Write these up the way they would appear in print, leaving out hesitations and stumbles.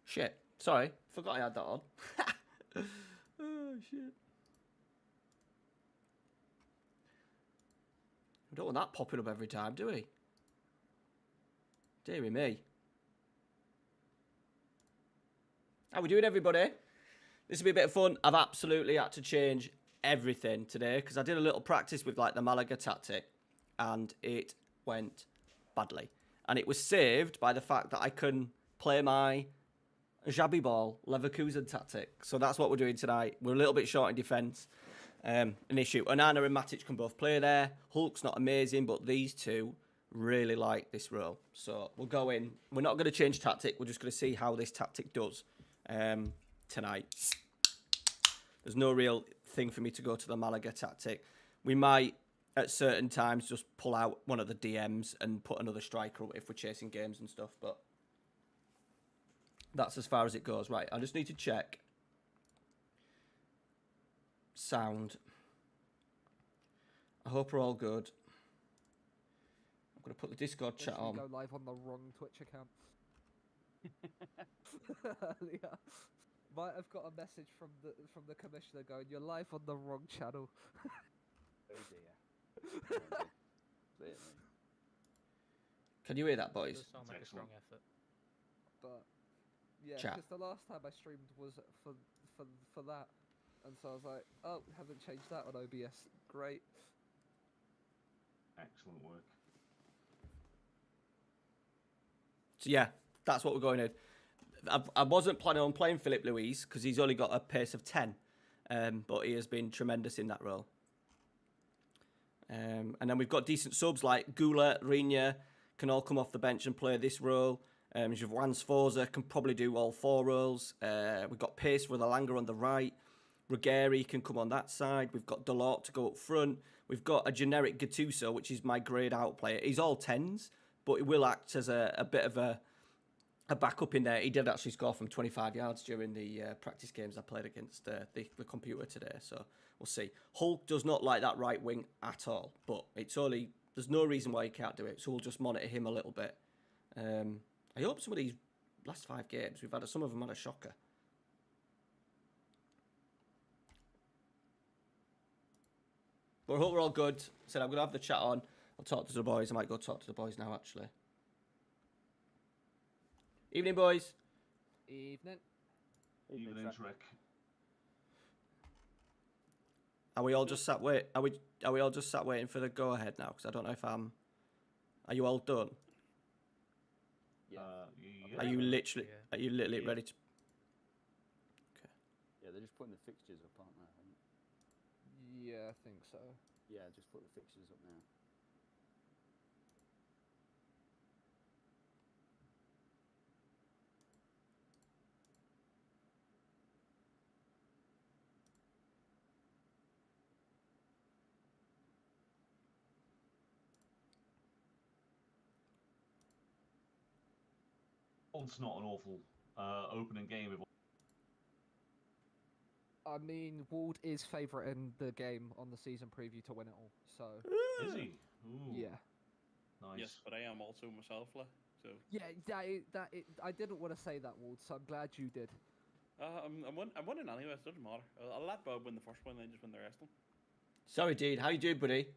Shit. Sorry. Forgot I had that on. Oh, shit. We don't want that popping up every time, do we? Deary me. How we doing, everybody? This will be a bit of fun. I've absolutely had to change everything today because I did a little practice with like the Malaga tactic and it went badly. And it was saved by the fact that I can play my XABI ball Leverkusen tactic. So that's what we're doing tonight. We're a little bit short in defence. An issue. Onana and Matic can both play there. Hulk's not amazing, but these two really like this role. So we'll go in. We're not going to change tactic. We're just going to see how this tactic does tonight. There's no real thing for me to go to the Malaga tactic. We might, at certain times, just pull out one of the DMs and put another striker if we're chasing games and stuff. But that's as far as it goes. Right, I just need to check sound. I hope we're all good. I'm going to put the Discord chat on. Go live on the wrong Twitch account. Yeah. Might have got a message from the commissioner going, "You're live on the wrong channel." Oh dear. Can you hear that, boys? It does sound like a strong effort. But yeah, Chat. because the last time I streamed was for that, and so I was like, "Oh, haven't changed that on OBS. Great." Excellent work. So yeah, that's what we're going with. I wasn't planning on playing Philip Luis because he's only got a pace of 10, but he has been tremendous in that role. And then we've got decent subs like Gula, Rinya can all come off the bench and play this role. Juan Sforza can probably do all 4 roles. We've got pace with Alanga on the right. Ruggeri can come on that side. We've got Delort to go up front. We've got a generic Gattuso, which is my grade out player. He's all 10s, but he will act as a bit of a backup in there. He did actually score from 25 yards during the practice games I played against the computer today, so we'll see. Hulk does not like that right wing at all, but it's only, there's no reason why he can't do it, so we'll just monitor him a little bit. I hope some of these last 5 games, some of them had a shocker. But I hope we're all good. Said I'm going to have the chat on. I'll talk to the boys. I might go talk to the boys now, actually. Evening, boys. Evening. Evening, Treq. Are we all just sat Are we all just sat waiting for the go ahead now? Because I don't know if I'm. Are you all done? Yeah. Are you literally? Yeah. Are you literally ready to? Okay. Yeah, they're just putting the fixtures up, aren't they? I think. Yeah, I think so. Yeah, just put the fixtures up now. It's not an awful opening game. I mean, Ward is favourite in the game on the season preview to win it all, so... Is he? Ooh. Yeah. Nice. Yes, but I am also myself, so... Yeah, I didn't want to say that, Ward, so I'm glad you did. I'm winning anyway, so it doesn't matter. I'll let Bob win the first one, then just win the rest of them. Sorry, Dean. How you doing, buddy?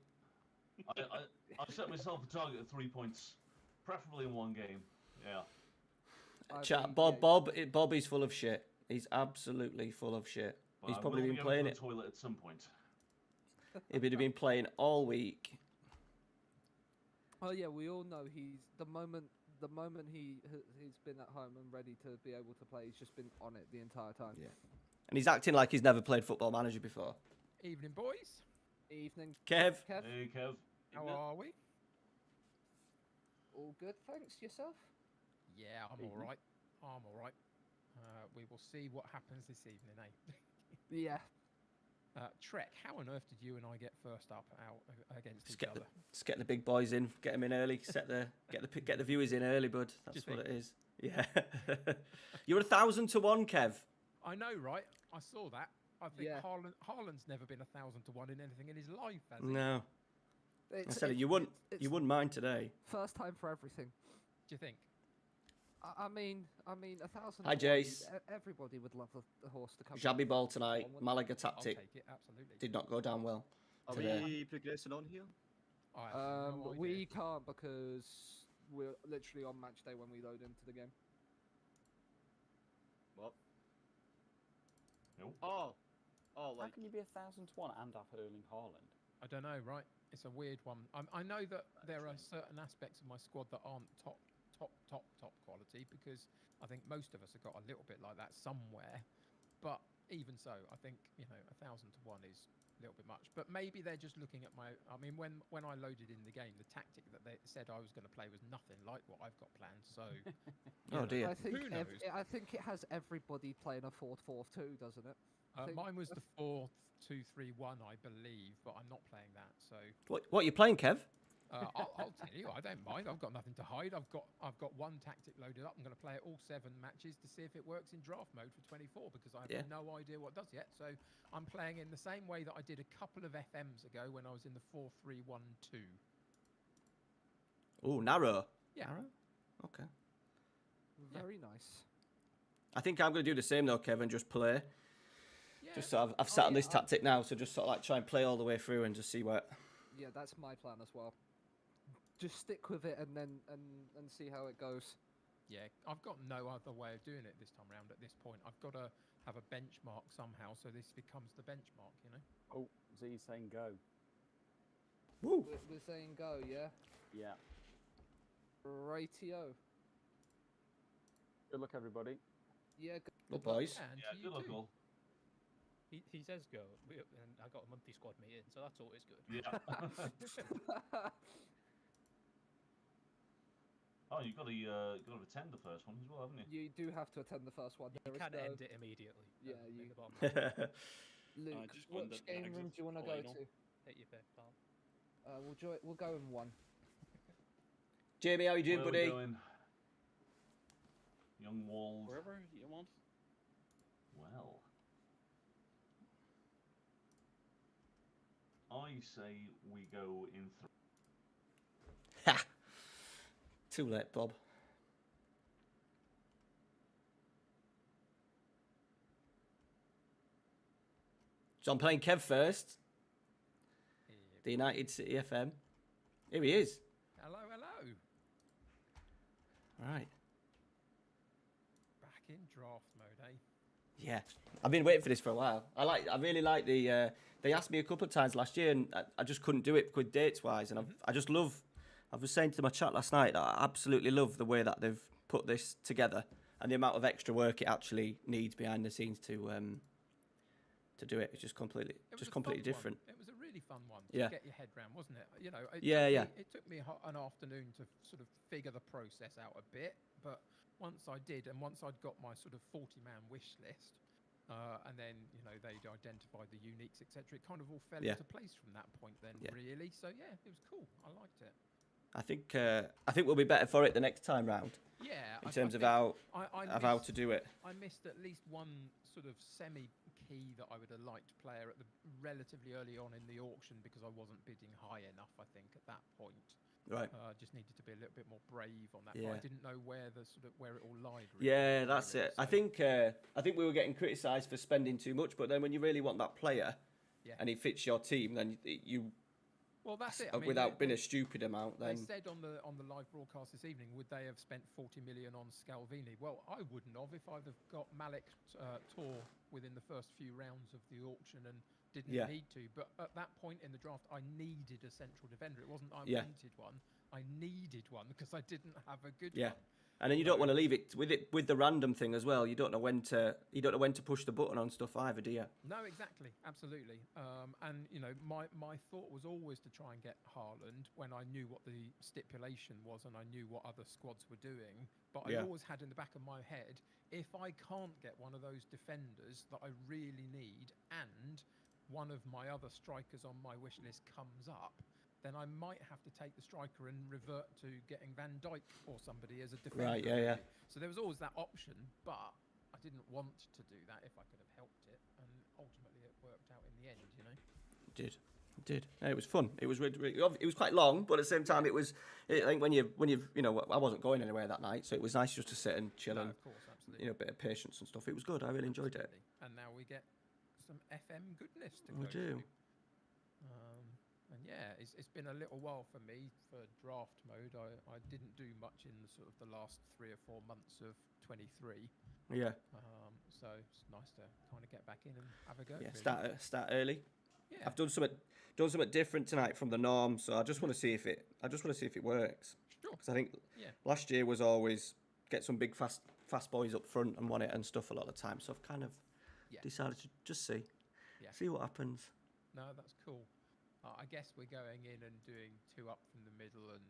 I set myself a target of 3 points, preferably in one game. Yeah. Chat. Bob is full of shit. He's absolutely full of shit. Well, he's probably been playing it. Toilet at some point. He'd been playing all week. Oh yeah, we all know he's the moment he's been at home and ready to be able to play, he's just been on it the entire time. Yeah. And he's acting like he's never played Football Manager before. Evening, boys. Evening. Kev. Hey, Kev. How are we? All good, thanks. Yourself? Yeah, I'm all right. I'm all right. We will see what happens this evening, eh? Yeah. Treq, how on earth did you and I get first up out against Just each other? Just get the big boys in, get them in early, get the viewers in early, bud. That's what it is. Yeah. You're 1,000 to 1, Kev. I know, right? I saw that. I think Yeah. Haaland's never been 1,000 to 1 in anything in his life, has he? No. I It's, said it. it's- You wouldn't. it's You wouldn't mind today. first time for everything. Do you think? I mean, 1,000. Hi, to one, Jace. Everybody would love the horse to come. XABI ball tonight. on, wouldn't Malaga I'll tactic take it, absolutely. did not go down well. Are today. we progressing on here? I have no idea. We can't because we're literally on match day when we load into the game. What? Nope. Oh, How like can you be 1,000 to 1 and have Erling Haaland? I don't know, right? It's a weird one. I know that there are certain aspects of my squad that aren't top quality because I think most of us have got a little bit like that somewhere. But even so, I think 1,000 to 1 is a little bit much. But maybe they're just looking at my. I mean, when I loaded in the game, the tactic that they said I was going to play was nothing like what I've got planned. So. Oh dear. I think Who knows? I think it has everybody playing a 4-4-2, doesn't it? think Mine was the 4-2-3-1, I believe, but I'm not playing that. So What are you playing, Kev? I'll tell you, I don't mind. I've got nothing to hide. I've got one tactic loaded up. I'm going to play it all 7 matches to see if it works in draft mode for 24 because I have no idea what it does yet. So I'm playing in the same way that I did a couple of FMs ago when I was in the 4-3-1-2. Oh, narrow. Yeah. Narrow? Okay. Very nice. I think I'm going to do the same though, Kevin. Just play. Yeah. Just so I've sat on this tactic now, so just sort of like try and play all the way through and just see where. Yeah, that's my plan as well. Just stick with it and then and see how it goes. Yeah, I've got no other way of doing it this time round at this point. I've got to have a benchmark somehow, so this becomes the benchmark, you know? Oh, Z's saying go. Woo. We're saying go, yeah? Yeah. Rightio. Good luck, everybody. Yeah, Good boys. Yeah, and Yeah, to you good luck too. all. He says go, and I got a monthly squad meeting, so that's always good. Yeah. Oh, you've got to attend the first one as well, haven't you? You do have to attend the first one. You There is can no- end it immediately. Yeah, in you- the bottom. Luke, just won which the game room exit do you want to go final. to? Hit your pick, pal. We'll go in one. Jamie, how you doing, Where are we buddy? going? Young Wald. Wherever you want. Well, I say we go in 3. Ha! Too late, Bob. So I'm playing Kev first. The United City FM. Here he is. Hello, hello. Right. Back in draft mode, eh? Yeah, I've been waiting for this for a while. I really like the. They asked me a couple of times last year, and I just couldn't do it with dates wise. And I just love. I was saying to my chat last night that I absolutely love the way that they've put this together and the amount of extra work it actually needs behind the scenes to do it. It's just completely It was a completely fun different. One. It was a really fun one to Yeah. get your head round, wasn't it? You know, it took me an afternoon to sort of figure the process out a bit, but once I did, and once I'd got my sort of 40-man wish list, and then they'd identified the uniques, etc., it kind of all fell into place from that point. Then, really, so yeah, it was cool. I liked it. I think we'll be better for it the next time round. Yeah, in terms of how how to do it. I missed at least one sort of semi-key that I would have liked player at the relatively early on in the auction because I wasn't bidding high enough. I think at that point, Right. just needed to be a little bit more brave on that. Yeah. But I didn't know where it all lied. Really, Yeah, that's really, it. I think we were getting criticised for spending too much, but then when you really want that player, and he fits your team, then you. Well, that's it. I mean, without being a stupid amount, then. They said on the live broadcast this evening, would they have spent 40 million on Scalvini? Well, I wouldn't have if I'd have got Malik Tor within the first few rounds of the auction and didn't need to. But at that point in the draft, I needed a central defender. It wasn't I wanted one. I needed one because I didn't have a good one. And then you don't want to leave it with the random thing as well. You don't know when to push the button on stuff either, do you? No, exactly, absolutely. And my thought was always to try and get Haaland when I knew what the stipulation was and I knew what other squads were doing. But I always had in the back of my head, if I can't get one of those defenders that I really need, and one of my other strikers on my wish list comes up, then I might have to take the striker and revert to getting Van Dijk or somebody as a defender. Right, yeah. So there was always that option, but I didn't want to do that if I could have helped it, and ultimately it worked out in the end, you know. It did. Yeah, it was fun. It was really, it was quite long, but at the same time, I think when you I wasn't going anywhere that night, so it was nice just to sit and chill and Of course, absolutely. a bit of patience and stuff. It was good. I really enjoyed it. Absolutely. And now we get some FM goodness to We go do. through. And yeah, it's been a little while for me for draft mode. I didn't do much in the sort of the last 3 or 4 months of 23. Yeah. So it's nice to kind of get back in and have a go. Yeah. really. Start early. Yeah. I've done something different tonight from the norm, so I just want to see if it works. Sure. Because I think Yeah. last year was always get some big fast boys up front and won it and stuff a lot of the time. So I've kind of Yeah. decided to just see Yeah. what happens. No, that's cool. I guess we're going in and doing 2 up from the middle and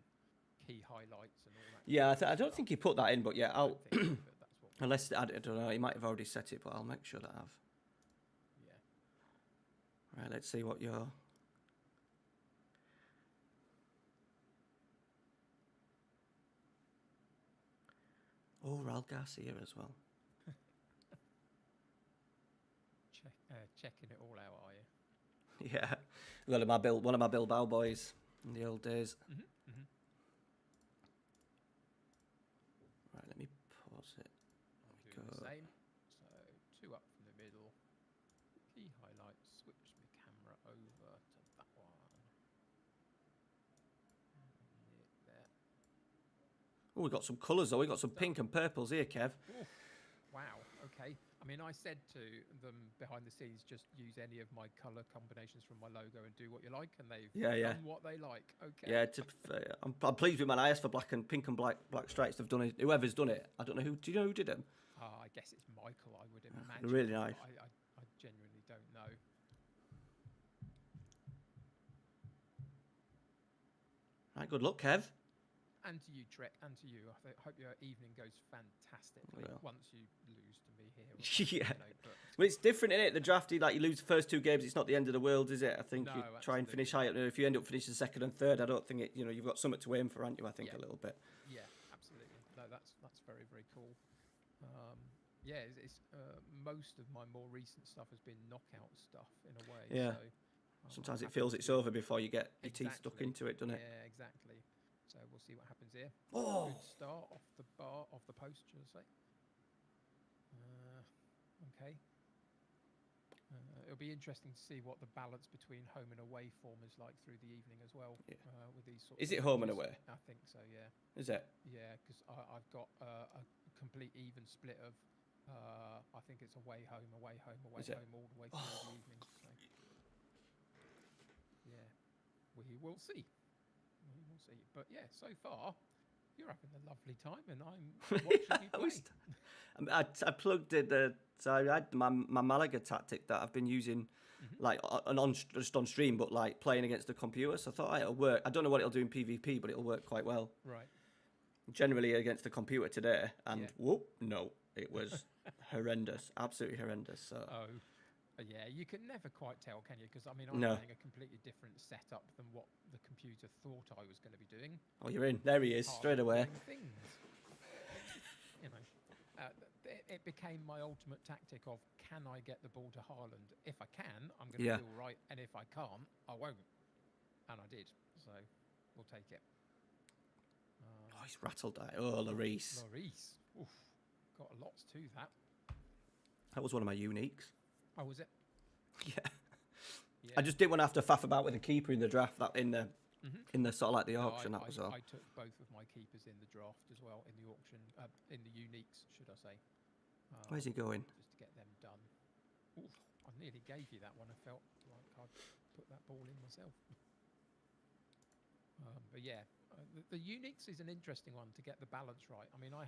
key highlights and all that. Yeah, kind of I don't stuff. think he put that in, but yeah, I I'll don't think so, but that's what we- unless I don't know, he might have already set it, but I'll make sure that I have. Yeah. Right, let's see what your. Oh, Raul Garcia as well. Checking it all out, are you? Yeah, one of my Bilbao boys in the old days. Mm-hmm. Right, let me pause it. I'm doing the Go. same. So 2 up from the middle. Key highlights. Switch my camera over to that one. There. Oh, we got some colours though. We got some pink and purples here, Kev. Oof. Wow. Okay. I mean, I said to them behind the scenes, just use any of my colour combinations from my logo and do what you like, and they've done what they like. Okay. Yeah, I'm pleased with mine. I asked for pink and black stripes. They've done it. Whoever's done it, I don't know who. Do you know who did them? I guess it's Michael. I would they're imagine. really nice. I genuinely don't know. Right, good luck, Kev. And to you, Treq, and to you. I hope your evening goes fantastically. Well. once you lose to me here. Yeah. But Well, it's different, isn't it? The drafty, like you lose the first 2 games, it's not the end of the world, is it? I think No, you try and finish high up. If you end up finishing second and third, I don't think it. You've got something to aim for, haven't you? I think Yeah. a little bit. yeah, absolutely. No, that's very, very cool. Yeah, it's most of my more recent stuff has been knockout stuff in a way. Yeah. So Sometimes I'm it feels happy it's to- over before you get your teeth stuck Exactly. into it, doesn't it? Yeah, exactly. So we'll see what happens here. Oh. Good start off the post, should I say? Okay. It'll be interesting to see what the balance between home and away form is like through the evening as well. Yeah. With these sorts. Is of it home and matches. away? I think so. Yeah. Is it? Yeah, because I've got a complete even split of. I think it's away, home, away, home, away, Is it? home, all the way through the evening. So. Yeah, we will see. We will see. But yeah, so far you're having a lovely time, and I'm watching you play. I plugged in so I had my Malaga tactic that I've been using, like just on stream, but like playing against the computer. So I thought it'll work. I don't know what it'll do in PvP, but it'll work quite well. Right. Generally against the computer today, and Yeah. whoop, no, it was horrendous, absolutely horrendous. So Oh, yeah. You can never quite tell, can you? Because I mean, I'm No. playing a completely different setup than what the computer thought I was going to be doing. oh, you're in. There he is, Half straight of the away. same Things. You know, it became my ultimate tactic of, can I get the ball to Haaland? If I can, I'm going to Yeah. be all right, and if I can't, I won't. And I did. So we'll take it. Oh, he's rattled that. Oh, Lloris. Lloris. Oof. Got lots to that. That was one of my uniques. Oh, was it? Yeah. Yeah. I just didn't want to have to faff about with the keeper in the draft. That in the sort of like the No, auction. that was all. I took both of my keepers in the draft as well, in the auction, in the uniques, should I say. Where's he going? Just to get them done. Oof, I nearly gave you that one. I felt like I'd put that ball in myself. But yeah, the uniques is an interesting one to get the balance right. I mean, I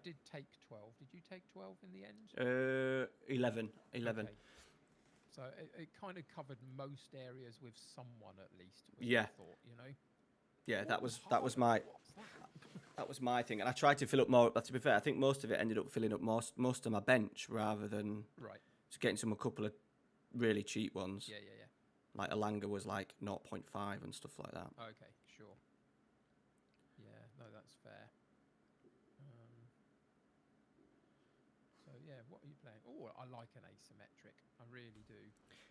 did take 12. Did you take 12 in the end? 11. Okay. So it kind of covered most areas with someone at least. Was Yeah. I thought, you know. Yeah, that was Haaland, my what's that? that was my thing, and I tried to fill up more. But to be fair, I think most of it ended up filling up most of my bench rather than Right. just getting some a couple of really cheap ones. Yeah, yeah, yeah. Like Alanga was like 0.5 and stuff like that. Okay, sure. Yeah, no, that's fair. So yeah, what are you playing? Oh, I like an asymmetric. I really do.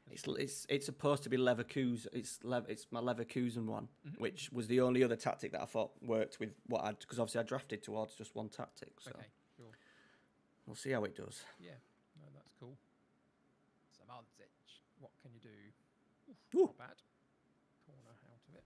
It's supposed to be Leverkusen. It's my Leverkusen one, Mhm. which was the only other tactic that I thought worked with what I'd, because obviously I drafted towards just one tactic. So Okay, sure. we'll see how it does. Yeah, no, that's cool. Samardzic, what can you do? Oof, Ooh. not bad. Corner out of it.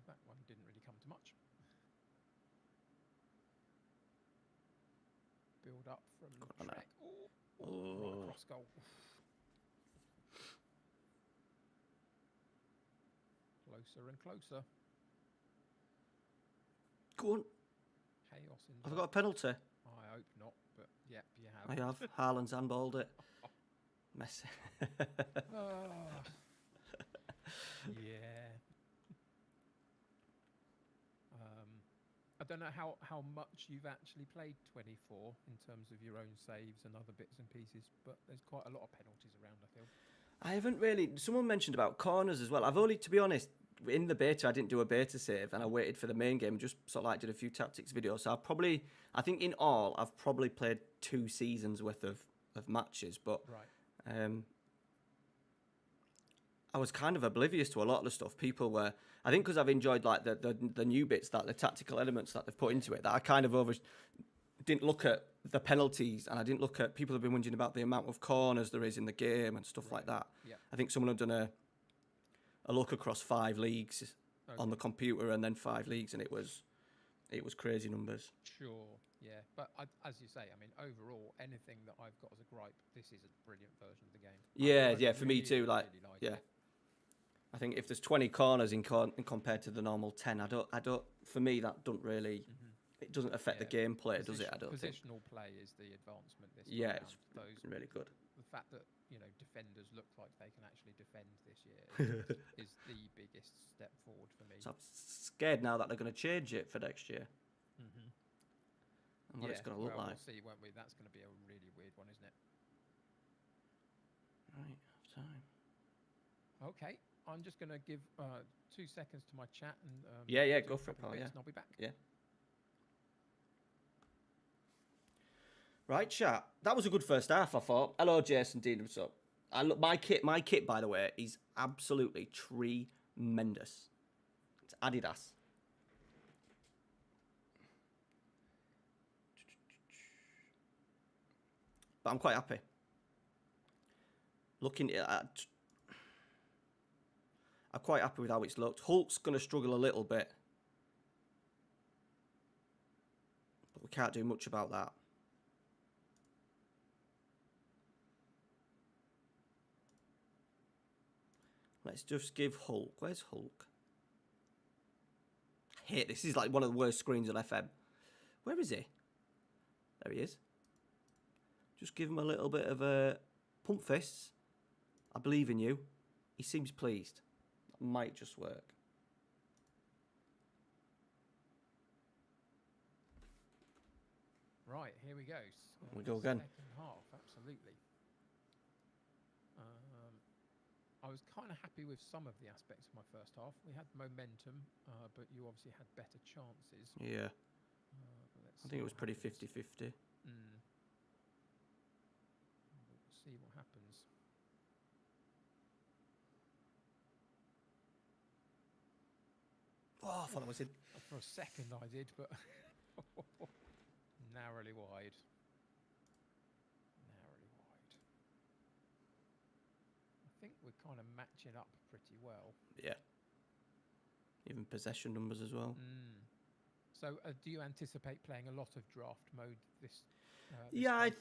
That one didn't really come to much. Build up from on now. Treq. Oh, right across goal. Closer and closer. Go on. Chaos in. Have I got a penalty? I hope not, but yep, you have. I have. Haaland's handballed it. Messi. Ah. Yeah. I don't know how much you've actually played 24 in terms of your own saves and other bits and pieces, but there's quite a lot of penalties around, I feel. I haven't really. Someone mentioned about corners as well. I've only, to be honest, in the beta, I didn't do a beta save, and I waited for the main game and just sort of like did a few tactics videos. So I think in all, I've probably played 2 seasons worth of matches, but Right. I was kind of oblivious to a lot of the stuff. People were, I think, because I've enjoyed like the new bits, that the tactical elements that they've put into it, that I kind of didn't look at the penalties, and I didn't look at, people have been wondering about the amount of corners there is in the game and stuff like that. Yeah. I think someone had done a look across 5 leagues on the computer, and then 5 leagues, and it was crazy numbers. Sure, yeah. But as you say, I mean, overall, anything that I've got as a gripe, this is a brilliant version of the game. Yeah, for me too. Like, really yeah. it. I think if there's 20 corners in compared to the normal 10, I don't. For me, that don't really. It doesn't affect the gameplay, does it? I don't think. Positional play is the advancement this Yeah, time it's round. really good. The fact that defenders look like they can actually defend this year is the biggest step forward for me. So I'm scared now that they're going to change it for next year. And what it's going to look like. We'll see, won't we? That's going to be a really weird one, isn't it? Right, half time. Okay, I'm just going to give 2 seconds to my chat and Yeah, do go a for it, couple of pal, bits yeah. and I'll be back. Yeah. Right, chat. That was a good first half, I thought. Hello, Jason Dean. What's up? Look, my kit, by the way, is absolutely tremendous. It's Adidas. But I'm quite happy. Looking at, I'm quite happy with how it's looked. Hulk's going to struggle a little bit, but we can't do much about that. Let's just give Hulk. Where's Hulk? I hate this. This is like one of the worst screens on FM. Where is he? There he is. Just give him a little bit of a pump fists. I believe in you. He seems pleased. That might just work. Right, here we go. We go again. Second half, absolutely. I was kind of happy with some of the aspects of my first half. We had momentum, but you obviously had better chances. Yeah. Let's I think it was what pretty happens. 50-50. We'll see what happens. Oh, I thought that was in. For a second I did, but narrowly wide. Narrowly wide. I think we're kind of matching up pretty well. Yeah. Even possession numbers as well. So do you anticipate playing a lot of draft mode this Yeah, I cycle?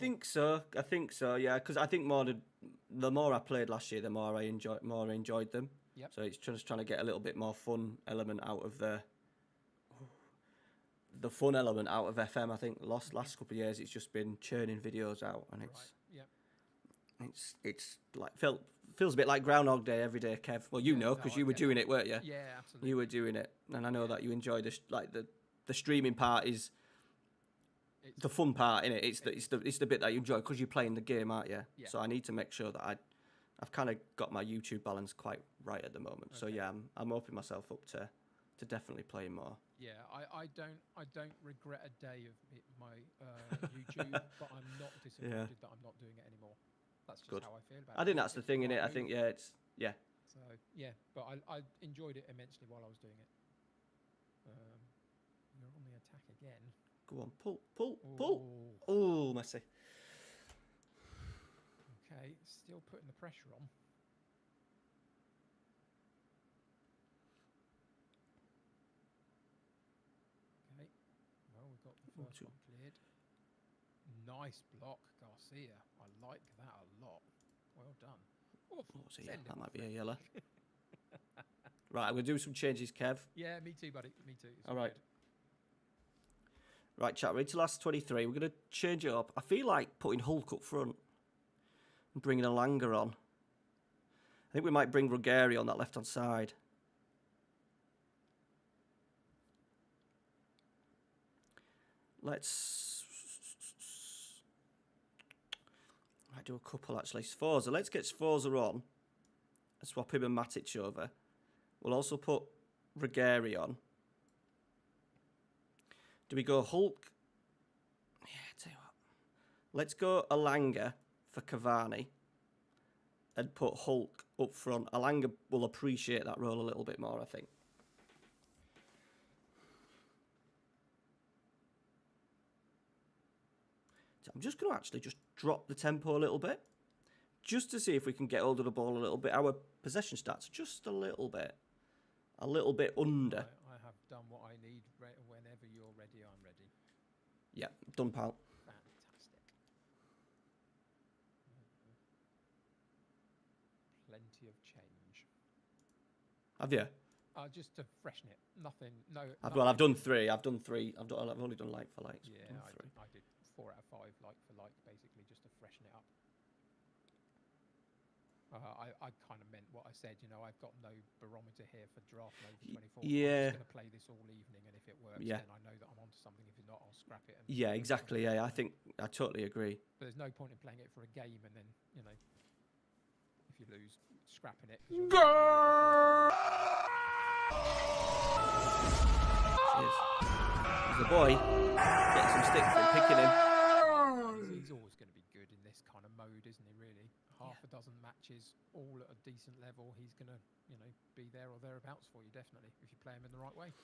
think so. Yeah, because I think the more I played last year, the more I enjoyed them. Yep. So it's just trying to get a little bit more fun element out of the fun element out of FM. I think last couple of years it's just been churning videos out, and it's Right. Yep. It's like feels a bit like Groundhog Day every day, Kev. Well, you know, because you were doing it, weren't you? Yeah, absolutely. You were doing it, and I know that you enjoy the streaming part is the fun part in it. It's the bit that you enjoy because you're playing the game, aren't you? Yeah. So I need to make sure that I've kind of got my YouTube balance quite right at the moment. So yeah, I'm opening myself up to definitely playing more. Yeah, I don't regret a day of my YouTube, but I'm not disappointed that I'm not doing it anymore. That's just how I feel about it. I think that's the thing in it. I think So yeah, but I enjoyed it immensely while I was doing it. You're on the attack again. Go on, pull. Oh, Messi. Okay, still putting the pressure on. Okay, well, we've got the first one cleared. Nice block, Garcia. I like that a lot. Well done. Oh, That might be a yellow. Right, I'm going to do some changes, Kev. Yeah, me too, buddy. Me too. It's All right. good. Right, chat, ready to last 23. We're going to change it up. I feel like putting Hulk up front and bringing a Langer on. I think we might bring Ruggieri on that left-hand side. Might do a couple, actually. Sforza. Let's get Sforza on and swap him and Matic over. We'll also put Ruggieri on. Do we go Hulk? Yeah, tell you what. Let's go Alanga for Cavani and put Hulk up front. Alanga will appreciate that role a little bit more, I think. So I'm just going to actually just drop the tempo a little bit, just to see if we can get hold of the ball a little bit. Our possession stats just a little bit under. I have done what I need. Whenever you're ready, I'm ready. Yeah, done, pal. Fantastic. Plenty of change. Have you? Just to freshen it. Nothing. No. Well, I've done three. I've only done like for likes. Yeah, I did 4 out of 5 like for like, basically, just to freshen it up. I kind of meant what I said. You know, I've got no barometer here for draft mode for 24. Yeah. I'm just going to play this all evening, and if it works, Yeah. then I know that I'm onto something. If not, I'll scrap it. And Yeah, exactly. Yeah, I think I totally agree. But there's no point in playing it for a game and then, you know, if you lose, scrapping it. Cheers. There's the boy getting some stick for picking him. He's always going to be good in this kind of mode, isn't he, really? Half a dozen matches, all at a decent level. He's going to, you know, be there or thereabouts for you, definitely, if you play him in the right way.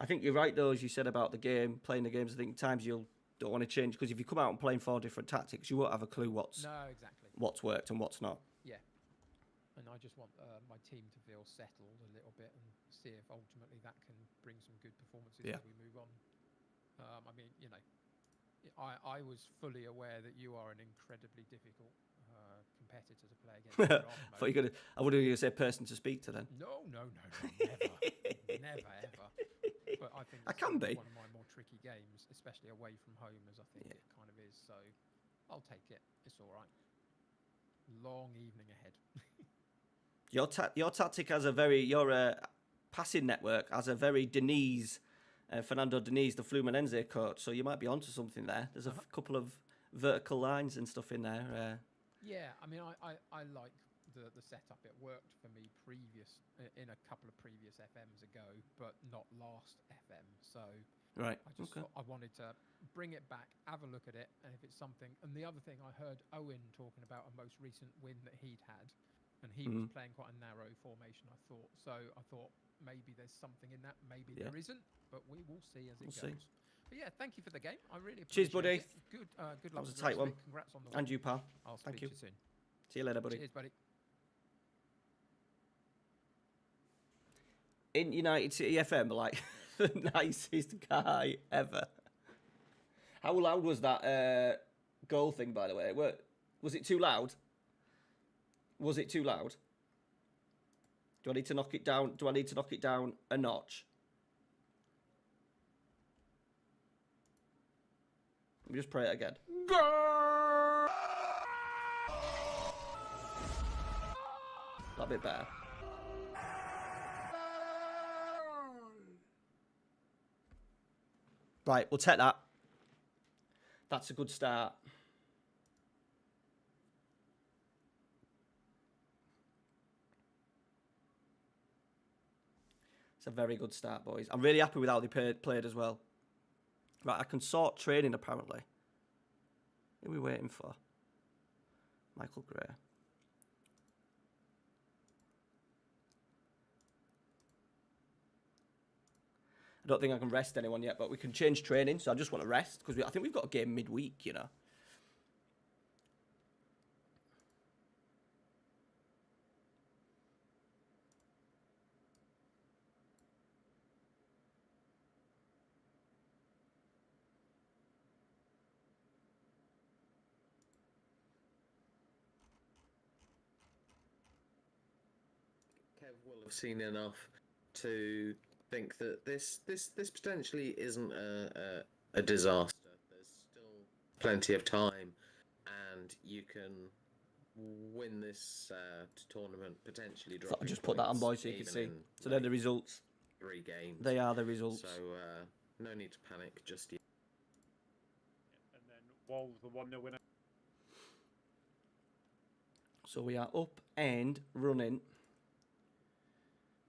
I think you're right, though, as you said about the game, playing the games. I think times you'll don't want to change, because if you come out and playing 4 different tactics, you won't have a clue what's worked and what's not. Yeah. And I just want my team to feel settled a little bit and see if ultimately that can bring some good performances as we move on. I mean, you know, I was fully aware that you are an incredibly difficult competitor to play against. I thought you were I would have say person to speak to then. No, never, never ever. But I think I can be one of my more tricky games, especially away from home, as I think it kind of is. So I'll take it. It's all right. Long evening ahead. Your tactic has a very your passing network has a very Fernando Diniz, the Fluminense coach. So you might be onto something there. There's a couple of vertical lines and stuff in there. Yeah, I mean, I like the setup. It worked for me in a couple of previous FMs ago, but not last FM. So right, I just thought I wanted to bring it back, have a look at it, and if it's something. And the other thing, I heard Owen talking about a most recent win that he'd had, and he was playing quite a narrow formation. I thought maybe there's something in that. Maybe there isn't, but we will see as it goes. But yeah, thank you for the game. I really appreciate Cheers, buddy. it. Good luck. That was a tight one. Congrats on the And you, pal. I'll Thank speak you. to you soon. See you later, buddy. Cheers, buddy. In United City FM, like the nicest guy ever. How loud was that goal thing, by the way? Was it too loud? Was it too loud? Do I need to knock it down? Do I need to knock it down a notch? Let me just play it again. that a bit better? Right, we'll take that. That's a good start. It's a very good start, boys. I'm really happy with how they played as well. Right, I can sort training, apparently. Who are we waiting for? Michael Gray. I don't think I can rest anyone yet, but we can change training, so I just want to rest, because I think we've got a game midweek, you know. Kev will have seen enough to think that this potentially isn't a disaster. There's still plenty of time, and you can win this tournament potentially. So I'll just put that on, boys, so you can see. So they're the results. 3 games. They are the results. So no need to panic just yet. And then Wolves the 1-0 winner. So we are up and running.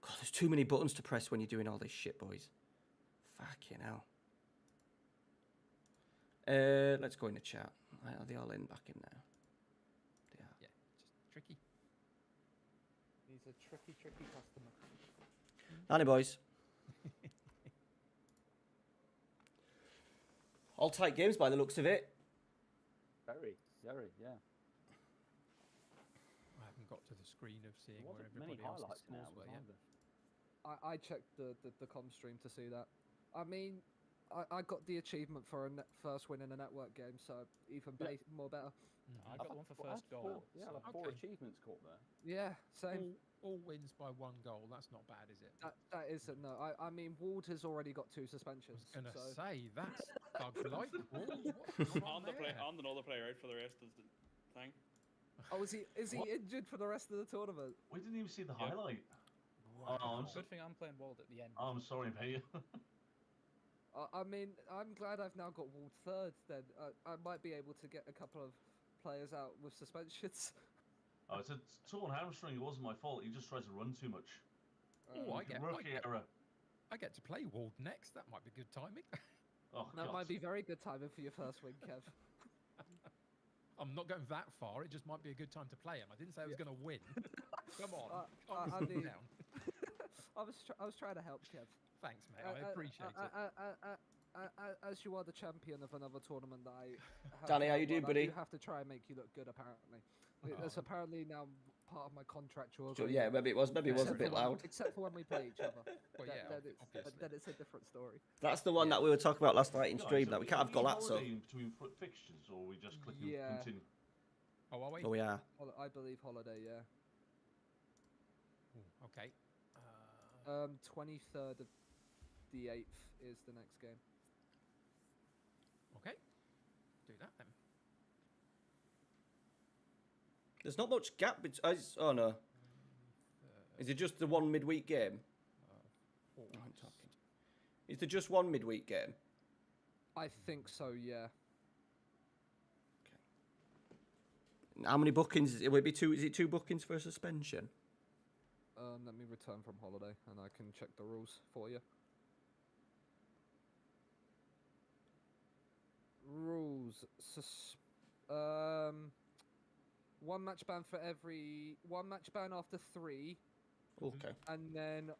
God, there's too many buttons to press when you're doing all this shit, boys. Fucking hell. Let's go in the chat. Right, are they all in back in now? They are. Yeah, just tricky. He's a tricky customer. Annie, boys. All tight games by the looks of it. Very, yeah. I haven't got to the screen of seeing There where wasn't many everybody else's highlights now, scores were was yet. there? I checked the com stream to see that. I mean, I got the achievement for a first win in a network game, so even more better. I got the one for first goal. Yeah, so- like 4 Okay. achievements caught there. Yeah, same. All wins by 1 goal. That's not bad, is it? That isn't, no. I mean, Ward has already got 2 suspensions. I was gonna so. say that's thug-like. What's going On on there? another player out for the rest of the thing. Oh, is he injured for the rest of the tournament? We didn't even see the Yeah. highlight. Wow. Oh, I'm, so, Good thing I'm playing Wald at the end. I'm sorry, mate. I mean, I'm glad I've now got Ward third. Then I might be able to get a couple of players out with suspensions. Oh, it's a torn hamstring. It wasn't my fault. He just tries to run too much. Oh, I get Rookie error. to play Wald next. That might be good timing. Oh, That God. might be very good timing for your first win, Kev. I'm not going that far. It just might be a good time to play him. I didn't say I was going to win. Come on, calm I mean- down. I was trying to help, Kev. Thanks, mate. I appreciate it. As you are the champion of another tournament that I have Danny, how you held doing, on, buddy? I do have to try and make you look good, apparently. It's apparently now part of my contractual So, agreement. yeah, maybe it was a Except bit for when- loud. Except for when we play each other. Well, yeah, obviously. Then it's a different story. That's the one that we were talking about last night in Guys, stream, are that we can't have we Golazzo. holidaying between fixtures, or are we just clicking Yeah. continue? Oh, are we? Oh, we are. I believe holiday, yeah. Ooh, okay. 23rd of the 8th is the next game. Okay. Do that then. There's not much gap between. Oh, no. Is it just the one midweek game? Oh, I'm talking. Is there just one midweek game? I think so, yeah. How many bookings? It would be 2. Is it 2 bookings for a suspension? Let me return from holiday and I can check the rules for you. Rules. 1 match ban for every 1 match ban after 3, Okay. and then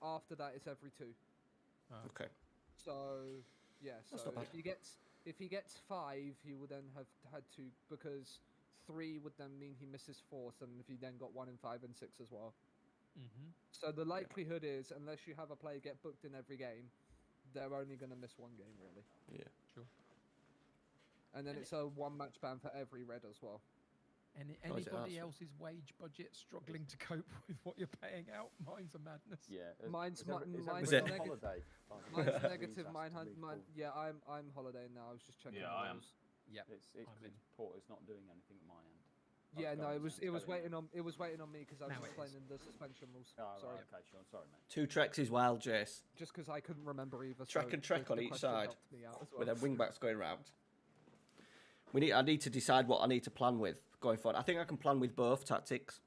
after that it's every 2. Okay. So yeah, That's so not bad. if he gets 5, he would then have had to, because 3 would then mean he misses 4, and if he then got 1 in 5 and 6 as well. Mm-hmm. So the likelihood is, unless you have a player get booked in every game, they're only going to miss 1 game really. Yeah. Sure. And then it's a 1 match ban for every red as well. Guys, it Anybody has. else's wage budget struggling to cope with what you're paying out? Mine's a madness. Yeah. Mine's everyone Was on it? holiday? Mine's negative. Mine. Yeah, I'm holiday now. I was just checking. Yeah, the I am. rules. Yep. It's I'm in. poor. It's not doing anything at my end. Yeah, no, it was waiting on. waiting on me because I was Now it is. explaining the suspension rules. Oh, Sorry, right, okay, Sean. Sorry, mate. 2 Treqs is wild, Jace. just because I couldn't remember either. Treq so and Treq the on each question side, helped me out as with well. their wingbacks going round. I need to decide what I need to plan with going forward. I think I can plan with both tactics.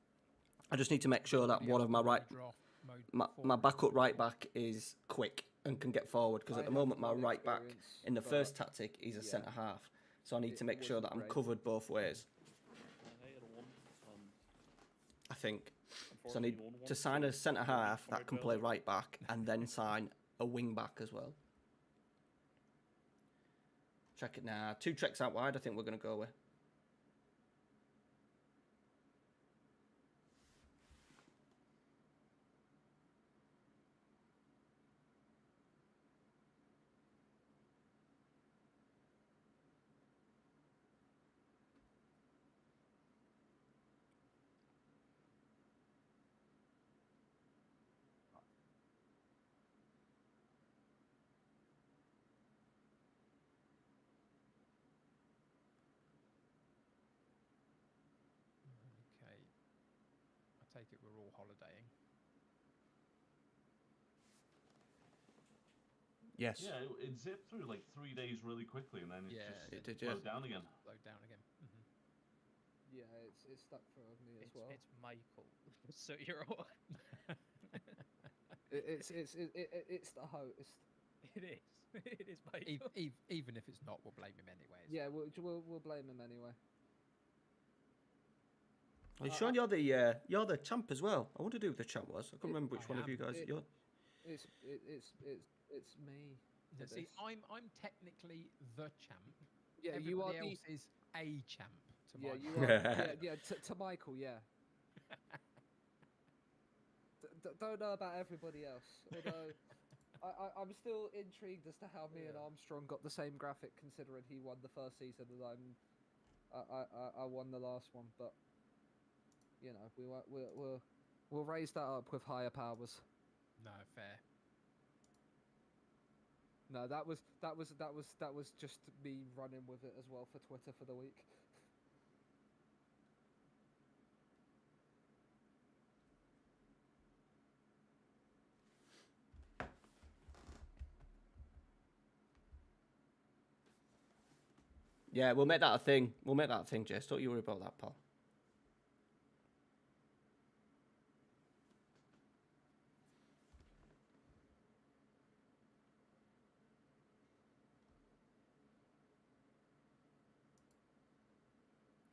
I just need to make sure that Be one able of my to right, draft mode my forward. backup right back is quick and can get forward. Because I at the have moment my one right back experience, in the but first tactic is a yeah. centre half, so I need to It make sure that wasn't I'm great. covered both ways. I hated one. I think. So I Unfortunately, need won one, to sign a centre half that can well. play right back, and then sign a wing back as well. Check it now. 2 Treqs out wide. I think we're going to go with. Okay. I take it we're all holidaying. Yes. Yeah, it zipped through like 3 days really quickly, and then it Yeah, just it did, yeah. slowed down again. Slow down again. Yeah, it's stuck for me as well. It's Michael. So you're all... It's the host. It is. It is Michael. Even if it's not, we'll blame him anyway. Yeah, we'll blame him anyway. Are you sure you're the champ as well? I wonder who the champ was. I can't remember which I one of am. you guys. You're... It's me. Now, for see, this. I'm technically the champ. Yeah, you are Everybody the. else is a champ. To Yeah, my you mind. are. yeah, to Michael. Yeah. Don't know about everybody else. Although I'm still intrigued as to how me and Armstrong got the same graphic, considering he won the first season and I won the last one. But you know, we'll raise that up with higher powers. No, fair. No, that was just me running with it as well for Twitter for the week. Yeah, we'll make that a thing. We'll make that a thing, Jess. Don't you worry about that, pal.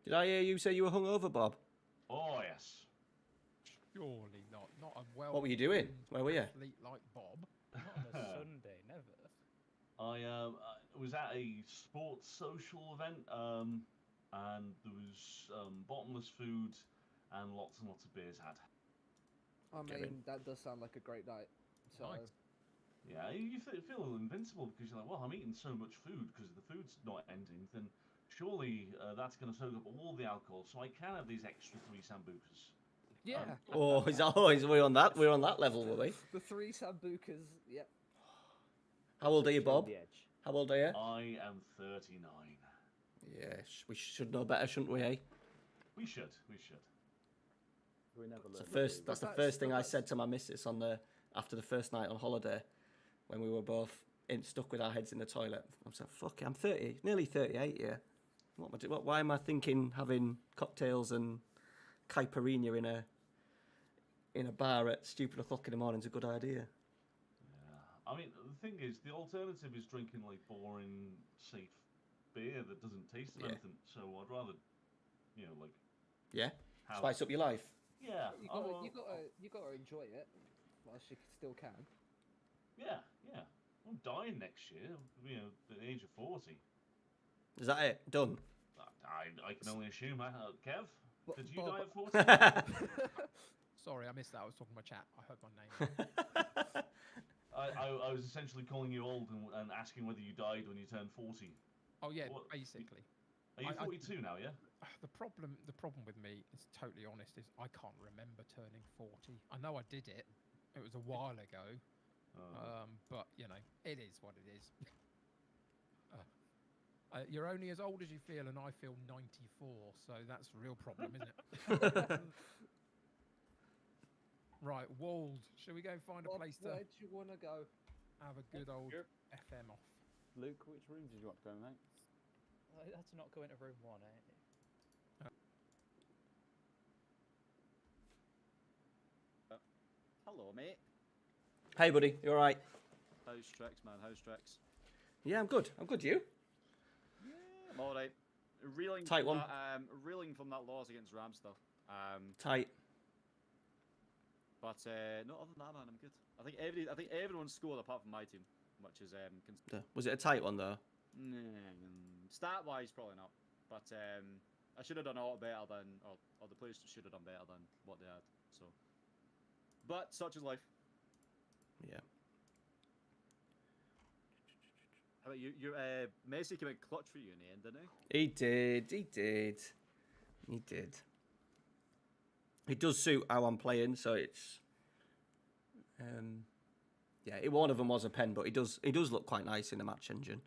Did I hear you say you were hungover, Bob? Oh yes. Surely not. Not a well. What were you doing? Where were you? Athlete like Bob. Not on a Sunday, never. I was at a sports social event, and there was bottomless food and lots of beers had. I mean, Kevin. that does sound like a great night. So Nice. Yeah, you feel invincible because you're like, well, I'm eating so much food because the food's not ending. Then surely that's going to soak up all the alcohol, so I can have these extra 3 sambucas. yeah, Oh, we're on that. We're on that level, were we? the 3 sambucas. Yep. How old are you, Still on Bob? the edge. How old are you? I am 39. Yes, we should know better, shouldn't we? Eh? We should. We never That's the learn. first. do That's we? the first thing I said to my missus after the first night on holiday, when we were both stuck with our heads in the toilet. I was like, "Fuck it, I'm 30, nearly 38 here. Why am I thinking having cocktails and caipirinha in a bar at stupid o'clock in the morning is a good idea?" Yeah. I mean, the thing is, the alternative is drinking like boring, safe beer that doesn't taste of Yeah. anything. So I'd rather, like. Yeah, Have, spice up your life. Yeah. You gotta enjoy it whilst you still can. Yeah. I'm dying next year. At the age of 40. Is that it? Done. I can only assume. Kev, But- did you Bob- die at 40? Sorry, I missed that. I was talking to my chat. I heard my name. I was essentially calling you old and asking whether you died when you turned 40. Oh yeah, What- basically. Are you I- 42 now? Yeah. The problem with me, is totally honest, is I can't remember turning 40. I know I did it. It was a while ago. But it is what it is. You're only as old as you feel, and I feel 94, so that's a real problem, isn't it? Right, Wald. Shall we go find a place to Where do you want to go? have a good old Sure. FM off? Luke, which room did you want to go in, mate? Let's not go into room 1, eh? Hello, mate. Hey, buddy. You all right? How's Trex, man? How's Trex? Yeah, I'm good. I'm good. You? Yeah, I'm all right. Reeling Tight from one. That, reeling from that loss against Rams stuff. Tight. But no, other than that, man, I'm good. I think everyone scored apart from my team, which is Was it a tight one though? Stat-wise, probably not. But I should have done a lot better than, or the players should have done better than what they had. So, but such is life. Yeah. How about you? Messi came in clutch for you in the end, didn't he? He did. He did. He did. It does suit how I'm playing, so it's. Yeah, one of them was a pen, but he does look quite nice in the match engine.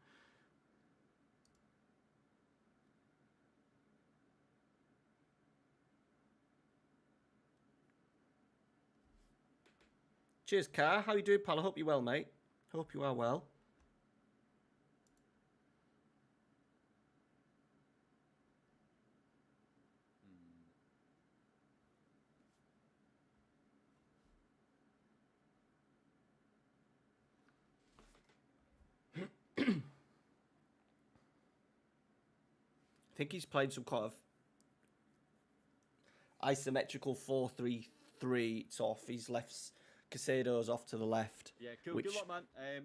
Cheers, Car. How you doing, pal? I hope you're well, mate. Hope you are well. I think he's played some kind of isometrical 4-3-3. It's off. He's left Casado's off to the left. Yeah, cool. Which... Good luck, man.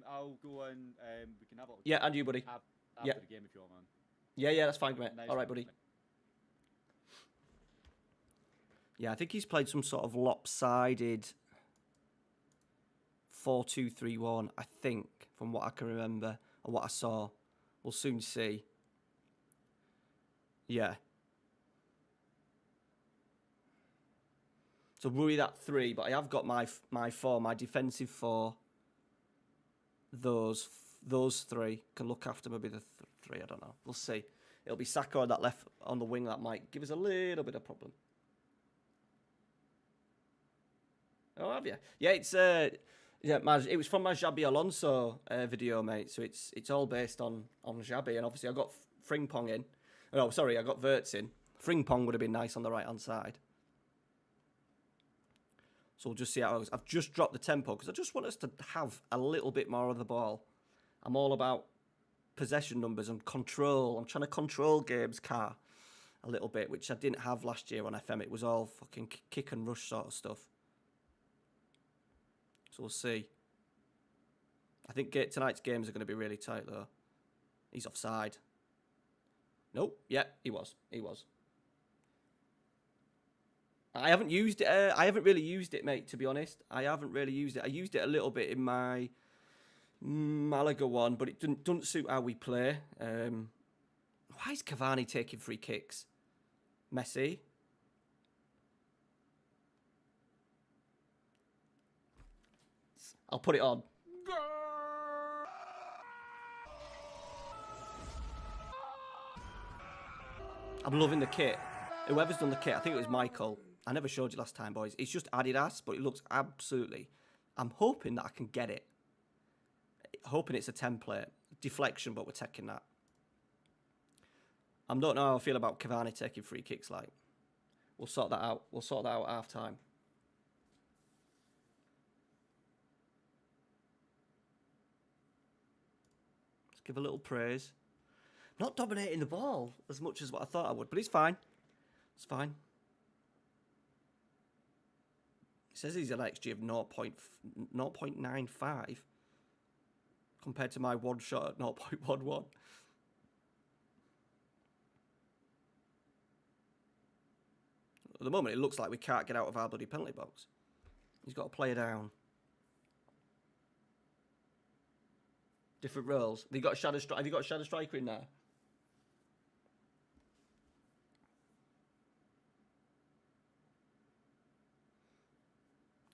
I'll go and we can have a little yeah, and you, buddy. after yeah. the game if you want, man. Yeah, that's fine, mate. Nice All right, buddy. Yeah, I think he's played some sort of lopsided 4-2-3-1, I think, from what I can remember and what I saw. We'll soon see. Yeah. So worry that 3, but I have got my 4, my defensive 4. Those 3 can look after maybe the 3. I don't know. We'll see. It'll be Saka on that left on the wing that might give us a little bit of problem. Oh, have you? Yeah, it's it was from my XABI Alonso video, mate. So it's all based on XABI, and obviously I got Frimpong in. Oh, sorry, I got WIRTZ in. Frimpong would have been nice on the right hand side. So we'll just see how it goes. I've just dropped the tempo because I just want us to have a little bit more of the ball. I'm all about possession numbers and control. I'm trying to control games, Car, a little bit, which I didn't have last year on FM. It was all fucking kick and rush sort of stuff. So we'll see. I think tonight's games are going to be really tight, though. He's offside. Nope. Yeah, he was. He was. I haven't used it. I haven't really used it, mate, to be honest. I haven't really used it. I used it a little bit in my Malaga one, but it doesn't suit how we play. Why is Cavani taking free kicks? Messi? I'll put it on. I'm loving the kit. Whoever's done the kit, I think it was Michael. I never showed you last time, boys. It's just Adidas, but it looks absolutely... I'm hoping that I can get it. Hoping it's a template. Deflection, but we're taking that. I don't know how I feel about Cavani taking free kicks, like. We'll sort that out. We'll sort that out at half-time. Let's give a little praise. Not dominating the ball as much as what I thought I would, but it's fine. It's fine. It says he's an XG of 0.95 compared to my one shot at 0.11. At the moment, it looks like we can't get out of our bloody penalty box. He's got to play down. Different roles. Have you got a shadow striker in there?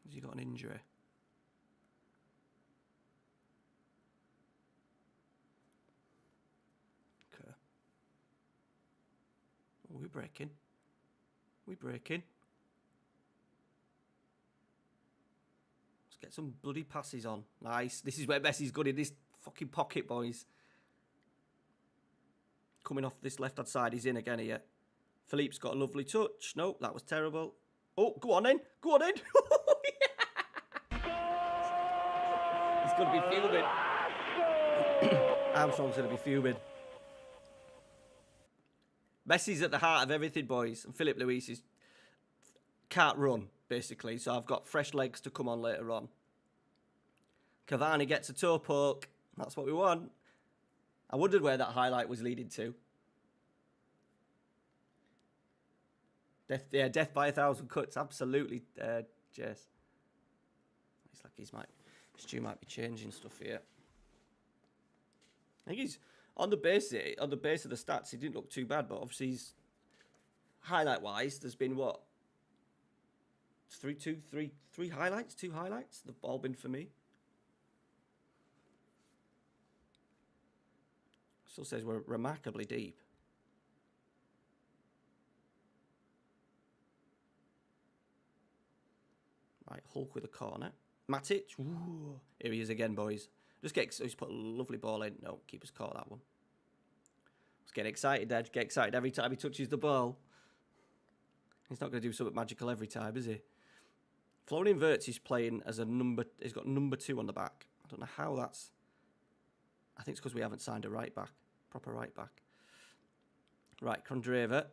Has he got an injury? Okay. breaking. We're breaking. Let's get some bloody passes on. Nice. This is where Messi's good, in this fucking pocket, boys. Coming off this left-hand side, he's in again here. Philippe's got a lovely touch. Nope, that was terrible. Oh, go on in. Go on in. He's going to be fuming. Armstrong's going to be fuming. Messi's at the heart of everything, boys. And Philip Luis can't run, basically. So I've got fresh legs to come on later on. Cavani gets a toe poke. That's what we want. I wondered where that highlight was leading to. Death by 1,000 cuts. Absolutely, Jess. It's like Stu might be changing stuff here. I think he's on the base of the stats. He didn't look too bad, but obviously he's highlight-wise. There's been what? Three highlights. 2 highlights. They've all been for me. Still says we're remarkably deep. Right, Hulk with a corner. Matic. Ooh. Here he is again, boys. He's put a lovely ball in. No, keeper's caught that one. Let's get excited, Ed. Get excited every time he touches the ball. He's not going to do something magical every time, is he? Florian WIRTZ is playing as a number. He's got number 2 on the back. I don't know how that's. I think it's because we haven't signed a right back. Proper right back. Right, Kondreva.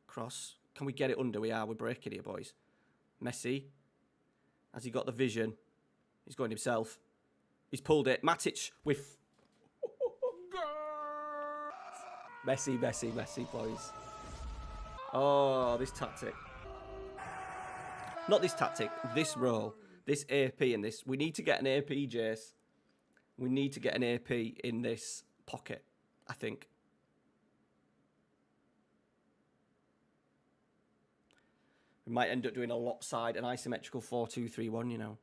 Cross. Can we get it under? We are. We're breaking here, boys. Messi. Has he got the vision? He's going himself. He's pulled it. Matic with... Messi, boys. Oh, this tactic. Not this tactic. This role. This AP in this. We need to get an AP, Jace. We need to get an AP in this pocket, I think. We might end up doing a lopside, an isometrical 4-2-3-1, you know.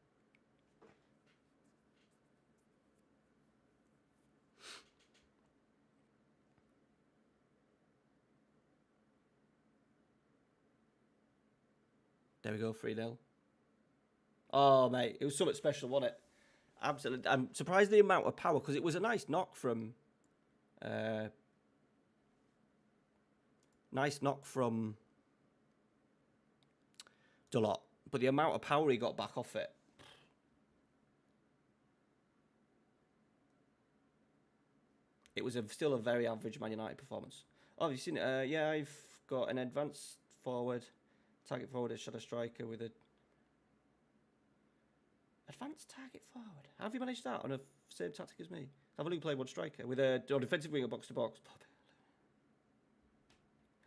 There we go, 3-0. Oh, mate, it was something special, wasn't it? Absolutely. I'm surprised the amount of power, because it was a nice knock from... Dalot, but the amount of power he got back off it. It was still a very average Man United performance. Oh, have you seen it? Yeah, I've got an advanced forward, target forward, a shadow striker with a... Advanced target forward? How have you managed that on a same tactic as me? I've only played one striker with a defensive winger box to box.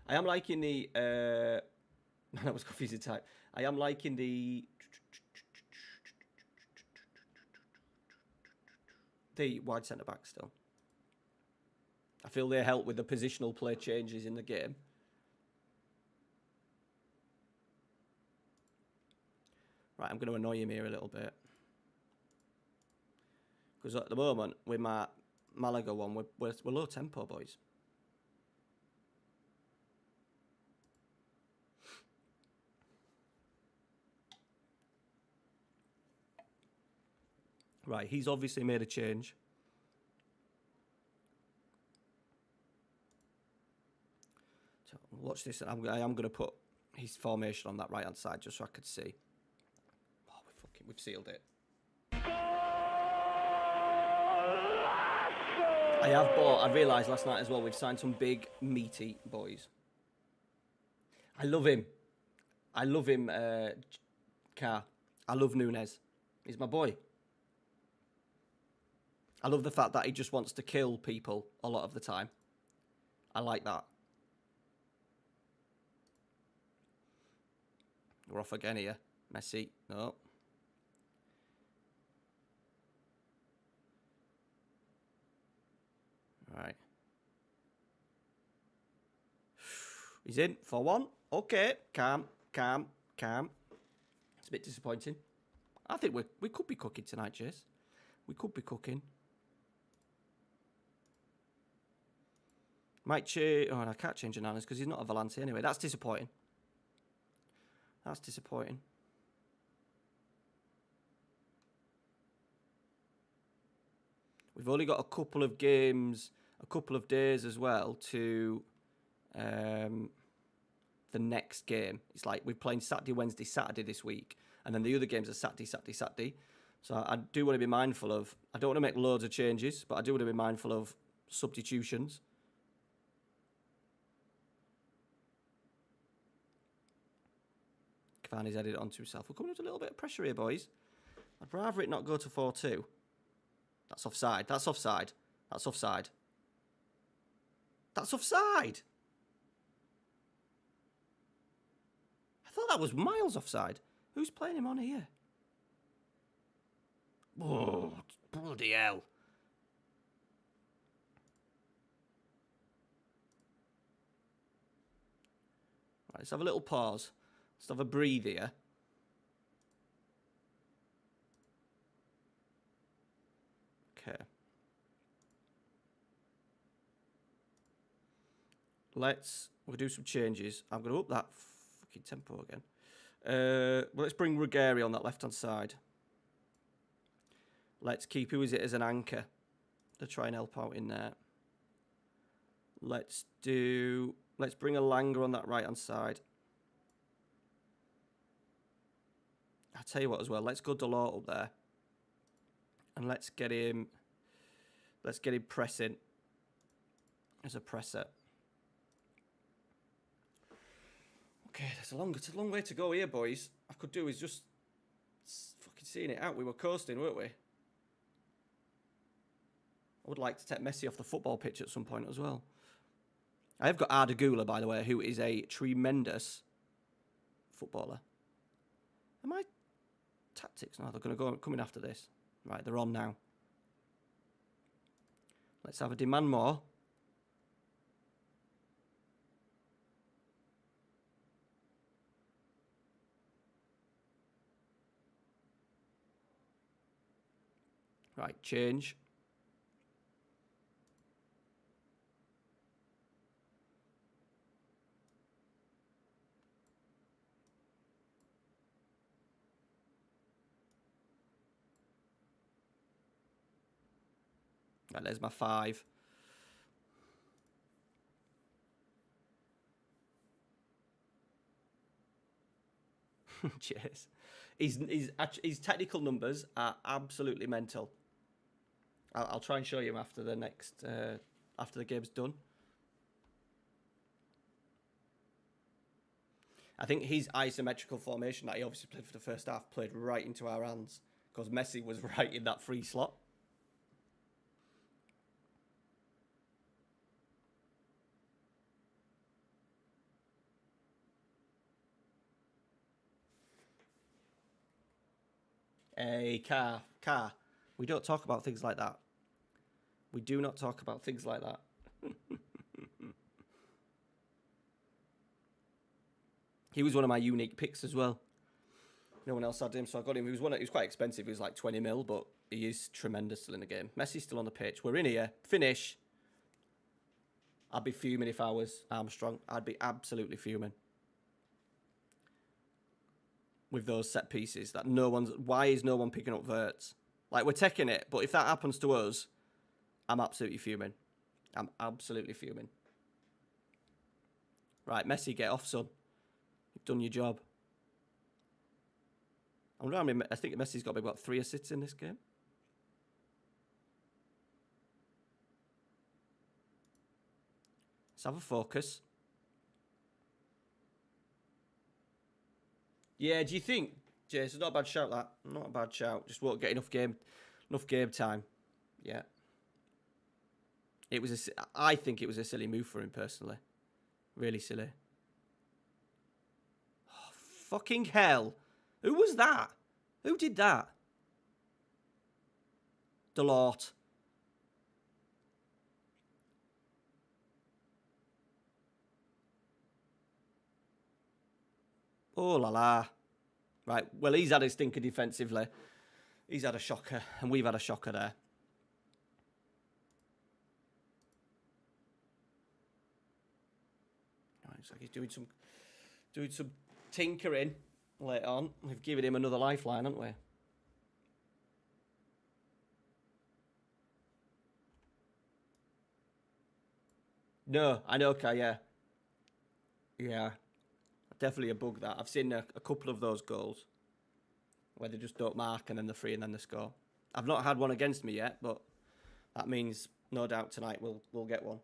I am liking the... that was confusing type. I am liking the wide centre back still. I feel they help with the positional play changes in the game. Right, I'm going to annoy him here a little bit. Because at the moment, with my Malaga one, we're low tempo, boys. Right, he's obviously made a change. So watch this. I am going to put his formation on that right-hand side just so I could see. Oh, we've sealed it. I realised last night as well, we've signed some big, meaty boys. I love him. Car. I love Nunes. He's my boy. I love the fact that he just wants to kill people a lot of the time. I like that. We're off again here. Messi. No. Right. He's in for one. Okay. Calm. It's a bit disappointing. I think we could be cooking tonight, Jace. We could be cooking. Might change... Oh, I can't change Hernandez because he's not a volante anyway. That's disappointing. That's disappointing. We've only got a couple of games, a couple of days as well to the next game. It's like we're playing Saturday, Wednesday, Saturday this week. And then the other games are Saturday, Saturday, Saturday. So I do want to be mindful of... I don't want to make loads of changes, but I do want to be mindful of substitutions. Cavani's added it onto himself. We're coming under a little bit of pressure here, boys. I'd rather it not go to 4-2. That's offside. That's offside. That's offside. That's offside. I thought that was miles offside. Who's playing him on here? Oh, bloody hell. Right, let's have a little pause. Let's have a breathe here. Okay. We'll do some changes. I'm going to up that fucking tempo again. Well, let's bring Ruggieri on that left-hand side. Let's keep, who is it, as an anchor to try and help out in there. Let's bring a Langer on that right-hand side. I'll tell you what as well, let's go Delort up there. And let's get him pressing as a presser. Okay, it's a long way to go here, boys. I could do is just fucking seeing it out. We were coasting, weren't we? I would like to take Messi off the football pitch at some point as well. I have got Arda Güler, by the way, who is a tremendous footballer. Am I tactics? No, they're going to go coming after this. Right, they're on now. Let's have a demand more. Right, change. Right, there's my 5. Cheers. His technical numbers are absolutely mental. I'll try and show you after the next after the game's done. I think his isometrical formation that he obviously played for the first half played right into our hands because Messi was right in that free slot. Hey, car. We don't talk about things like that. We do not talk about things like that. He was one of my unique picks as well. No one else had him, so I got him. He was quite expensive. He was like 20 mil, but he is tremendous still in the game. Messi's still on the pitch. We're in here. Finish. I'd be fuming if I was Armstrong. I'd be absolutely fuming. With those set pieces that why is no one picking up WIRTZ? Like, we're taking it, but if that happens to us, I'm absolutely fuming. I'm absolutely fuming. Right, Messi, get off, son. You've done your job. I think Messi's got about 3 assists in this game. Let's have a focus. Yeah, do you think, Jason, not a bad shout, that. Not a bad shout. Just won't get enough game time. Yeah. I think it was a silly move for him, personally. Really silly. Oh, fucking hell. Who was that? Who did that? Delort. Oh la la. Right, well, he's had his stinker defensively. He's had a shocker, and we've had a shocker there. he's doing some tinkering later on. We've given him another lifeline, haven't we? No, I know, okay, yeah. Yeah. Definitely a bug that. I've seen a couple of those goals where they just don't mark and then they're free and then they score. I've not had one against me yet, but that means no doubt tonight we'll get one.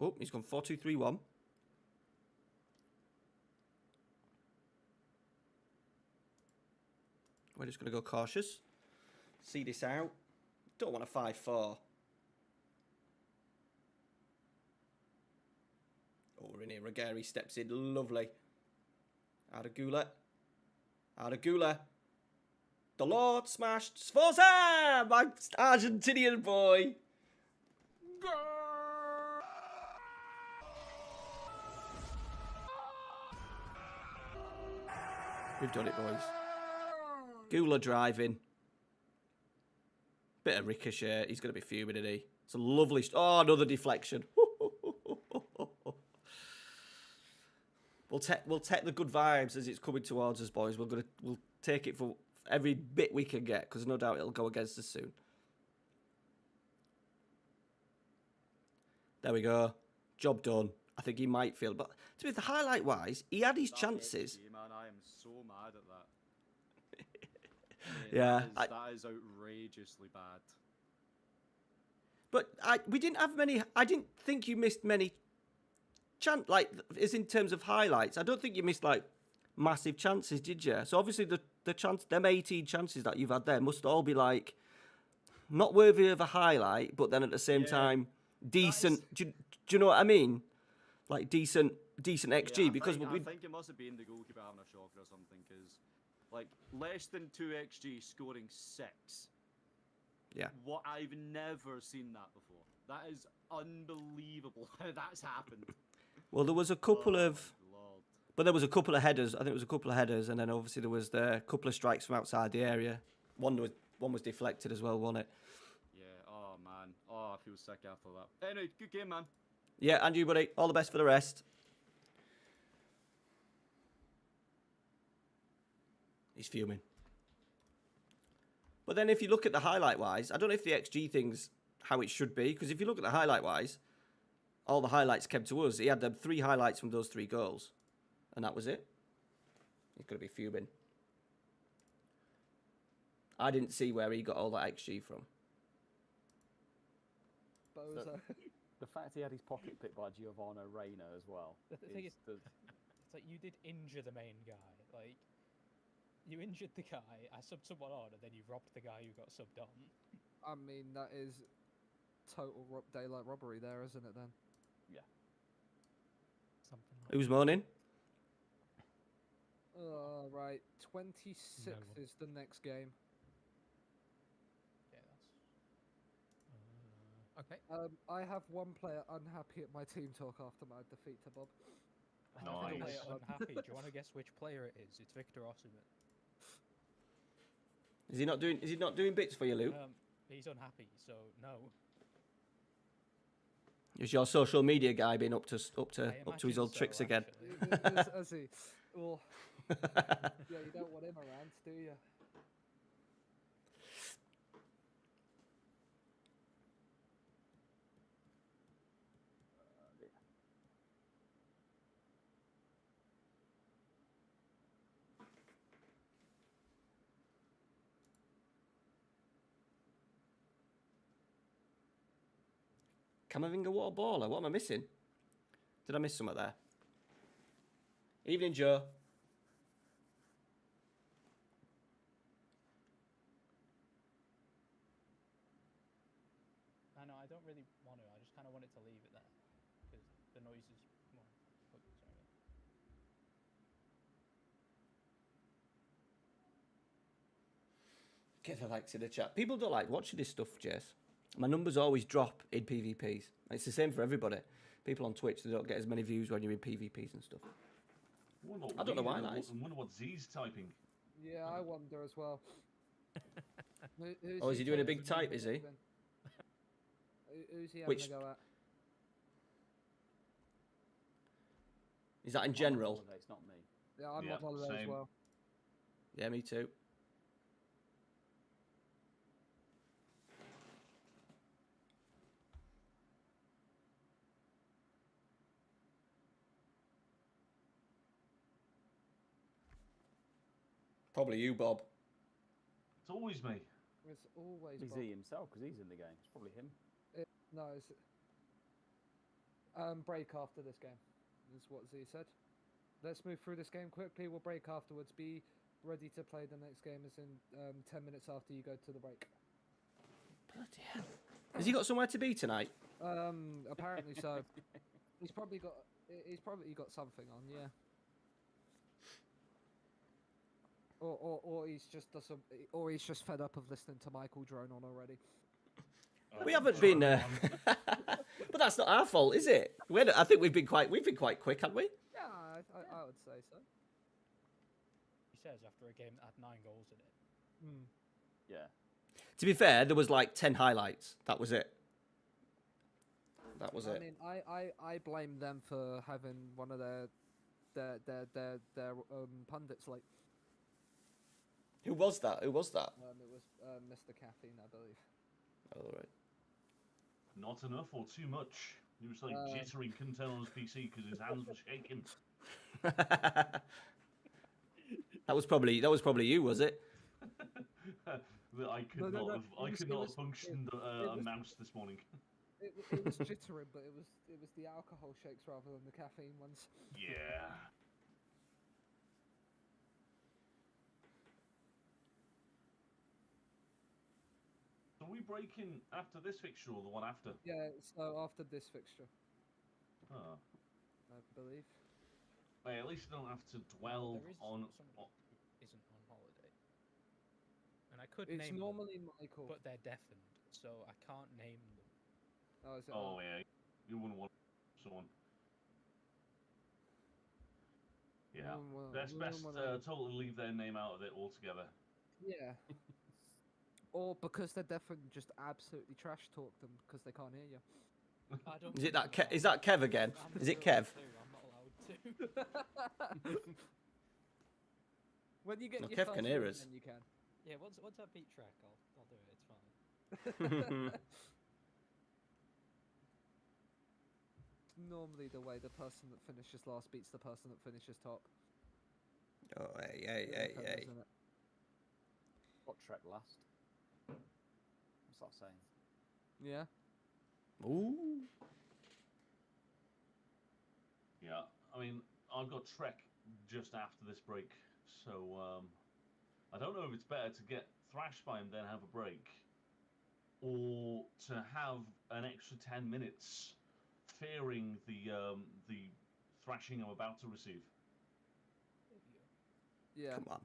Oh, he's gone 4-2-3-1. We're just going to go cautious. See this out. Don't want a 5-4. Oh, we're in here. Ruggieri steps in. Lovely. Aragula. Aragula. The Lord smashed. Sforza! My Argentinian boy. We've done it, boys. Gula driving. Bit of ricochet. He's going to be fuming, isn't he? It's a lovely... Oh, another deflection. We'll take the good vibes as it's coming towards us, boys. We'll take it for every bit we can get, because no doubt it'll go against us soon. There we go. Job done. I think he might feel... But to be the highlight-wise, he had his chances. XG, man, I am so mad at that. Yeah, that is outrageously bad. But we didn't have many. I didn't think you missed many. Is in terms of highlights. I don't think you missed like massive chances, did you? So obviously the chance, them 18 chances that you've had there must all be like not worthy of a highlight, but then at the same time decent. Do you know what I mean? Like decent XG, Yeah, because I think it must have been the goalkeeper having a shocker or something, because like less than 2 XG scoring 6. Yeah. What, I've never seen that before. That is unbelievable how that's happened. Well, there was a couple of, Lord. but there was a couple of headers. I think it was a couple of headers, and then obviously there was the couple of strikes from outside the area. One was deflected as well, wasn't it? Yeah. Oh man. Oh, I feel sick after that. Anyway, good game, man. Yeah, and you, buddy. All the best for the rest. He's fuming. But then if you look at the highlight-wise, I don't know if the XG thing's how it should be, because if you look at the highlight-wise, all the highlights came to us. He had them 3 highlights from those 3 goals, and that was it. He's going to be fuming. I didn't see where he got all that XG from. Bozo. The fact he had his pocket picked by Giovanni Reina as well. The thing is, it's like you did injure the main guy. Like, you injured the guy, I subbed someone on, and then you robbed the guy who got subbed on. I mean, that is total daylight robbery there, isn't it then? Yeah. Something like Who's moaning? Right. 26th is the next game. Yeah, that's... okay. I have one player unhappy at my team talk after my defeat to Bob. Nice. Player unhappy. Do you want to guess which player it is? It's Victor Osimhen. Is he not doing bits for you, Luke? He's unhappy, so no. Is your social media guy being up to his imagine old so, tricks again? Has he? Well, yeah, you don't want him around, do you? Camavinga, what a baller. What am I missing? Did I miss something there? Evening, Joe. I know, I don't really want to. I just kind of want it to leave it there. Because the noise is more... Oh, sorry. Get the likes in the chat. People don't like watching this stuff, Jess. My numbers always drop in PvPs. It's the same for everybody. People on Twitch, they don't get as many views when you're in PvPs and stuff. I don't know why that is. I wonder what Z's typing. Yeah, I wonder as well. Oh, is he doing a big type, is he? Who's he having Which- a go at? Is that in I'm on general? holiday, it's not me. Yeah, I'm Yeah, on holiday as same. well. Yeah, me too. Probably you, Bob. It's always me. It's always He's Bob. he himself because he's in the game. It's probably him. No, it's break after this game. Is what Z said. Let's move through this game quickly. We'll break afterwards. Be ready to play the next game. Is in 10 minutes after you go to the break. Bloody hell. Has he got somewhere to be tonight? Apparently so. He's probably got something on. Yeah. Or he's just does some, or he's just fed up of listening to Michael drone on already. We haven't been, but that's not our fault, is it? I think we've been quite quick, haven't we? Yeah, I would say so. He says after a game that had 9 goals in it. Yeah. To be fair, there was like 10 highlights. That was it. That was I it. mean, I blame them for having one of their pundits late. Who was that? It was Mr. Caffeine, I believe. All right. Not enough or too much. He was like jittering, couldn't turn on his PC because his hands were shaking. That was probably you, was it? That I could not have functioned a mouse this morning. It was jittering, but it was the alcohol shakes rather than the caffeine ones. Yeah. So we breaking after this fixture or the one after? Yeah, so after this fixture, Oh. I believe. Hey, at least you don't have to dwell There is on. somebody who isn't on holiday. And I could It's name normally them, Michael. but they're deafened, so I can't name them. Oh, is it Oh yeah, you wouldn't want someone. Yeah, that's best. Totally leave their name out of it altogether. Yeah. Or because they're deaf and just absolutely trash talk them because they can't hear you. I don't Is it that? think Is that Kev again? I'm Is it not Kev? allowed to. When you get No, your Kev first can hear win, us. then you can. Yeah, once I beat Treq, I'll do it. It's fine. Normally the way the person that finishes last beats the person that finishes top. Oh, hey. Isn't it? Got Treq last. What's that saying? Yeah. Ooh. Yeah, I mean, I've got Treq just after this break, so I don't know if it's better to get thrashed by him then have a break, or to have an extra 10 minutes fearing the thrashing I'm about to receive. Yeah. Come on.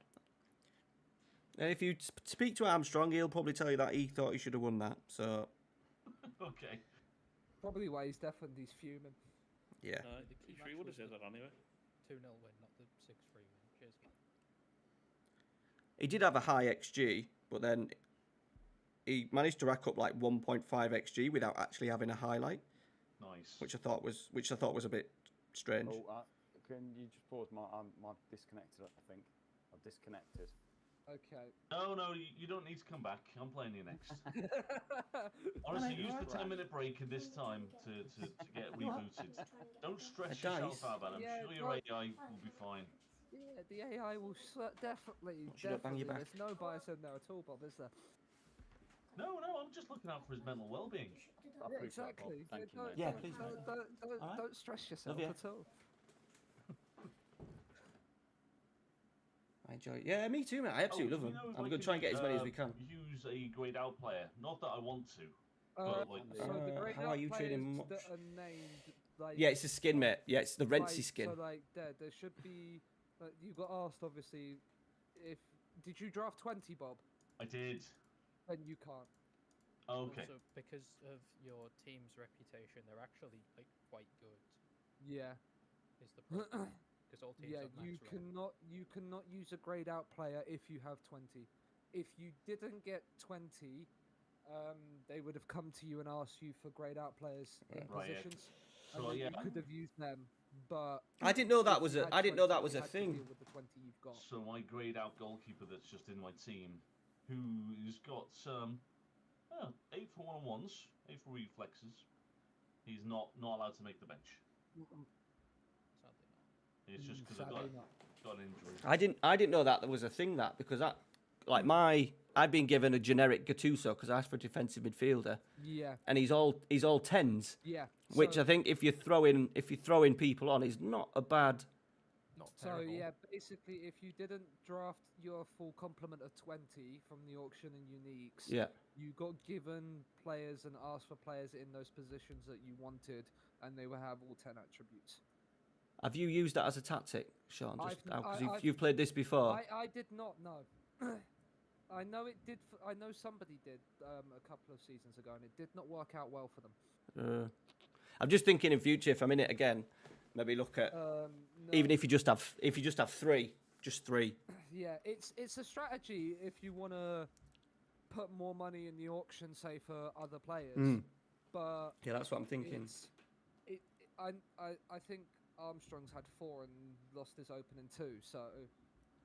And if you speak to Armstrong, he'll probably tell you that he thought he should have won that. So. Okay. Probably why he's deaf and he's fuming. Yeah. The key 3 would have said that anyway. 2-0 win, not the 6-3 win. Cheers, man. He did have a high XG, but then he managed to rack up like 1.5 XG without actually having a highlight. Nice. Which I thought was a bit strange. Oh, can you just pause? My disconnected. I think I've disconnected. Okay. No, you don't need to come back. I'm playing you next. Honestly, use the 10-minute break in this time to get rebooted. Don't stress yourself out about it. I'm sure your AI will be fine. Yeah, the AI will definitely. Should I bang you back? There's no bias in there at all, Bob, is there? No, I'm just looking out for his mental well-being. I Yeah, appreciate that, Bob. exactly. Thank you, Don't- mate. Yeah, don't- please, mate. Don't stress yourself Love you. at all. I enjoy it. Yeah, me too, mate. I absolutely love you him. know if I'm I going to try and get as many as we can. Use a grayed out player. Not that I want to. But like, So the grayed how are out you trading players much? that are named, like, Yeah, it's a skin, mate. Yeah, it's the Rentsy like, skin. So like there should be. Like, you got asked obviously if did you draft 20, Bob? I did. Then you can't. Okay. Also, because of your team's reputation, they're actually like quite good. Yeah. Is the problem. because all teams Yeah, have max rank. you cannot use a grayed out player if you have 20. If you didn't get 20, they would have come to you and asked you for grayed out players in Right, yeah. positions, So, and then yeah. you could have used them. But I didn't know that if was you a. had I didn't know that 20, was you a had to thing. deal with the 20 you've got. So my grayed out goalkeeper that's just in my team, who's got 8 for one-on-ones, 8 for reflexes. He's not allowed to make the bench. Sadly not. It's just because Sadly I've not. got an injury. I didn't know that there was a thing that because that like I've been given a generic Gattuso because I asked for a defensive midfielder Yeah, and he's all 10s, yeah. which so, I think if you throw in people on is not a bad. Not So terrible. yeah, basically, if you didn't draft your full complement of 20 from the auction and uniques, Yeah. you got given players and asked for players in those positions that you wanted, and they will have all 10 attributes. Have you used that as a tactic, Sean? Just I've- because you've played this before. I did not know. I know it did. I know somebody did a couple of seasons ago, and it did not work out well for them. I'm just thinking in future if I'm in it again, maybe look at No. even if you just have three, just three. Yeah, it's a strategy if you want to put more money in the auction, say for other players. But Yeah, that's what I'm thinking. I think Armstrong's had 4 and lost his opening 2, so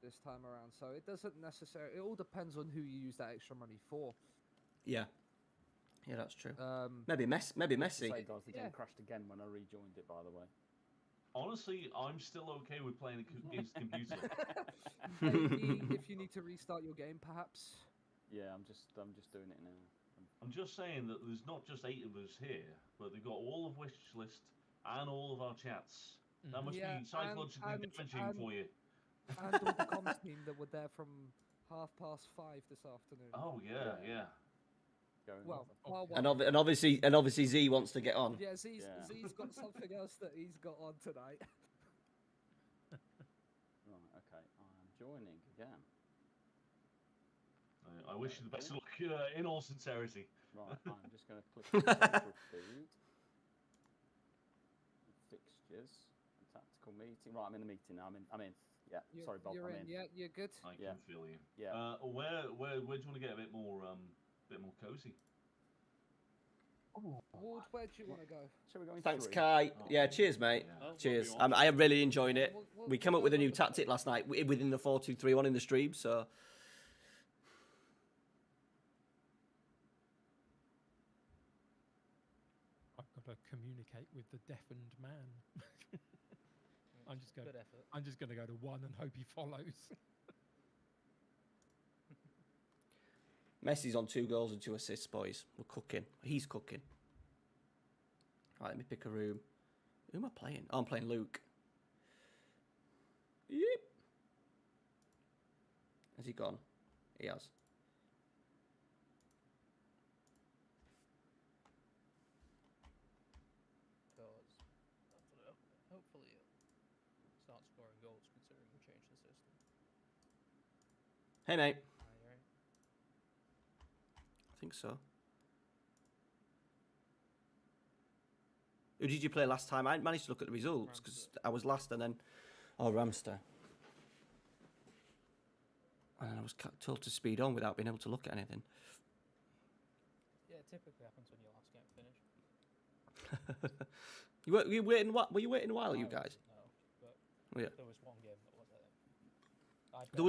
this time around. So it doesn't necessarily. It all depends on who you use that extra money for. Yeah, that's true. Maybe Maybe Messi. Say, guys, the game Yeah. crashed again when I rejoined it, by the way. Honestly, I'm still okay with playing against the computer. Maybe if you need to restart your game, perhaps. Yeah, I'm just doing it now. I'm just saying that there's not just 8 of us here, but they've got all of Wishlist and all of our chats. That must Yeah, be psychologically and- damaging for you. And all the comms team that were there from 5:30 this afternoon. Oh yeah. Going Well, off. while And, one- and obviously Z wants to get on. yeah, Z's Yeah. got something else that he's got on tonight. Right, okay, I'm joining again. I wish you the best of luck in all sincerity. Right, I'm just going to click on central feed. Fixtures. Tactical meeting. Right, I'm in the meeting now. I'm in. Yeah, sorry, Bob. You're I'm in. Yeah, you're good. I can Yeah. feel you. Yeah. Where do you want to get a bit more cozy? Ward, where do you want to go? Shall we go in Thanks, 3? Kai. Oh, Yeah, cheers, mate. yeah. Oh, what Cheers. do you want? I am really enjoying it. We'll We came up go with a new over- tactic last night within the 4-2-3-1 in the stream, so I've got to communicate with the deafened man. I'm just going. Good effort. I'm just going to go to 1 and hope he follows. Messi's on 2 goals and 2 assists, boys. We're cooking. He's cooking. Right, let me pick a room. Who am I playing? Oh, I'm playing Luke. Yep. Has he gone? He has. Because I don't know. Hopefully it'll start scoring goals considering we changed the system. Hey, mate. Aye, right. I think so. Who did you play last time? I managed to look at the results because I was last and then... Oh, Ramster. And then I was told to speed on without being able to look at anything. Yeah, it typically happens when your last game finished. Were you waiting? What were you waiting a while, you I guys? wasn't, no, but Oh, yeah. there was one game that was it. There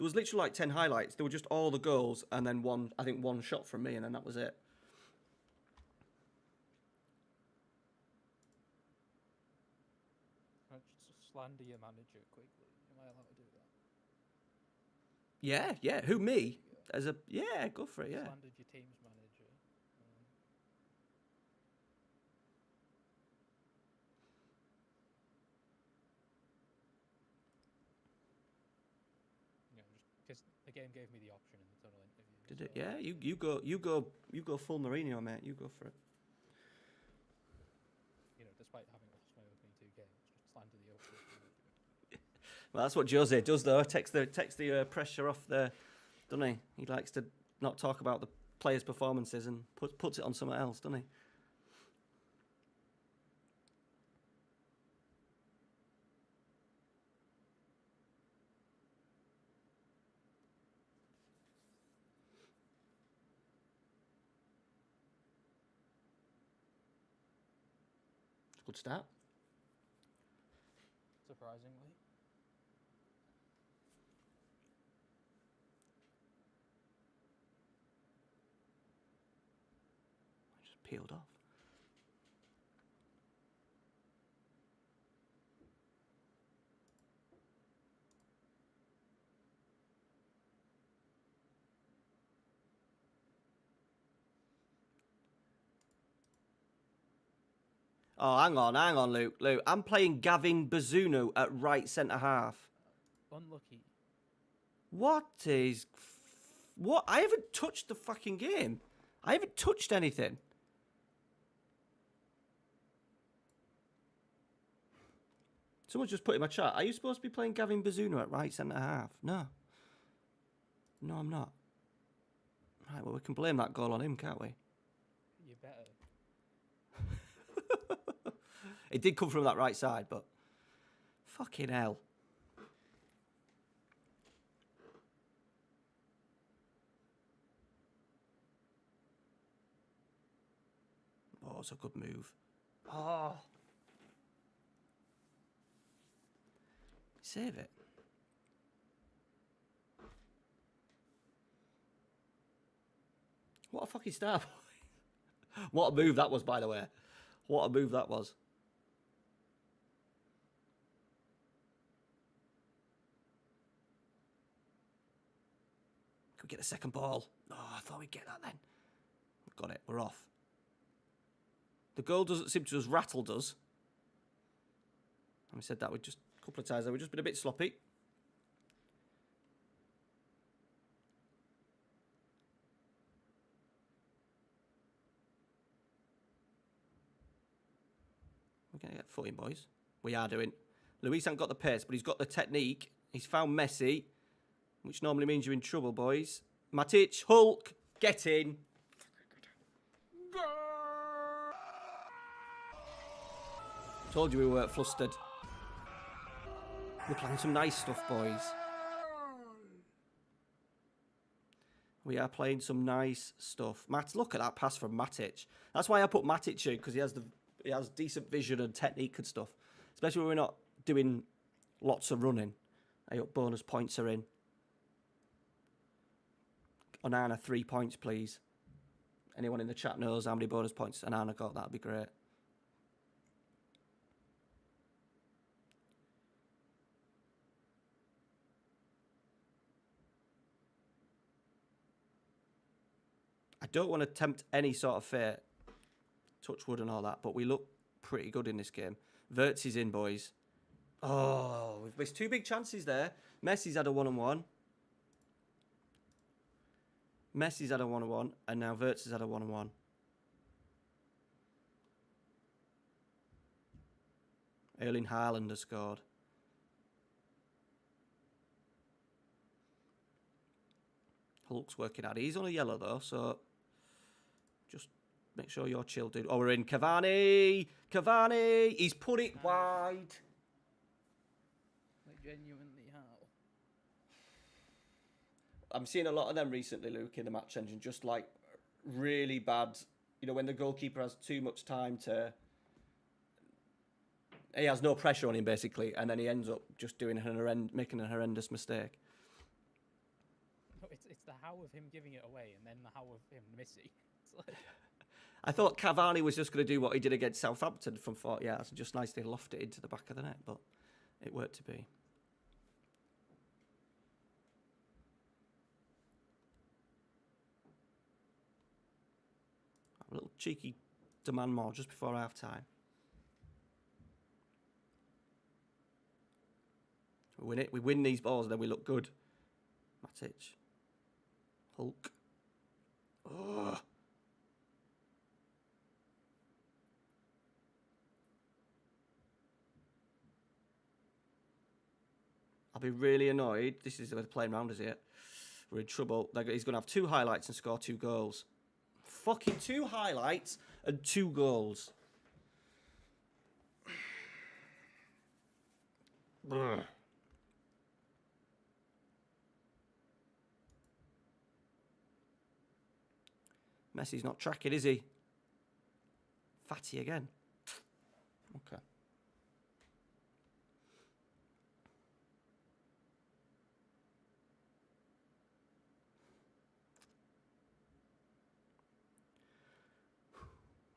was literally like 10 highlights. There were just all the goals and then one shot from me, and then that was it. Just slander your manager quickly. Am I allowed to do that? Yeah. Who, me? As a go for it. Yeah. Slandered your team's manager. Just because the game gave me the option in the tunnel interview. Did it? so- Yeah. You go full Mourinho, mate. You go for it. You know, despite having lost my opening 2 games, just slander the opening manager. Well, that's what Jose does, though. Takes the pressure off there, doesn't he? He likes to not talk about the players' performances and puts it on someone else, doesn't he? Good start. Surprisingly. Just peeled off. Oh, hang on, Luke. Luke, I'm playing Gavin Bazunu at right centre half. Unlucky. What is... What? I haven't touched the fucking game. I haven't touched anything. Someone's just put in my chat, are you supposed to be playing Gavin Bazunu at right centre half? No. No, I'm not. Right, well, we can blame that goal on him, can't we? You better. It did come from that right side, but... Fucking hell. Oh, it's a good move. Oh. Save it. What a fucking star boy. What a move that was, by the way. What a move that was. Could we get a second ball? Oh, I thought we'd get that then. Got it. We're off. The goal doesn't seem to have rattled us. And we said that we just a couple of times. We've just been a bit sloppy. We're going to get footing, boys. We are doing. Luis hasn't got the pace, but he's got the technique. He's found MESSI, which normally means you're in trouble, boys. Matic, Hulk, get in. Told you we weren't flustered. We're playing some nice stuff, boys. We are playing some nice stuff. Matt, look at that pass from Matic. That's why I put Matic in, because he has decent vision and technique and stuff. Especially when we're not doing lots of running. Hey, up, bonus points are in. Onana, 3 points, please. Anyone in the chat knows how many bonus points Onana got? That'd be great. I don't want to tempt any sort of fate, touch wood and all that, but we look pretty good in this game. WIRTZ is in, boys. Oh, we've missed two big chances there. Messi's had a one-on-one. Messi's had a one-on-one, and now WIRTZ has had a one-on-one. Erling Haaland has scored. Hulk's working out. He's on a yellow, though, so just make sure you're chilled, dude. Oh, we're in. CAVANI! CAVANI! He's put it wide. Like, genuinely, how? I'm seeing a lot of them recently, Luke, in the match engine. Just, like, really bad. You know, when the goalkeeper has too much time to... He has no pressure on him, basically, and then he ends up just doing making a horrendous mistake. No, it's the how of him giving it away and then the how of him missing. It's like... I thought Cavani was just going to do what he did against Southampton from 40 yards and just nicely loft it into the back of the net, but it worked to be. A little cheeky demand more just before half time. We win it. We win these balls and then we look good. Matic. Hulk. Oh. I'll be really annoyed. This is where they're playing round us here. We're in trouble. He's going to have 2 highlights and score 2 goals. Fucking 2 highlights and 2 goals. Ugh. Messi's not tracking, is he? Fatty again. Okay.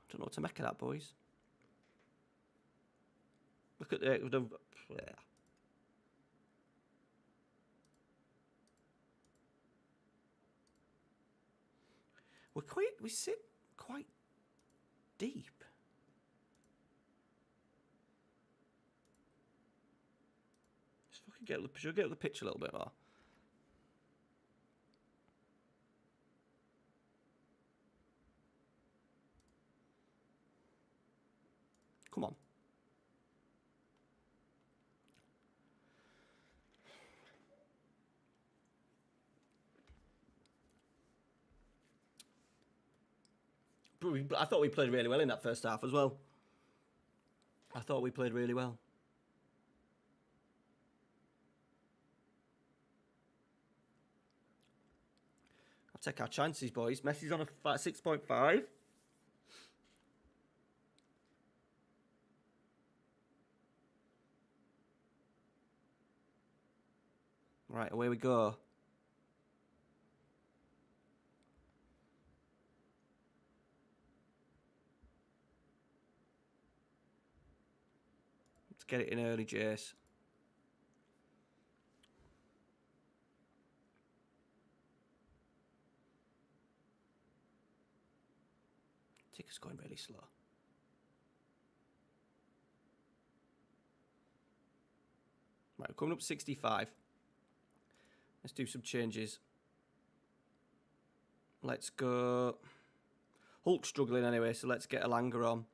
Don't know what to make of that, boys. Look at the yeah. We sit quite deep. Just fucking should we get the pitch a little bit more? Come on. I thought we played really well in that first half as well. I thought we played really well. I'll take our chances, boys. Messi's on a 6.5. Right, away we go. Let's get it in early, Jace. Ticker's going really slow. Right, we're coming up 65. Let's do some changes. Let's go. Hulk's struggling anyway, so let's get Alanga on.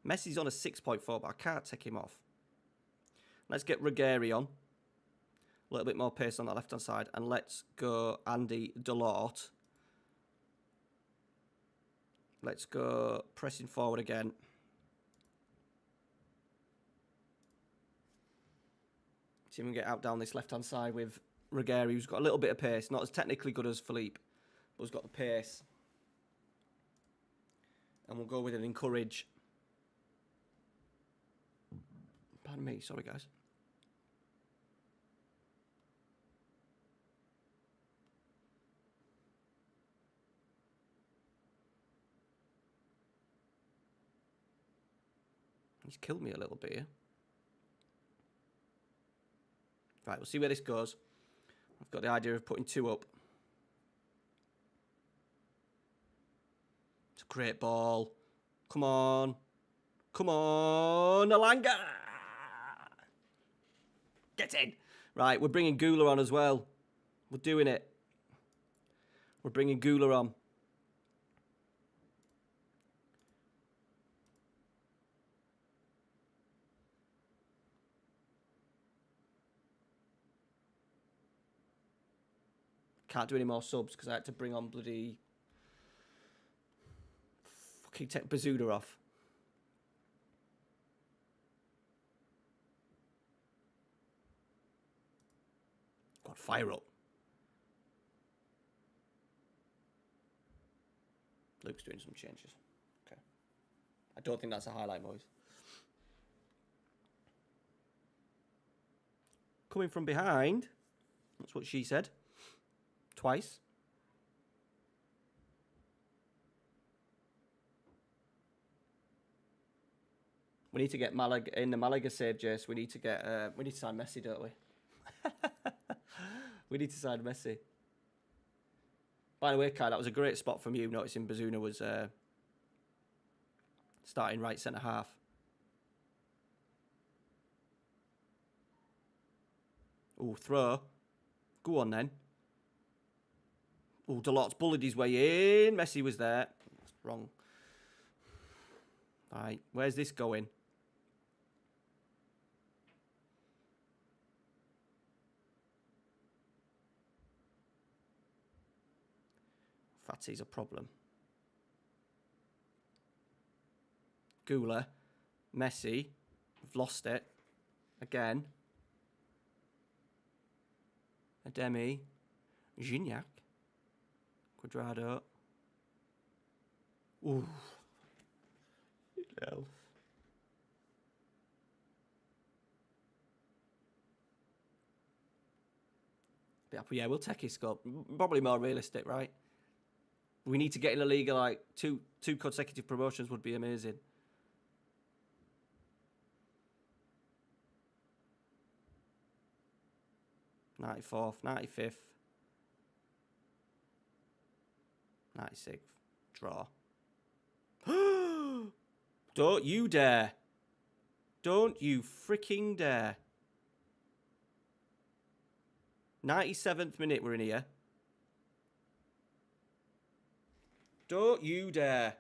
Messi's on a 6.4, but I can't take him off. Let's get Ruggieri on. A little bit more pace on that left-hand side. And let's go Andy Delort. Let's go pressing forward again. See if we can get out down this left-hand side with Ruggieri, who's got a little bit of pace. Not as technically good as Philippe, but has got the pace. And we'll go with an encourage. Pardon me, sorry guys. He's killed me a little bit here. Right, we'll see where this goes. I've got the idea of putting 2 up. It's a great ball. Come on. Come on, Alanga. Get in. Right, we're bringing Gula on as well. We're doing it. We're bringing Gula on. Can't do any more subs because I had to bring on bloody fucking take Bazooda off. God, fire up. Luke's doing some changes. Okay. I don't think that's a highlight, boys. Coming from behind. That's what she said. Twice. We need to get Malaga in the Malaga save, Jace. We need to get we need to sign Messi, don't we? We need to sign Messi. By the way, Kai, that was a great spot from you, noticing Bazuna was starting right centre half. Oh, throw. Go on then. Oh, Delort's bullied his way in. Messi was there. That's wrong. All right, where's this going? Fatty's a problem. Gula. Messi. We've lost it. Again. Ademi. Gignac. Quadrado. Ooh. No. Yeah, we'll take his scope. Probably more realistic, right? We need to get in a league like two consecutive promotions would be amazing. '94th, '95th, '96th, draw. Don't you dare! Don't you freaking dare! 97th minute we're in here. Don't you dare!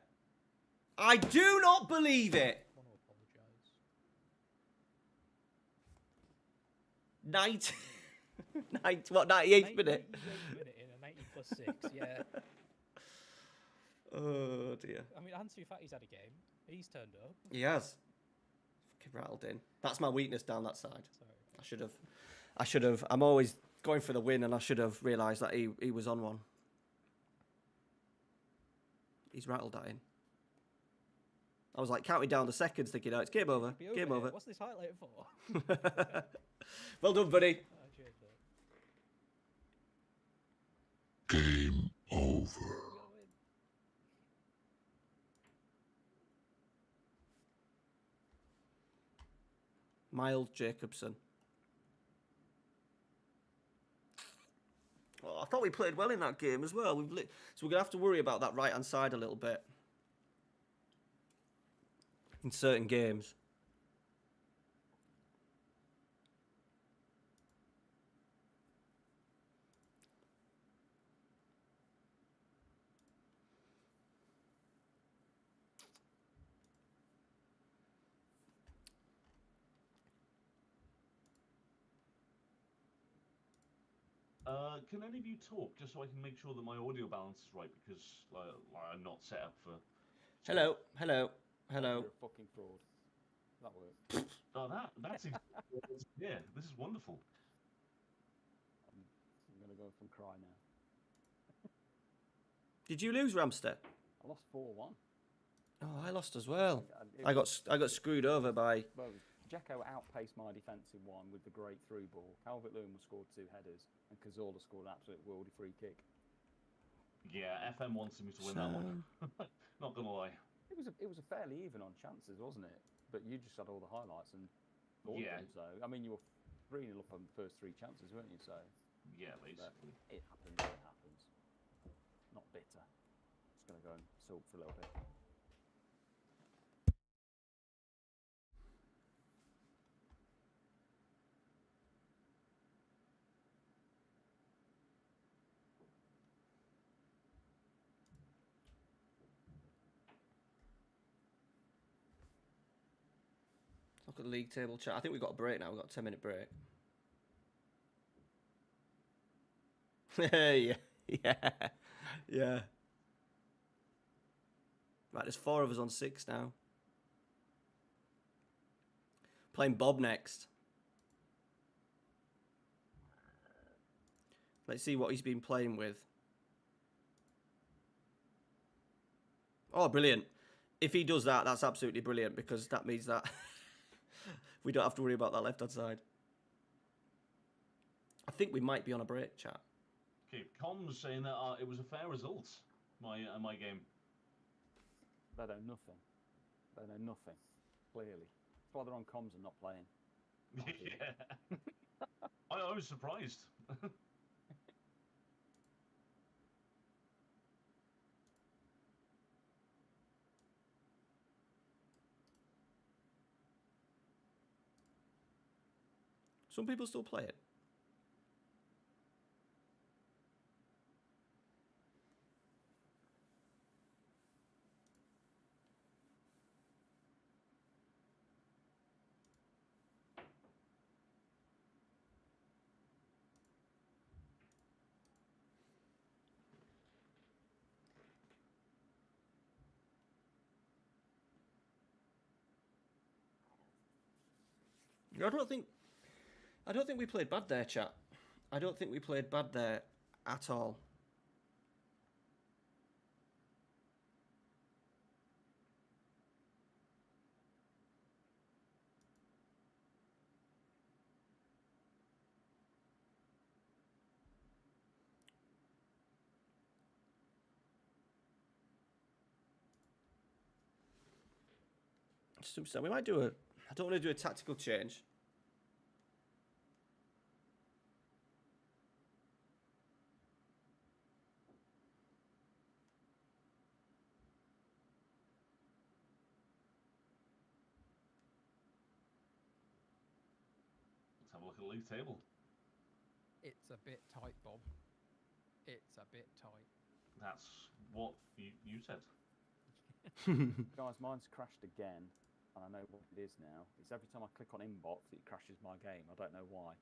I do not believe it. I want to apologise. 98th minute? 98th minute in a 90 plus 6, yeah. Oh dear. I mean, Ansu Fati's had a game. He's turned up. He has. Fucking rattled in. That's my weakness down that side. Sorry. I should have. I'm always going for the win, and I should have realised that he was on one. He's rattled that in. I was like counting down the seconds, thinking, "Oh, it's game over. Game over." What's this highlight for? Well done, buddy. Oh, cheers, mate. Game over. Miles Jacobson. Oh, I thought we played well in that game as well. So we're going to have to worry about that right-hand side a little bit. In certain games. Can any of you talk, just so I can make sure that my audio balance is right, because I'm not set up for... Hello, hello, hello. You're a fucking fraud. That worked. Oh, that's... Yeah, this is wonderful. I'm going to go and cry now. Did you lose, Ramster? I lost 4-1. Oh, I lost as well. I got screwed over by... Well, Jacko outpaced my defence in one with the great through ball. Calvert-Lewin scored 2 headers, and Cazorla scored an absolute worldy free kick. Yeah, FM wants me to win that one. Not gonna lie. It was a fairly even on chances, wasn't it? But you just had all the highlights and all of them. So I mean, you were 3-0 up on the first 3 chances, weren't you? So yeah, basically. It happens. It happens. Not bitter. Just gonna go and soak for a little bit. Look at the league table chat. I think we've got a break now. We've got a 10-minute break. Yeah. Right, there's 4 of us on 6 now. Playing Bob next. Let's see what he's been playing with. Oh, brilliant. If he does that, that's absolutely brilliant, because that means that we don't have to worry about that left-hand side. I think we might be on a break, chat. Okay, Com's saying that it was a fair result, my game. They know nothing. They know nothing, clearly. That's why they're on comms and not playing. Yeah. I was surprised. Some people still play it. I don't think we played bad there, chat. I don't think we played bad there at all. So we might do a. I don't want to do a tactical change. Let's have a look at the league table. It's a bit tight, Bob. It's a bit tight. That's what you said. Guys, mine's crashed again, and I know what it is now. It's every time I click on inbox, it crashes my game. I don't know why.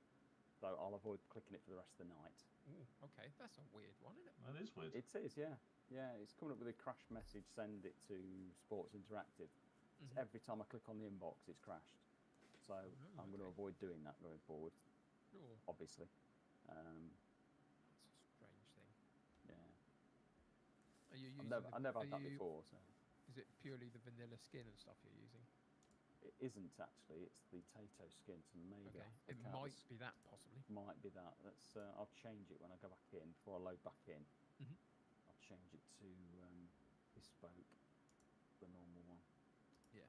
So I'll avoid clicking it for the rest of the night. Ooh, okay, that's a weird one, isn't it? That is weird. It is, yeah. Yeah, it's coming up with a crash message, send it to Sports Interactive. So every time I click on the inbox, it's crashed. So I'm going to avoid doing that going forward, Sure. obviously. That's a strange thing. Yeah. Are you using I've never had that you- before, so. Is it purely the vanilla skin and stuff you're using? It isn't actually, it's the Tato skin, so maybe Okay, I'll it pick out might the be that possibly. Might be that. Let's. I'll change it when I go back in. Before I load back in, Mhm. I'll change it to bespoke, the normal one. Yeah.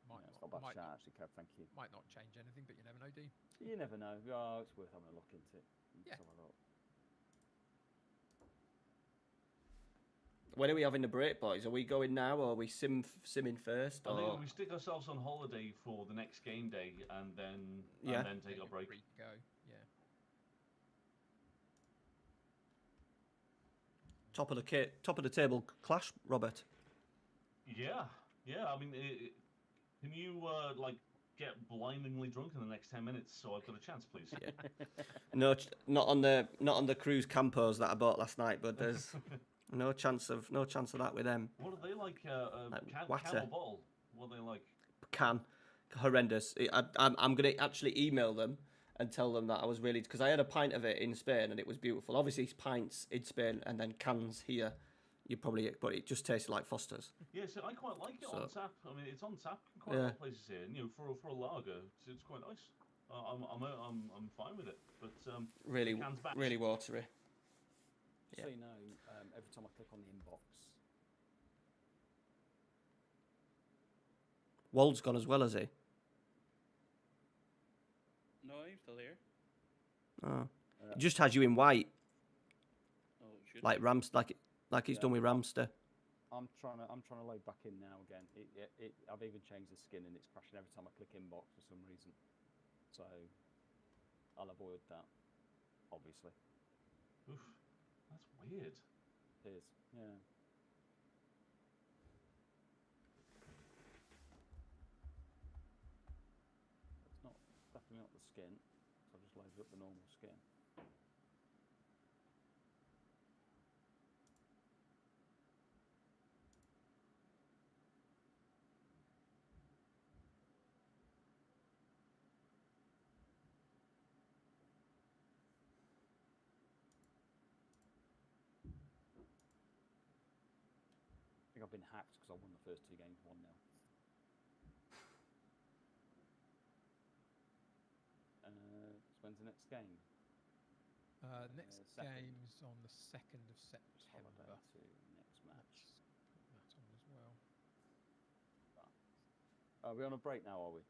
Yeah, it's not bad might chat, not, actually, Kev. Thank you. might not change anything, but you never know, do you? You never know. Oh, it's worth having a look into it. Yeah. Let's have a look. When are we having the break, boys? Are we going now, or are we simming first? I Or... think we stick ourselves on holiday for the next game day, and then take our break. Free to go. Yeah. Top of the table clash, Robert. Yeah. I mean, can you get blindingly drunk in the next 10 minutes so I've got a chance, please? Yeah. Not on the cruise campos that I bought last night, but there's no chance of that with them. What are they like? Can water. or bottle? What are they like? Can horrendous. I'm gonna actually email them and tell them that I was really, because I had a pint of it in Spain and it was beautiful. Obviously, it's pints in Spain and then cans here. But it just tasted like Foster's. Yeah, so I quite like it on tap. I mean, it's on tap in quite a lot of places here. And, for a lager, it's quite nice. I'm fine with it. But really watery. So you know, every time I click on the inbox. Wold's gone as well, has he? No, I'm still here. Oh, it just has you in white. Oh, it should. Like he's done with Ramster. I'm trying to load back in now again. I've even changed the skin and it's crashing every time I click inbox for some reason. So I'll avoid that, obviously. Oof, that's weird. It is, yeah. It's definitely not the skin. So I'll just load up the normal skin. I think I've been hacked because I won the first 2 games 1-0. When's the next game? Next game's on the 2nd of September. Holiday to next match. Let's put that on as well. Are we on a break now, are we?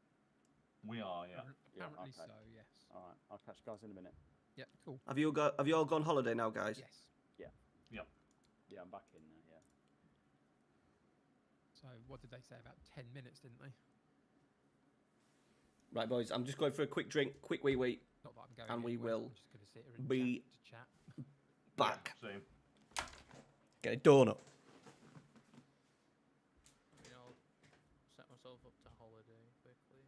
We are, yeah. Apparently okay. so, yes. Alright, I'll catch you guys in a minute. Yeah, cool. Have you all gone holiday now, guys? Yes. Yep. Yeah, I'm back in now, yeah. So what did they say? About 10 minutes, didn't they? Right, boys. I'm just going for a quick drink, quick wee wee. Not that I'm going And we anywhere, will I'm just going to sit here and be chat. back. Yeah, same. Get a donut. I'll set myself up to holiday quickly.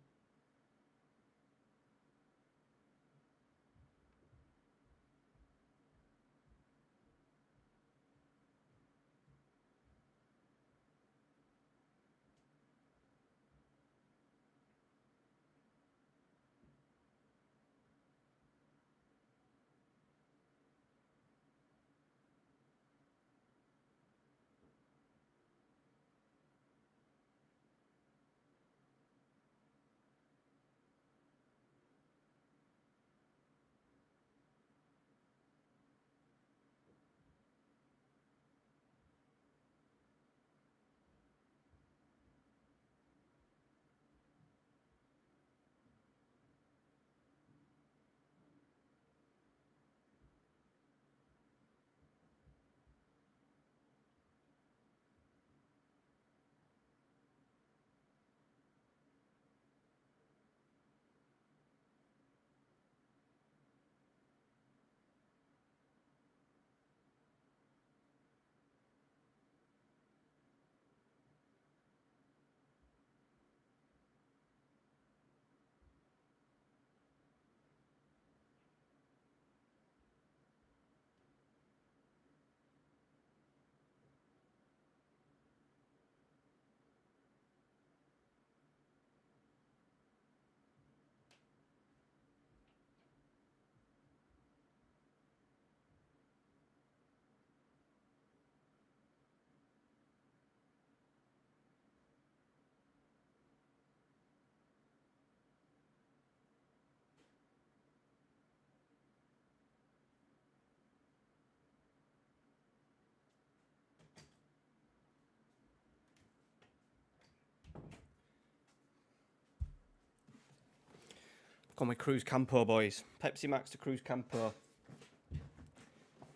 Come with Cruz Campo, boys. Pepsi Max to Cruz Campo.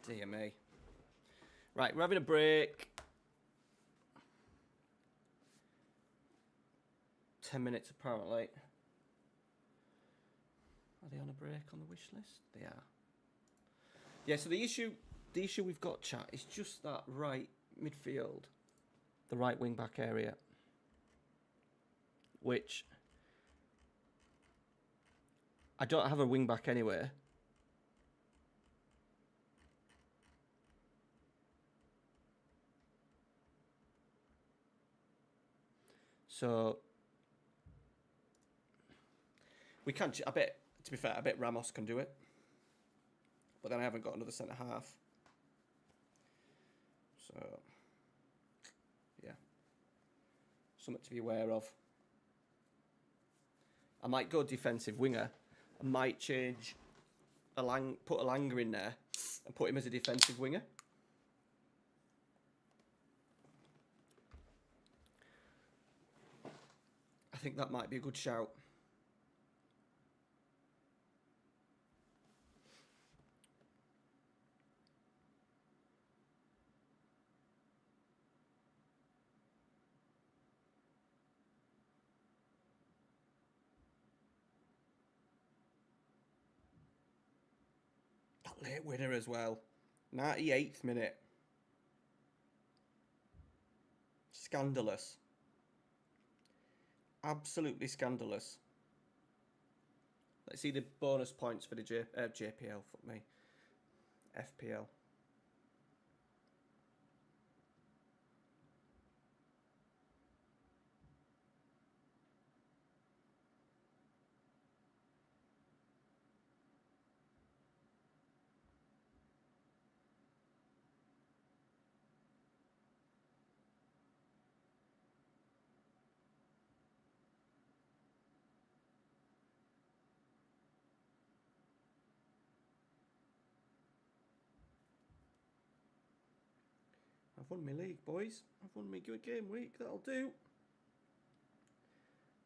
Dear me. Right, we're having a break. 10 minutes apparently. Are they on a break on the wish list? They are. Yeah, so the issue we've got, chat, is just that right midfield, the right wing back area, which I don't have a wing back anywhere. So we can't. I bet, to be fair, I bet Ramos can do it, but then I haven't got another centre half. So yeah, something to be aware of. I might go defensive winger. I might change put Alanga in there and put him as a defensive winger. I think that might be a good shout. That late winner as well. 98th minute. Scandalous. Absolutely scandalous. Let's see the bonus points for the JPL. Fuck me. FPL. I've won my league, boys. I've won my good game week. That'll do.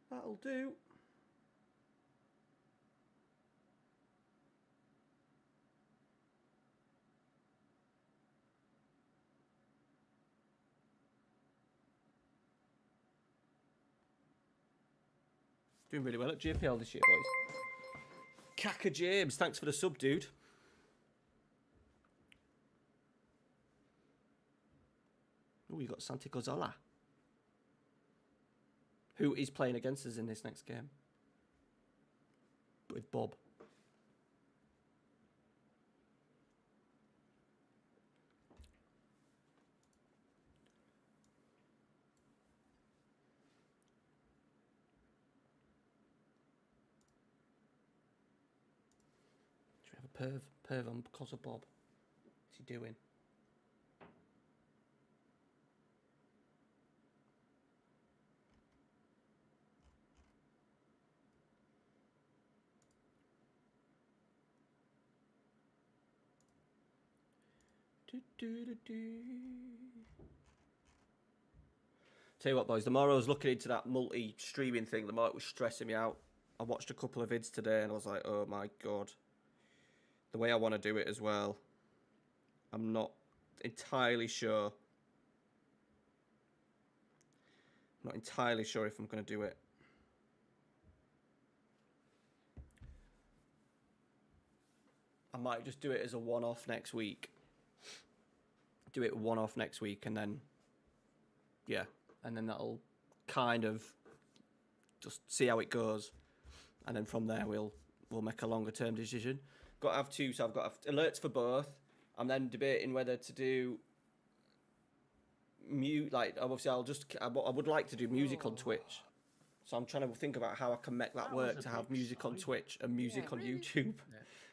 That'll do. Doing really well at JPL this year, boys. Kaka James, thanks for the sub, dude. Oh, you got Santi Cazorla, who is playing against us in this next game with Bob. Should we have a perv on because of Bob? What's he doing? Tell you what, boys, the more I was looking into that multi-streaming thing, the more it was stressing me out. I watched a couple of vids today and I was like, oh my god. The way I want to do it as well, I'm not entirely sure. I'm not entirely sure if I'm going to do it. I might just do it as a one-off next week. Do it one-off next week and then, yeah. And then that'll kind of just see how it goes. And then from there, we'll make a longer-term decision. Got to have two, so I've got alerts for both. I'm then debating whether to do like obviously I would like to do music on Twitch. So I'm trying to think about how I can make that work to have music on Twitch and music on YouTube,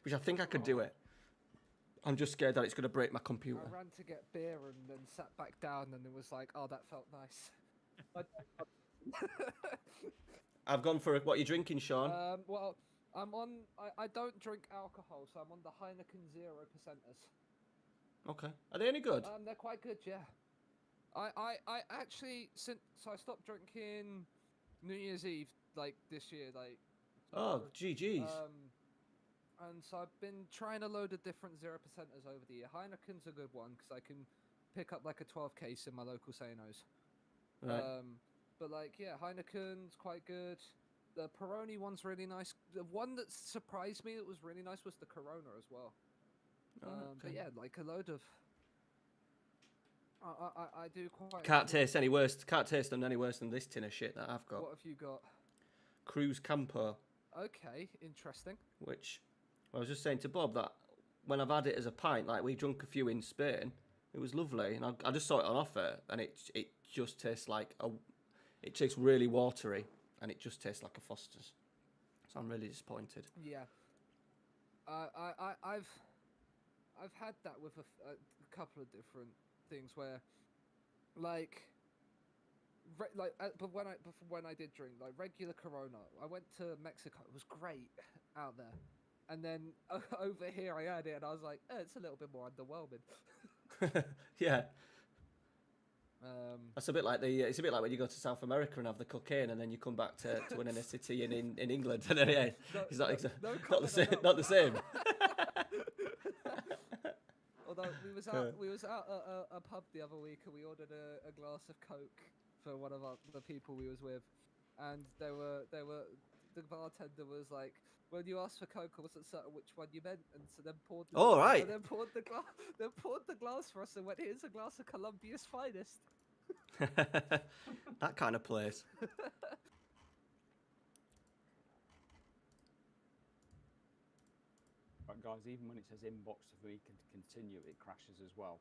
which I think I could do it. I'm just scared that it's going to break my computer. I ran to get beer and then sat back down and it was like, oh, that felt nice. I've gone for what you're drinking, Sean. Well, I'm on. I don't drink alcohol, so I'm on the Heineken 0%ers. Okay. Are they any good? They're quite good, yeah. I actually I stopped drinking New Year's Eve like this year, like Oh, GG's. And so I've been trying a load of different 0%ers over the year. Heineken's a good one because I can pick up like a 12 case in my local Sanos. Right. But like, yeah, Heineken's quite good. The Peroni one's really nice. The one that surprised me that was really nice was the Corona as well. But yeah, like a load of. I do quite. Can't taste any worse. Can't taste them any worse than this tin of shit that I've got. What have you got? Cruz Campo. Okay, interesting. Which I was just saying to Bob that when I've had it as a pint, like we drunk a few in Spain, it was lovely, and I just saw it on offer, and it just tastes like it tastes really watery, and it just tastes like a Foster's. So I'm really disappointed. Yeah. I've had that with a couple of different things where, like. But when I did drink like regular Corona, I went to Mexico. It was great out there, and then over here I had it, and I was like, it's a little bit more underwhelming. Yeah. That's a bit like it's a bit like when you go to South America and have the cocaine, and then you come back to an inner city in England, and then it's not the same. Although we was out at a pub the other week, and we ordered a glass of Coke for one of the people we was with, and the bartender was like, when you asked for Coke, I wasn't certain which one you meant, and so then poured the glass for us and went, here's a glass of Colombia's finest. That kind of place. Right, guys, even when it says inbox, if we can continue, it crashes as well.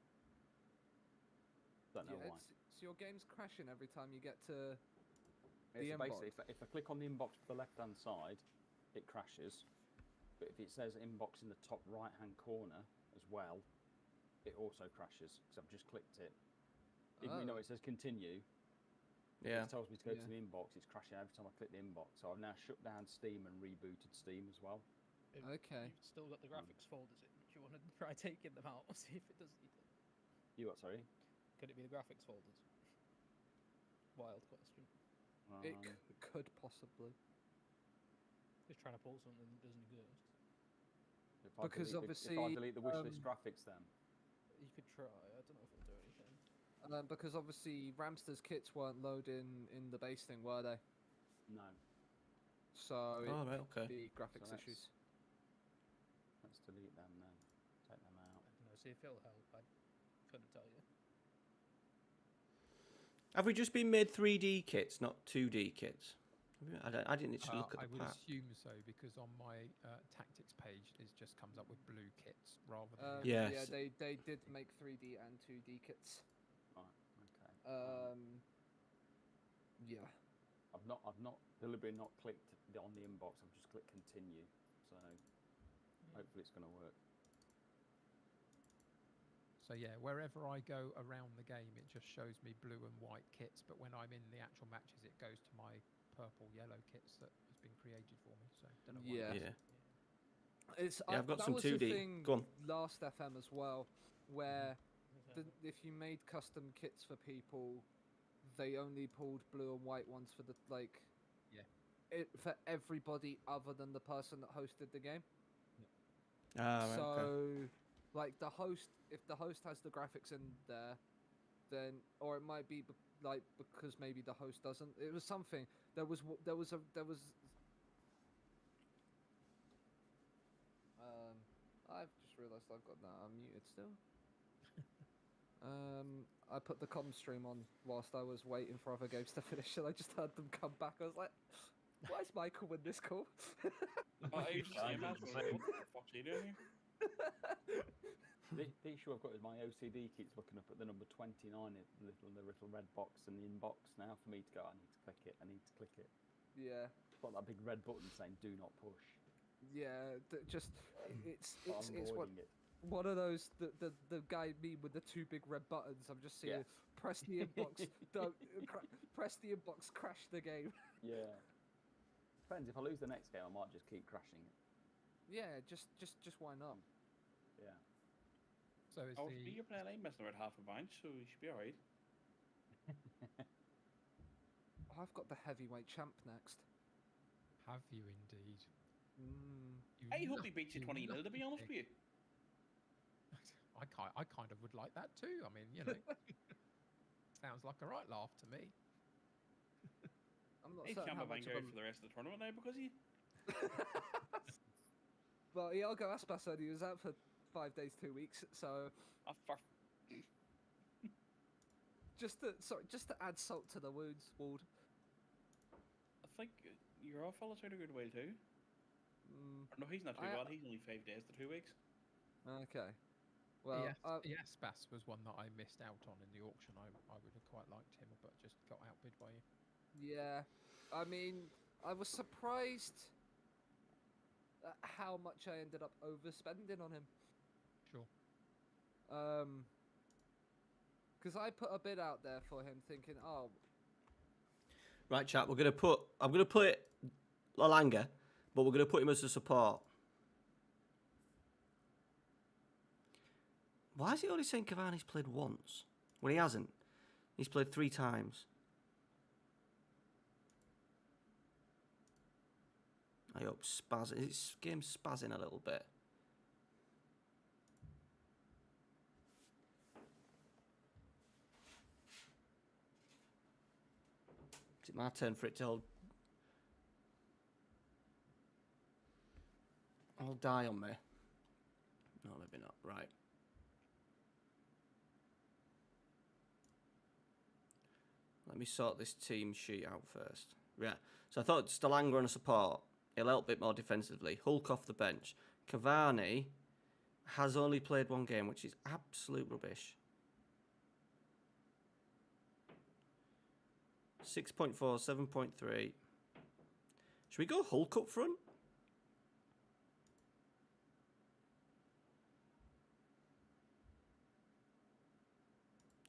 Don't know why. So your game's crashing every time you get to Yeah, the so inbox. basically, if I click on the inbox to the left-hand side, it crashes. But if it says inbox in the top right-hand corner as well, it also crashes because I've just clicked it. Even though it says continue, yeah, it tells me to go to the inbox. It's crashing every time I click the inbox. So I've now shut down Steam and rebooted Steam as well. Okay. You've still got the graphics folders in. Do you want to try taking them out? See if it does anything. You what? Sorry. Could it be the graphics folders? Wild question. It could possibly. Just trying to pull something that doesn't exist. Because obviously, if I delete the wishlist graphics, then you could try. I don't know if it'll do anything. Because obviously, Ramster's kits weren't loading in the base thing, were they? No. So it okay. could be graphics issues. Let's delete them then. Take them out. I don't know. See if it'll help. I couldn't tell you. Have we just been made 3D kits, not 2D kits? I didn't actually look at the I would pack. assume so, because on my tactics page, it just comes up with blue kits rather than. Yes. Yeah, they did make 3D and 2D kits. Right. Okay. Yeah. I've not deliberately not clicked on the inbox. I've just clicked continue. So hopefully it's going to work. So yeah, wherever I go around the game, it just shows me blue and white kits. But when I'm in the actual matches, it goes to my purple, yellow kits that has been created for me. So don't know why. Yeah. I've got some 2D. Go on. Last FM as well, where if you made custom kits for people, they only pulled blue and white ones for for everybody other than the person that hosted the game. Like the host, if the host has the graphics in there, then, or it might be like because maybe the host doesn't. It was something. There was. I've just realised I've got that unmuted still. I put the comm stream on whilst I was waiting for other games to finish, and I just heard them come back. I was like, "Why is Michael in this call?" What the fuck's he doing here? The issue I've got is my OCD keeps looking up at the number 29 in the little red box in the inbox now for me to go. I need to click it. Yeah. It's got that big red button saying "Do not push." Yeah, it's avoiding it. one of those the guy me with the two big red buttons. I'm just seeing press the inbox, don't press the inbox, crash the game. Yeah. Depends. If I lose the next game, I might just keep crashing it. Yeah, just why not? Yeah. So is You're playing I'm messing about half a bench, so you should be alright. I've got the heavyweight champ next. Have you indeed? You I hope he beats you lucky, 20-0, to be honest with you. I kind of would like that too. I mean, you know, sounds like a right laugh to me. I'm not He's certain how Champa much of Vanguard a... for the rest of the tournament now because he. Well, Iago Aspas said he was out for 5 days, 2 weeks, so just to add salt to the wounds, Ward. I think your off fella's had a good while too. No, he's not too bad. He's only 5 days to 2 weeks. Okay. Well, yes, Bass was one that I missed out on in the auction. I would have quite liked him, but just got outbid by you. yeah. I mean, I was surprised at how much I ended up overspending on him. Sure. Because I put a bid out there for him, thinking, oh, Right, chat. I'm gonna put Lalanga, but we're gonna put him as a support. Why is he only saying Cavani's played once when he hasn't? He's played 3 times. I hope his game's spazzing a little bit. Is it my turn for it to all die on me? No, maybe not. Right. Let me sort this team sheet out first. Yeah. So I thought Stalanga on a support. He'll help a bit more defensively. Hulk off the bench. Cavani has only played 1 game, which is absolute rubbish. 6.4, 7.3. Should we go Hulk up front?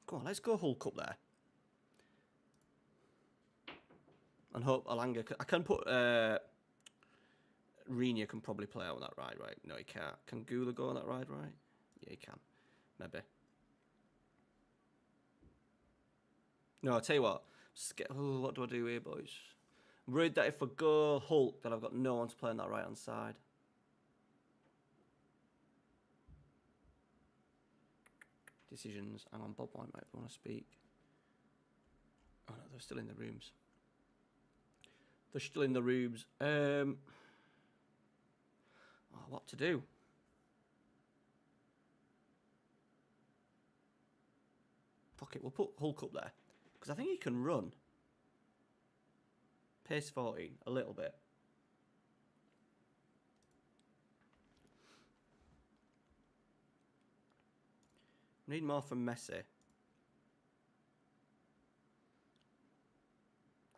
Go on, let's go Hulk up there. And hope Alanga... I can put... Renia can probably play out on that ride, right? No, he can't. Can Gula go on that ride, right? Yeah, he can. Maybe. No, I'll tell you what. What do I do here, boys? I'm worried that if I go Hulk, then I've got no one to play on that right-hand side. Decisions. Hang on, Bob might want to speak. Oh, no, they're still in the rooms. They're still in the rooms. Oh, what to do? Fuck it, we'll put Hulk up there. Because I think he can run. Pace 14, a little bit. Need more from Messi.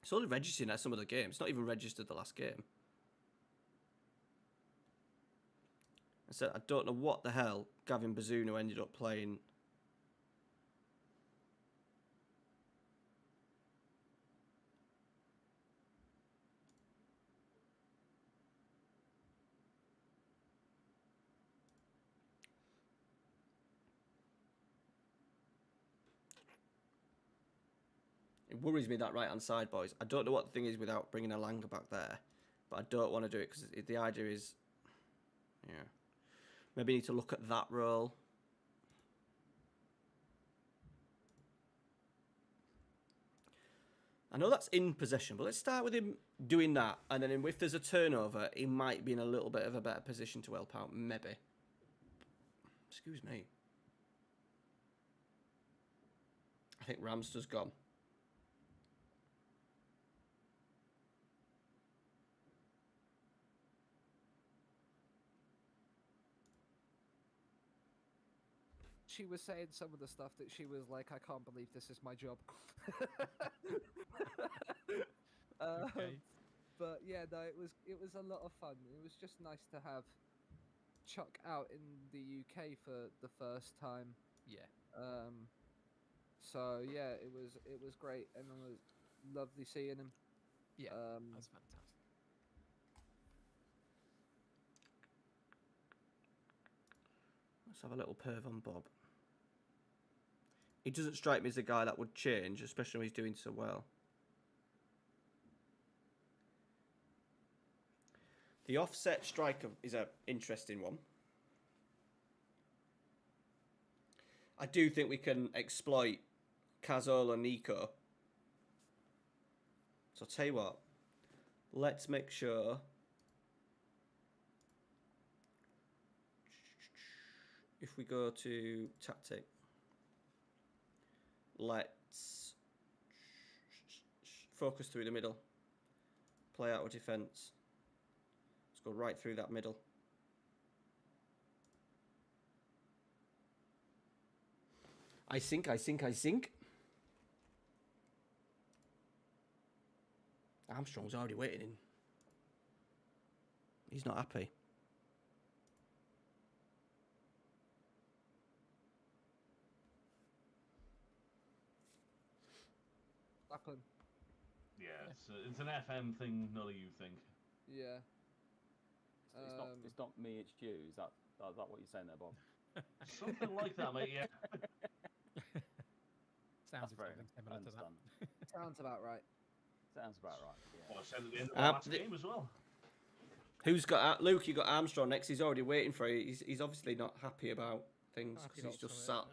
It's only registering at some of the games. It's not even registered the last game. So I don't know what the hell Gavin Bazunu ended up playing. It worries me that right-hand side, boys. I don't know what the thing is without bringing Alanga back there, but I don't want to do it because the idea is, yeah, maybe need to look at that role. I know that's in possession, but let's start with him doing that, and then if there's a turnover, he might be in a little bit of a better position to help out, maybe. Excuse me. I think Ramster's gone. She was saying some of the stuff that she was like, I can't believe this is my job. Okay. But yeah, no, it was a lot of fun. It was just nice to have Chuck out in the UK for the first time. Yeah. So yeah, it was great, and it was lovely seeing him. Yeah, that's fantastic. Let's have a little perv on Bob. He doesn't strike me as a guy that would change, especially when he's doing so well. The offset striker is an interesting one. I do think we can exploit Kazol and Nico. So I'll tell you what. Let's make sure. If we go to tactic, let's focus through the middle. Play out of defence. Let's go right through that middle. I think. Armstrong's already waiting. He's not happy. Lachlan. Yeah, it's an FM thing, not a you thing. Yeah. It's not me, it's you. Is that what you're saying there, Bob? Something like that, mate. Yeah. Sounds very something similar to that. Sounds about right. Sounds about right. Yeah. Well, I said at the end of the last game as well. Who's got Luke? You got Armstrong next. He's already waiting for you. He's obviously not happy about things because he's just sat.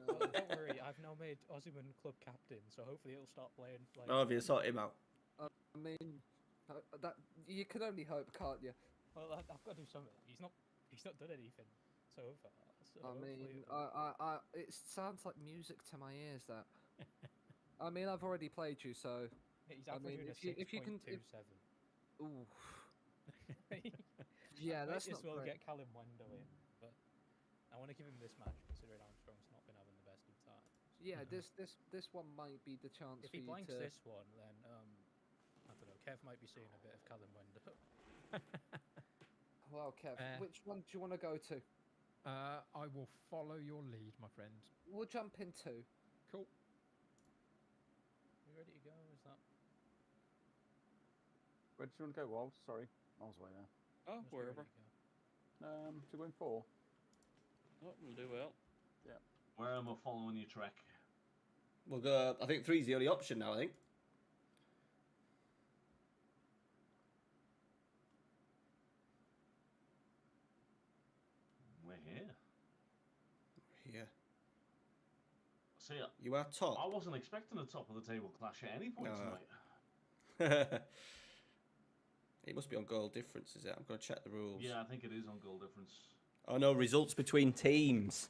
Well, don't worry, I've now made Ozyman club captain, so hopefully he'll start playing. Like, Oh, have you sorted him out? I mean, that you can only hope, can't you? Well, I've got to do something. He's not done anything so far. So I mean, hopefully it sounds like music to my ears. That. I mean, I've already played you, so. he's I mean, averaging if you can. 6.27. Ooh. Yeah, that's might not as well great. get Callum Wendell in, but I want to give him this match considering Armstrong's not been having the best of times. Yeah, this one might be the chance If for he you blanks to. this one, then I don't know. Kev might be seeing a bit of Callum Wendell. Well, Kev, which one do you want to go to? I will follow your lead, my friend. We'll jump in two. Cool. You ready to go? Is that? Where did you want to go, Wald? Sorry, I was away there. Oh, Must be ready wherever. to go. To win 4. Oh, we'll do well. Yeah. Where am I following you, Treq? We'll go. I think 3's the only option now. I think. We're here. Yeah. See, You are top. I wasn't expecting a top of the table clash at any point No. tonight. It must be on goal difference, is it? I'm going to check the rules. Yeah, I think it is on goal difference. Oh no, results between teams.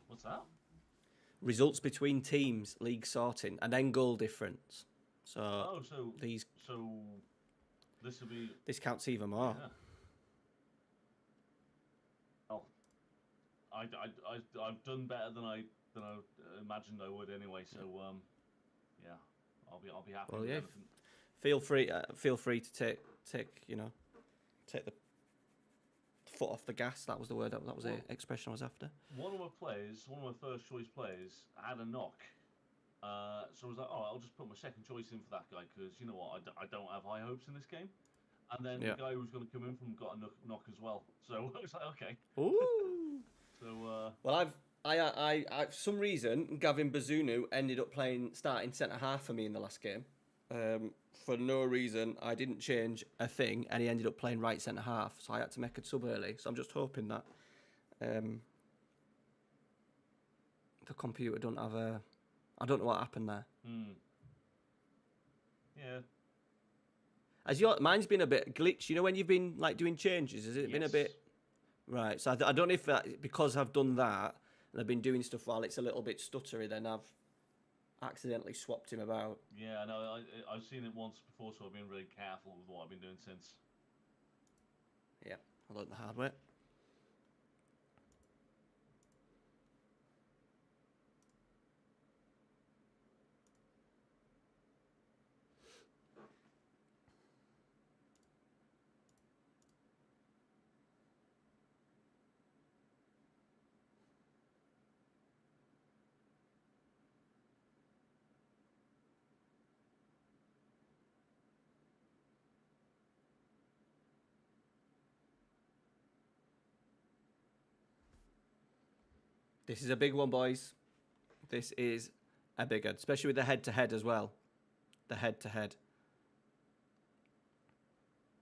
What's that? Results between teams, league sorting, and then goal difference. So Oh, so these this will be. this counts even more. Yeah. Oh, I've done better than I imagined I would anyway. So yeah, I'll be happy. Well, with yeah. everything. Feel free to take the foot off the gas. That was the word. That was the expression I was after. One of my first choice players, had a knock. So I was like, oh, I'll just put my second choice in for that guy because you know what, I don't have high hopes in this game. And then Yeah. the guy who was going to come in from got a knock as well. So I was like, okay. Ooh. So Well, I for some reason Gavin Bazunu ended up starting centre half for me in the last game. For no reason, I didn't change a thing, and he ended up playing right centre half. So I had to make a sub early. So I'm just hoping that the computer don't have a. I don't know what happened there. Yeah. Mine's been a bit glitch. You know when you've been like doing changes, has it been a bit? Right. So I don't know if that because I've done that and I've been doing stuff while it's a little bit stuttery, then I've accidentally swapped him about. Yeah, no, I've seen it once before, so I've been really careful with what I've been doing since. Yeah, I learned the hard way. This is a big one, boys. This is a big one, especially with the head-to-head as well. The head-to-head.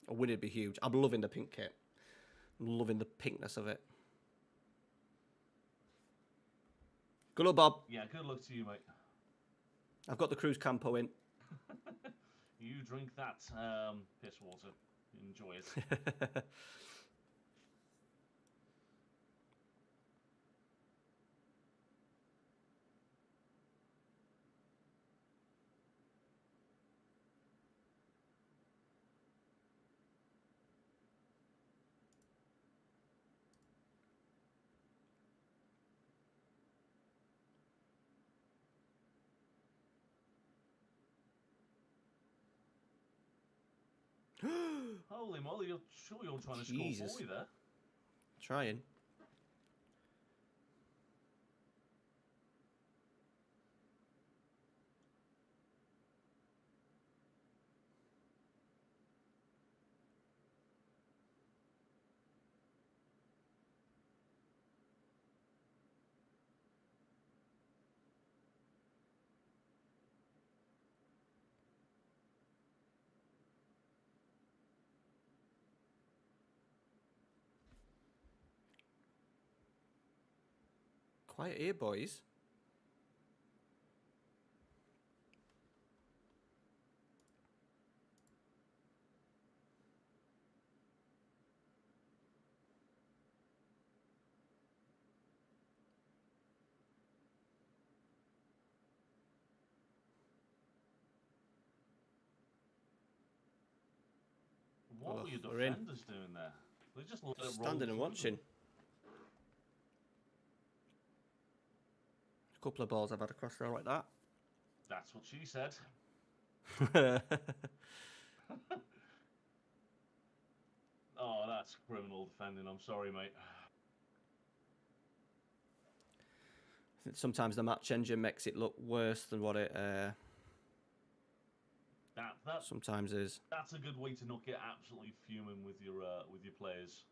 A win would be huge. I'm loving the pink kit. I'm loving the pinkness of it. Good luck, Bob. Yeah, good luck to you, mate. I've got the cruise campo in. You drink that piss water. Enjoy it. Holy moly, you're sure you're trying to Jesus. score 40 there? Trying. Quiet here, boys. What were your we're in. defenders doing there? They just let it roll Standing and through watching. A couple of balls I've had across there like that. That's what she said. Oh, that's criminal defending. I'm sorry, mate. Sometimes the match engine makes it look worse than what it That sometimes is. That's a good way to not get absolutely fuming with your players.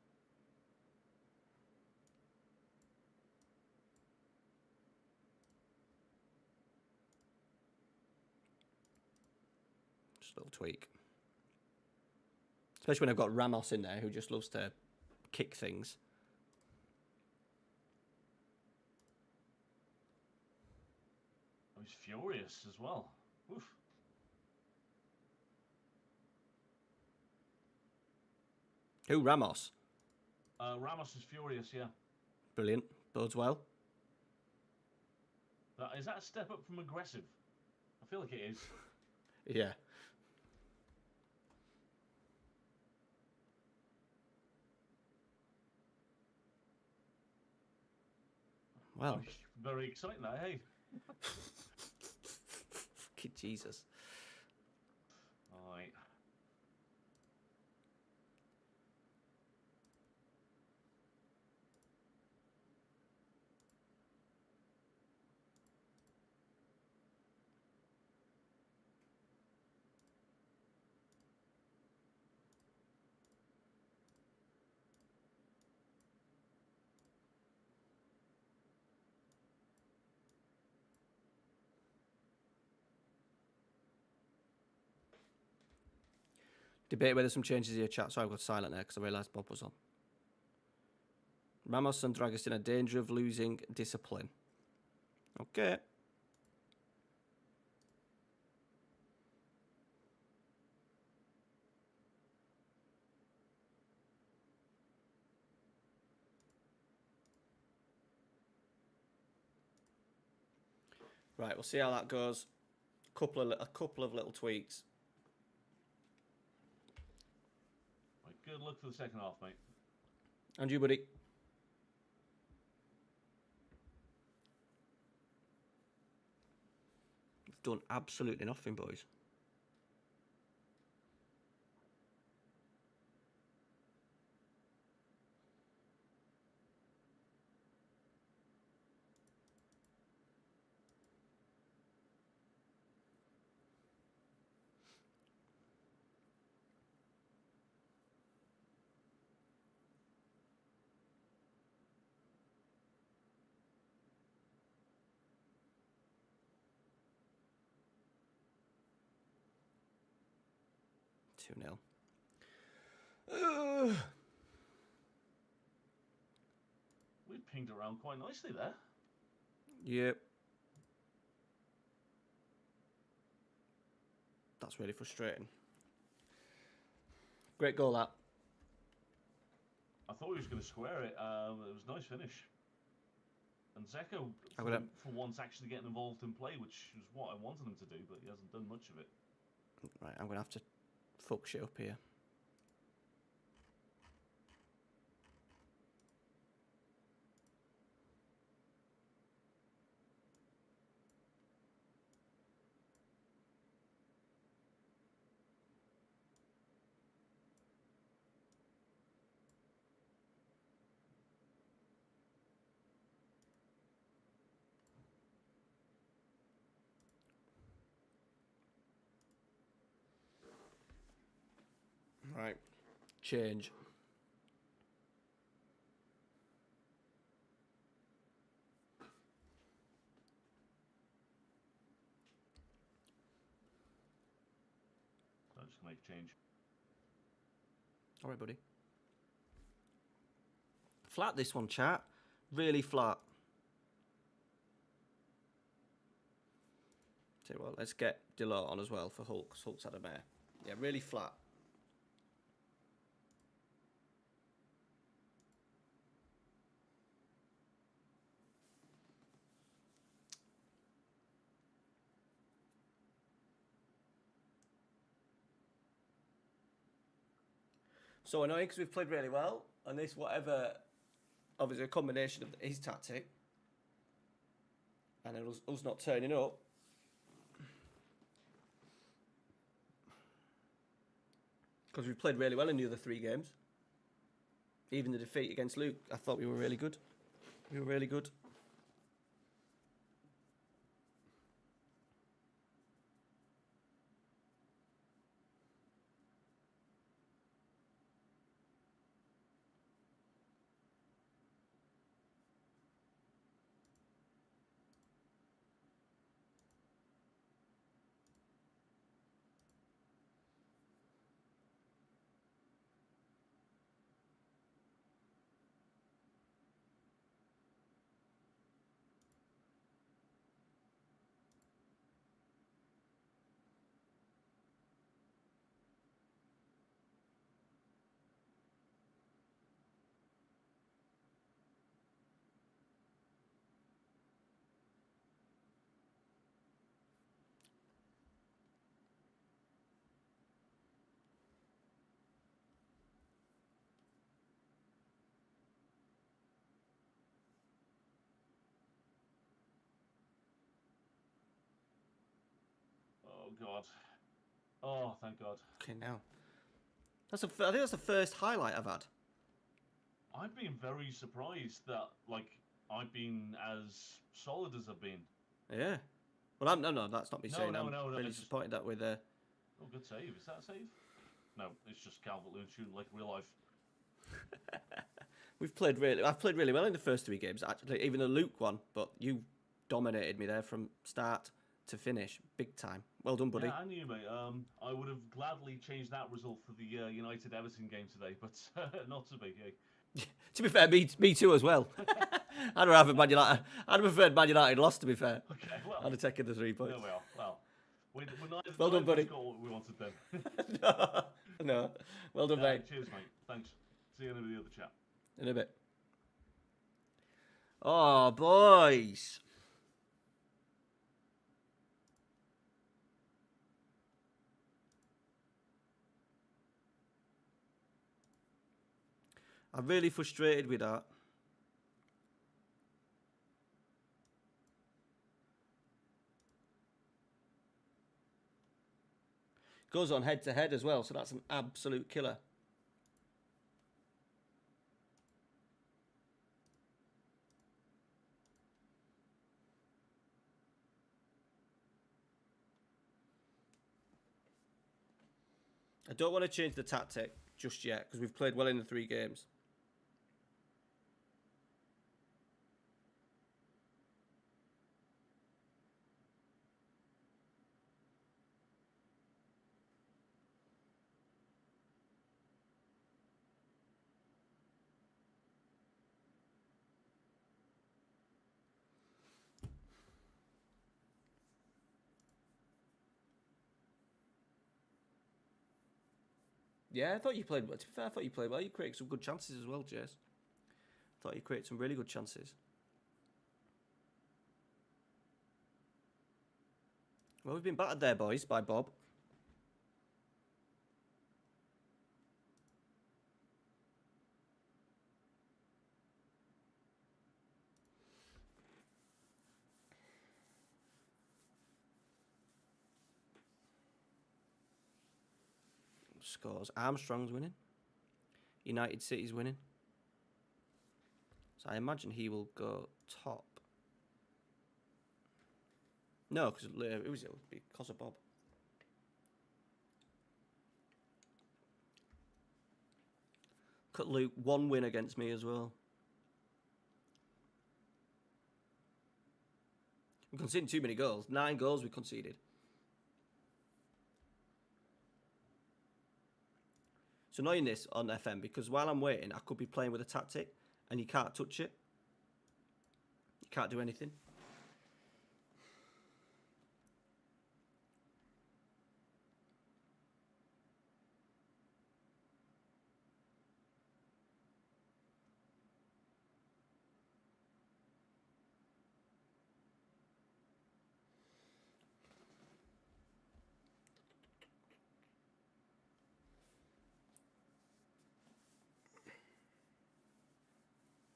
Just a little tweak. Especially when I've got Ramos in there who just loves to kick things. I was furious as well. Oof. Who, Ramos? Ramos is furious, yeah. Brilliant. Bodes well. Is that a step up from aggressive? I feel like it is. Yeah. Well. I'm very excited now, hey? Fucking Jesus. Alright. Debate whether some changes in your chat. Sorry, I've got silent there because I realised Bob was on. Ramos and Dragostin are in danger of losing discipline. Okay. Right, we'll see how that goes. A couple of little tweaks. Right, good luck for the second half, mate. And you, buddy. We've done absolutely nothing, boys. Two 0. We pinged around quite nicely there. Yep. That's really frustrating. Great goal, that. I thought he was going to square it. It was a nice finish. And Zeko, for once, actually getting involved in play, which is what I wanted him to do, but he hasn't done much of it. Right, I'm going to have to fuck shit up here. Right, change. I'm just going to make a change. All right, buddy. Flat this one, chat. Really flat. Tell you what, let's get Delort on as well for Hulk, because Hulk's had a mare. Yeah, really flat. So annoying because we've played really well, and this whatever, obviously a combination of his tactic and us not turning up. Because we've played really well in the other 3 games. Even the defeat against Luke, I thought we were really good. We were really good. Oh, God. Oh, thank God. Okay, now. I think that's the first highlight I've had. I've been very surprised that, like, I've been as solid as I've been. Yeah. Well, no, that's not me saying. No, I'm really disappointed that with Oh, good save. Is that a save? No, it's just Calvert Lewin shooting like real life. I've played really well in the first 3 games, actually, even the Luke one, but you dominated me there from start to finish, big time. Well done, buddy. Yeah, I knew, mate. I would have gladly changed that result for the United Everton game today, but not to be. To be fair, me too as well. I'd rather Man United. I'd have preferred Man United lost. To be fair, Okay, well, I'd have taken the 3 points. There we are. Well, we're neither, Well done, buddy. got what we wanted then. no, well done, mate. Cheers, mate. Thanks. See you in the other chat. In a bit. Oh, boys. I'm really frustrated with that. Goes on head to head as well, so that's an absolute killer. I don't want to change the tactic just yet because we've played well in the 3 games. Yeah, I thought you played well. To be fair, I thought you played well. You created some good chances as well, Jace. I thought you created some really good chances. Well, we've been battered there, boys, by Bob. Scores. Armstrong's winning. United City's winning. So I imagine he will go top. No, because it would be because of Bob. Cut Luke, 1 win against me as well. We conceded too many goals. 9 goals we conceded. It's annoying this on FM because while I'm waiting, I could be playing with a tactic and you can't touch it. You can't do anything.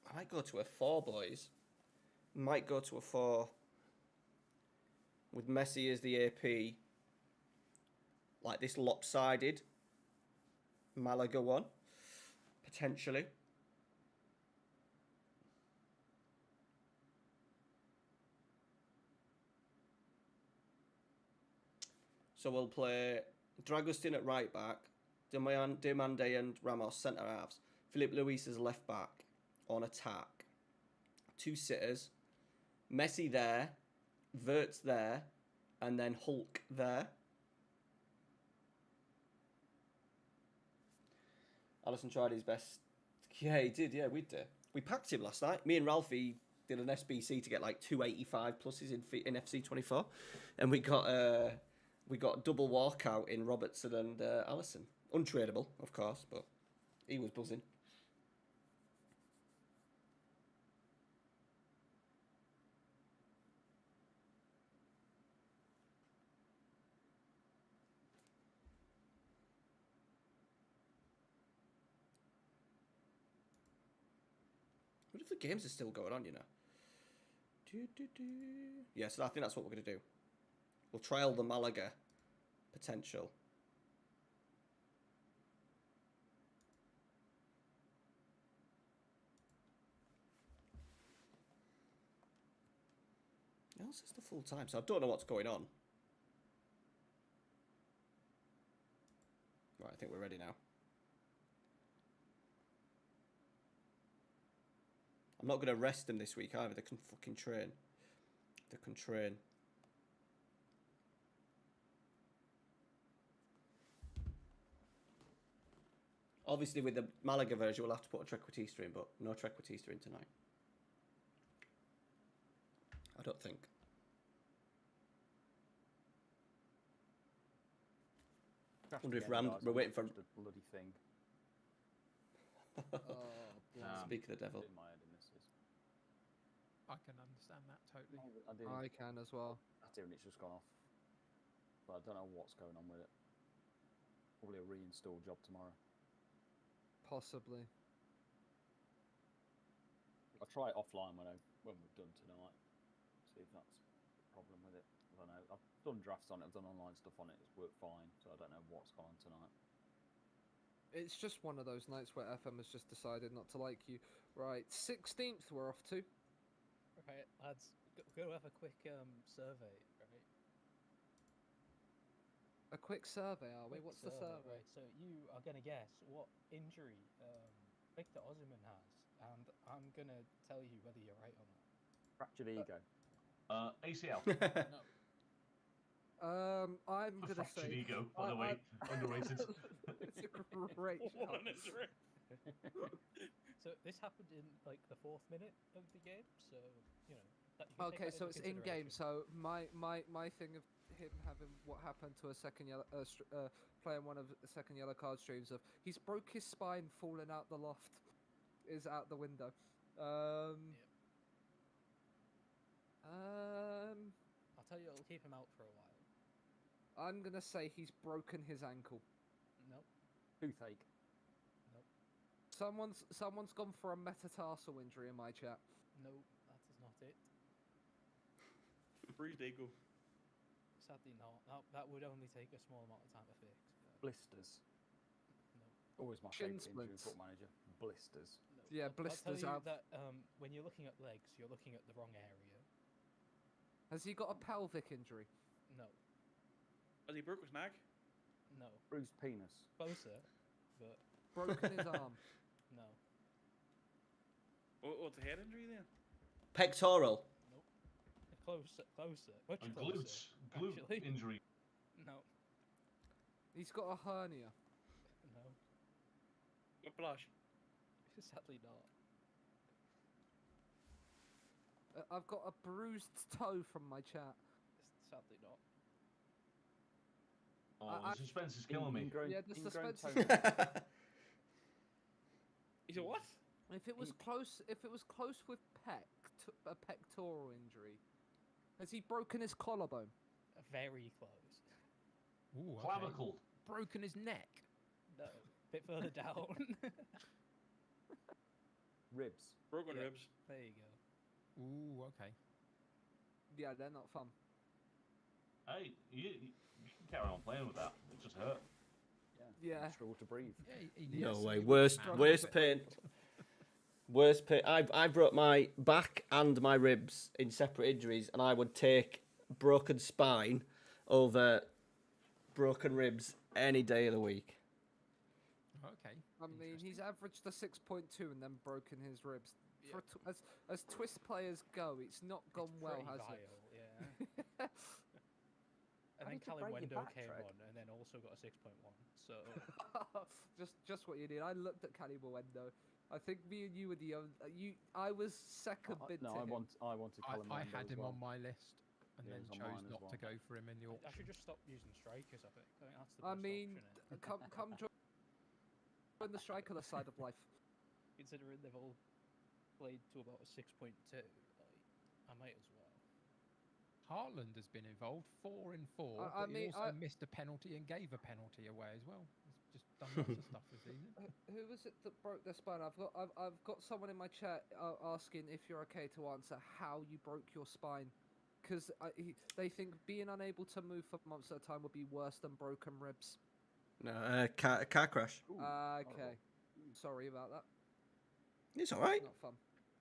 I might go to a 4, boys. Might go to a 4. With Messi as the AP. Like this lopsided Malaga one. Potentially. So we'll play Dragostin at right back. Demande and Ramos centre halves. Philip Luis as left back. On attack, 2 sitters, Messi there, WIRTZ there, and then Hulk there. Allison tried his best. Yeah, he did. Yeah, we did. We packed him last night. Me and Ralphie did an SBC to get like 285 pluses in FC24, and we got double walkout in Robertson and Allison. Untradeable, of course, but he was buzzing. What if the games are still going on, you know? Yeah, so I think that's what we're going to do. We'll trial the Malaga potential. Else it's the full time, so I don't know what's going on. Right, I think we're ready now. I'm not going to rest them this week either. They can fucking train. They can train. Obviously, with the Malaga version, we'll have to put a Treq in, but no Treq in tonight. I don't think. I wonder if we're waiting for the bloody thing. Speak of the devil. In my head, and this is. I can understand that totally. I can as well. I do, and it's just gone off. But I don't know what's going on with it. Probably a reinstall job tomorrow. Possibly. I'll try it offline when we're done tonight. See if that's the problem with it. I don't know. I've done drafts on it. I've done online stuff on it. It's worked fine. So I don't know what's gone on tonight. It's just one of those nights where FM has just decided not to like you. Right, 16th we're off to. Right, lads, we're going to have a quick survey, right? A quick survey, are we? What's the survey? Right, so you are going to guess what injury Victor Osimhen has, and I'm going to tell you whether you're right or not. Fractured ego. ACL. No. I'm going to Fractured say... ego, by the way. Underrated. It's a great shout. So this happened in like the 4th minute of the game, so you know. That you can take Okay, that so into it's in game. consideration. So my thing of him having what happened to a second yellow playing one of the second yellow card streams of he's broke his spine falling out the loft is out the window. I'll tell you, it'll keep him out for a while. I'm gonna say he's broken his ankle. Nope. Toothache. Nope. Someone's gone for a metatarsal injury in my chat. Nope, that is not it. Bruised ego. Sadly not. That would only take a small amount of time to fix. Blisters. No. Always my Shin favourite injury splints. foot manager. Blisters. No. Yeah, I'll blisters tell you out. that when you're looking at legs, you're looking at the wrong area. Has he got a pelvic injury? No. Has he broke his neck? No. Bruised penis. Closer, but Broken his arm? no. What's a head injury then? Pectoral. Nope. Closer. Much And closer. glute actually. injury. No. He's got a hernia. No. Whiplash. Sadly not. I've got a bruised toe from my chat. Sadly not. Oh, the suspense is killing me. Yeah, the suspense is- He's a what? If it was close with a pectoral injury, has he broken his collarbone? Very close. Ooh, okay. Clavicle. Broken his neck. No. Bit further down. Ribs. Broken Yeah. ribs. There you go. Ooh, okay. Yeah, they're not fun. Hey, you can carry on playing with that. It just hurt. Yeah. Struggle to breathe. No yes, way. he was Worst man. pain. Worst pain. I broke my back and my ribs in separate injuries, and I would take broken spine over broken ribs any day of the week. Okay. I mean, he's averaged a 6.2 and then broken his ribs. Yeah. For as twist players go, it's not gone It's well, pretty has vile, it? Yeah. And How then did you break your Caliwendo back, came Treq? on, and then also got a 6.1. So just what you need. I looked at Caliwendo. I think me and you were the only. I was second bid No, to I him. wanted Callum I Wendell had as him well. on my list and Yeah, then he's on chose mine as not well. to go for him in the I auction. should just stop using strikers. I think that's the I best mean, option. come join the strikerless side of life. Considering they've all played to about a 6.2, like, I might as well. Harland has been involved 4 in 4, I but he mean, also missed a penalty and gave a penalty away as well. He's just done lots of stuff this season. Who was it that broke their spine? I've got someone in my chat asking if you're okay to answer how you broke your spine, because they think being unable to move for months at a time would be worse than broken ribs. No, car crash. Okay, sorry about that. It's all right. Not fun.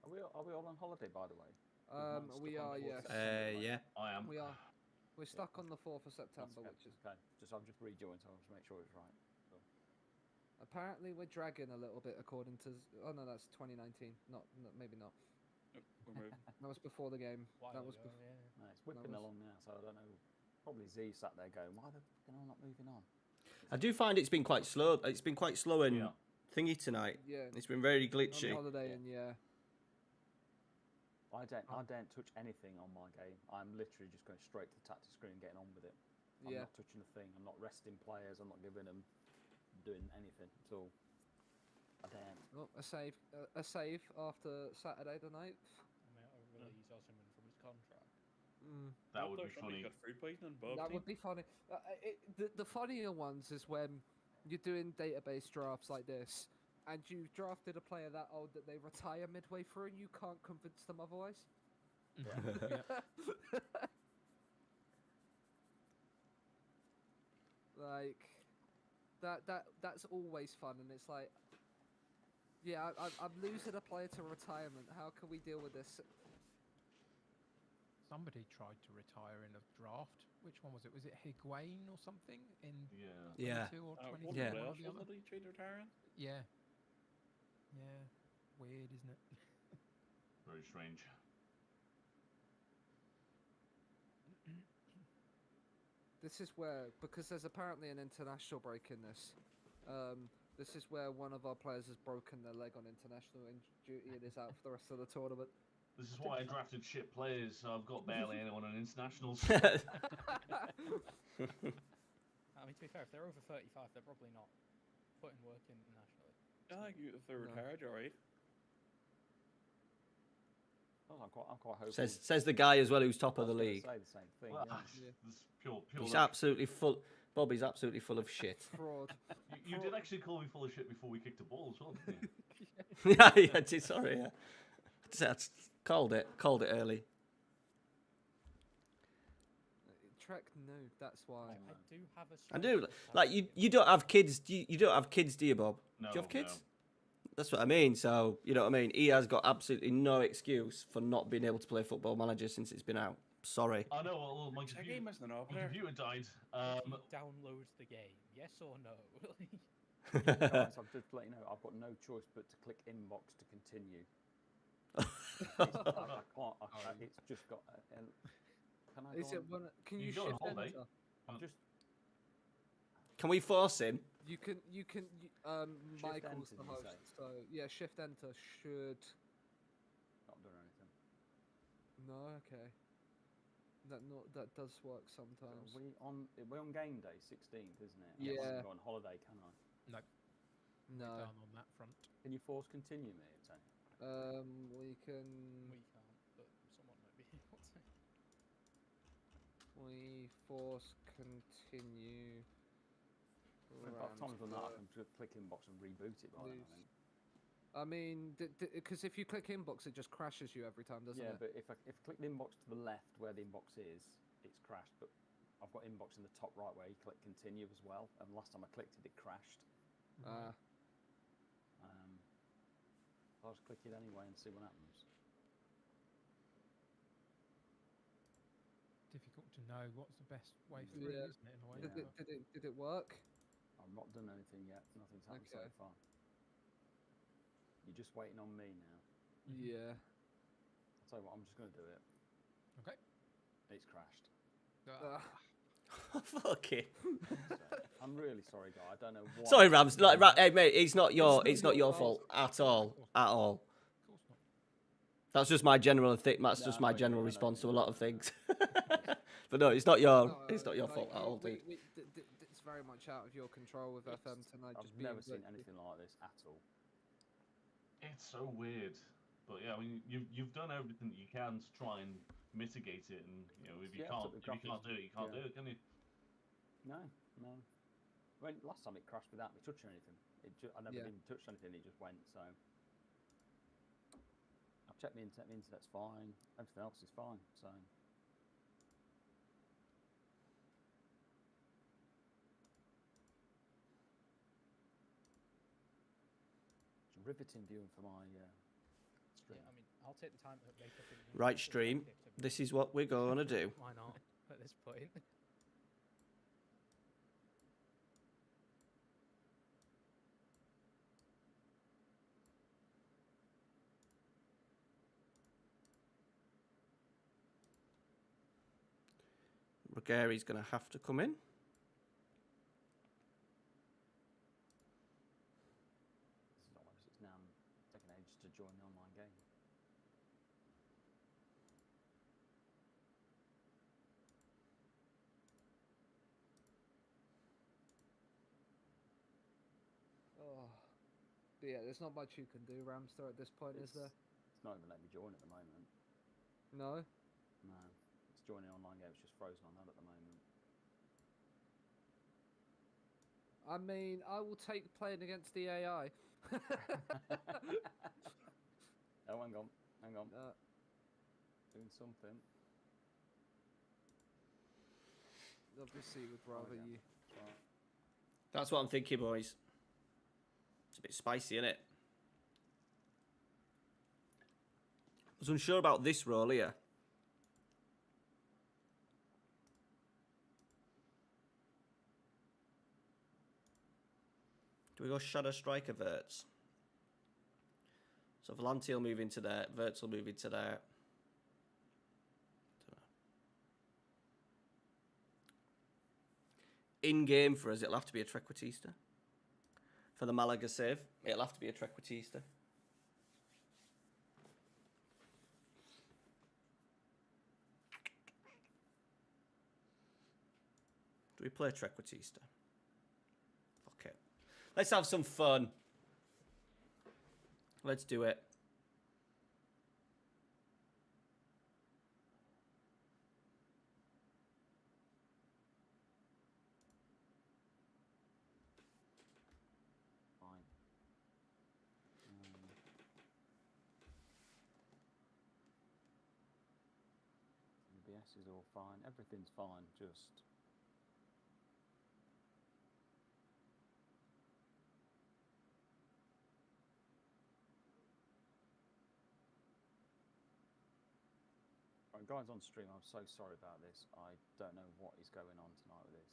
Are we all on holiday, by the way? We are, yes. Yeah. I am. We are. We're stuck on the 4th of September, Okay. which is Okay. I'm just rejoined, so I'll just make sure it's right. So. apparently we're dragging a little bit according to. Oh no, that's 2019. Not maybe not. Nope, we're moving. That was before the game. While That was ago, before. yeah. No, it's whipping was- along now, so I don't know. Probably Z sat there going, why are they all not moving on? I do find it's been quite slow. It's been quite slow and Yeah. thingy tonight. Yeah. It's been very On glitchy. holiday and yeah. I don't touch anything on my game. I'm literally just going straight to the tactics screen and getting on with it. I'm Yeah. not touching a thing. I'm not resting players. I'm not giving them doing anything at all. I daren't. Well, a save after Saturday the night. I might release Osimhen from his contract. That would be Thought somebody funny. got food poisoning, Bob. That would be funny. The funnier ones is when you're doing database drafts like this, and you've drafted a player that old that they retire midway through, and you can't convince them otherwise. Like that's always fun, and it's like, yeah, I'm losing a player to retirement. How can we deal with this? Somebody tried to retire in a draft. Which one was it? Was it Higuain or something in Yeah. 22 or 23? Wasn't Yeah. it one or else, the other? wasn't it, Trader retiring? Yeah. Yeah. Weird, isn't it? Very strange. This is where, because there's apparently an international break in this. This is where one of our players has broken their leg on international duty and is out for the rest of the tournament. This is why I drafted shit players, so I've got barely anyone on internationals. I mean, to be fair, if they're over 35, they're probably not putting work in internationally. I think if they're retired, you're right. Oh, I'm quite hopeful. Says the guy as well who's top of the I was gonna league. Say the same thing. Well, yeah. this is pure He's luck. absolutely full. Bobby's absolutely full of shit. Fraud. You did actually call me full of shit before we kicked the ball as well, didn't you? Yeah, I did. Sorry, yeah. I called it early. Treq, no, that's why. I do have a. I do. striker. Like you don't have kids. You don't have kids, do you, Bob? No, Do you have kids? no. That's what I mean. So you know what I mean. He has got absolutely no excuse for not being able to play Football Manager since it's been out. Sorry. I know. Well, my That game isn't an my computer died. Download the game, yes or no? Guys, I've just let you know, I've got no choice but to click inbox to continue. I can't. It's just got. Can I? Is Go it on? one? Can You you go on shift holiday. enter? I'm just. Can we force him? You can. Shift Michael's enter, the you host, say? so yeah, shift enter should. Not doing anything. No, okay. That does work So sometimes. we're on game day 16th, isn't it? Yeah. I can't go on holiday, can I? No, No. down on that front. Can you force continue me, Tony? We can. We can't, but someone might be able to. We force continue. By the time I've done that, I Ramsdale. can just click inbox and reboot it by then, I think. I mean, because if you click inbox, it just crashes you every time, doesn't Yeah, it? but if I click the inbox to the left where the inbox is, it's crashed. But I've got inbox in the top right where you click continue as well. And last time I clicked it, it crashed. I'll just click it anyway and see what happens. Difficult to know what's the best way through, Yeah. isn't it? In a way. Yeah. Did it work? I've not done anything yet. Nothing's happened so Okay. far. You're just waiting on me now. Yeah. I'll tell you what, I'm just going to do it. Okay. It's crashed. Fuck it. So, I'm really sorry, guy. I don't know why. Sorry, Rams. Like, hey, mate, it's not your fault at all. At all. Of course not. That's just my general thing. That's just my general response to a lot of things. But no, it's not your fault at all, dude. It's very much out of your control with FM tonight. I've Just never being seen anything like this at all. It's so weird, but yeah, I mean, you've done everything that you can to try and mitigate it, and you know, if you Yeah, can't took the do it, you can't yeah. do it, can you? No. I mean, last time it crashed without me touching anything. I never even touched anything. It just went. So I've checked the internet. The internet's fine. Everything else is fine. So. It's riveting viewing for my stream. Yeah, I mean, I'll take the time to make up. Right, stream. This is what we're going to do. Why not? At this point. Ruggieri's going to have to come in. This is almost, it's now taking ages to join the online game. Oh. But yeah, there's not much you can do, Ramster, at this point, is there? It's not even letting me join at the moment. No? No. It's joining online game. It's just frozen on that at the moment. I mean, I will take playing against the AI. Oh, hang on. Doing something. Obviously, would rather yeah. you. Right. That's what I'm thinking, boys. It's a bit spicy, isn't it? I was unsure about this role here. Do we go Shadow Striker WIRTZ? So Volante will move into there, WIRTZ will move into there. In game for us, it'll have to be a Treq Icon. For the Malaga save, it'll have to be a Treq Icon. we play Treq Icon? Fuck it. Let's have some fun. Let's do it. Fine. EBS is all fine. Everything's fine. Just. Right, guys on stream, I'm so sorry about this. I don't know what is going on tonight with this.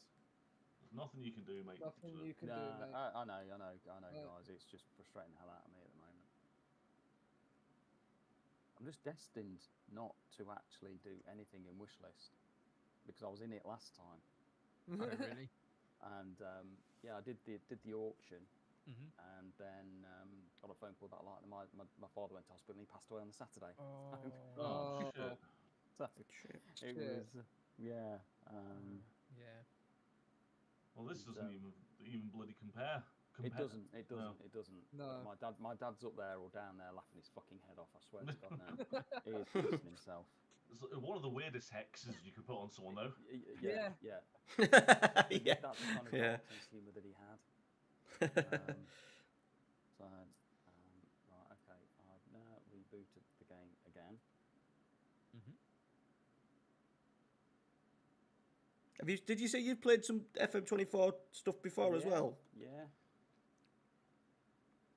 There's nothing you can do, mate. Nothing you can do, Nah, mate. I know, guys. It's just frustrating the hell out of me at the moment. I'm just destined not to actually do anything in Wishlist because I was in it last time. Oh, really? And yeah, I did the auction, Mm-hmm. and then got a phone call that like my father went to hospital and he passed away on the Saturday. Oh, shit. So it was yeah. Yeah. Well, this doesn't even bloody compare. It doesn't. No. It doesn't. No. My dad's up there or down there laughing his fucking head off. I swear to God now. He is pissing himself. It's one of the weirdest hexes you could put on someone, though. Yeah. Yeah. That's the kind of dark sense of humour that he had. Right, okay. I've now rebooted the game again. Did you say you've played some FM24 stuff before as well? Yeah.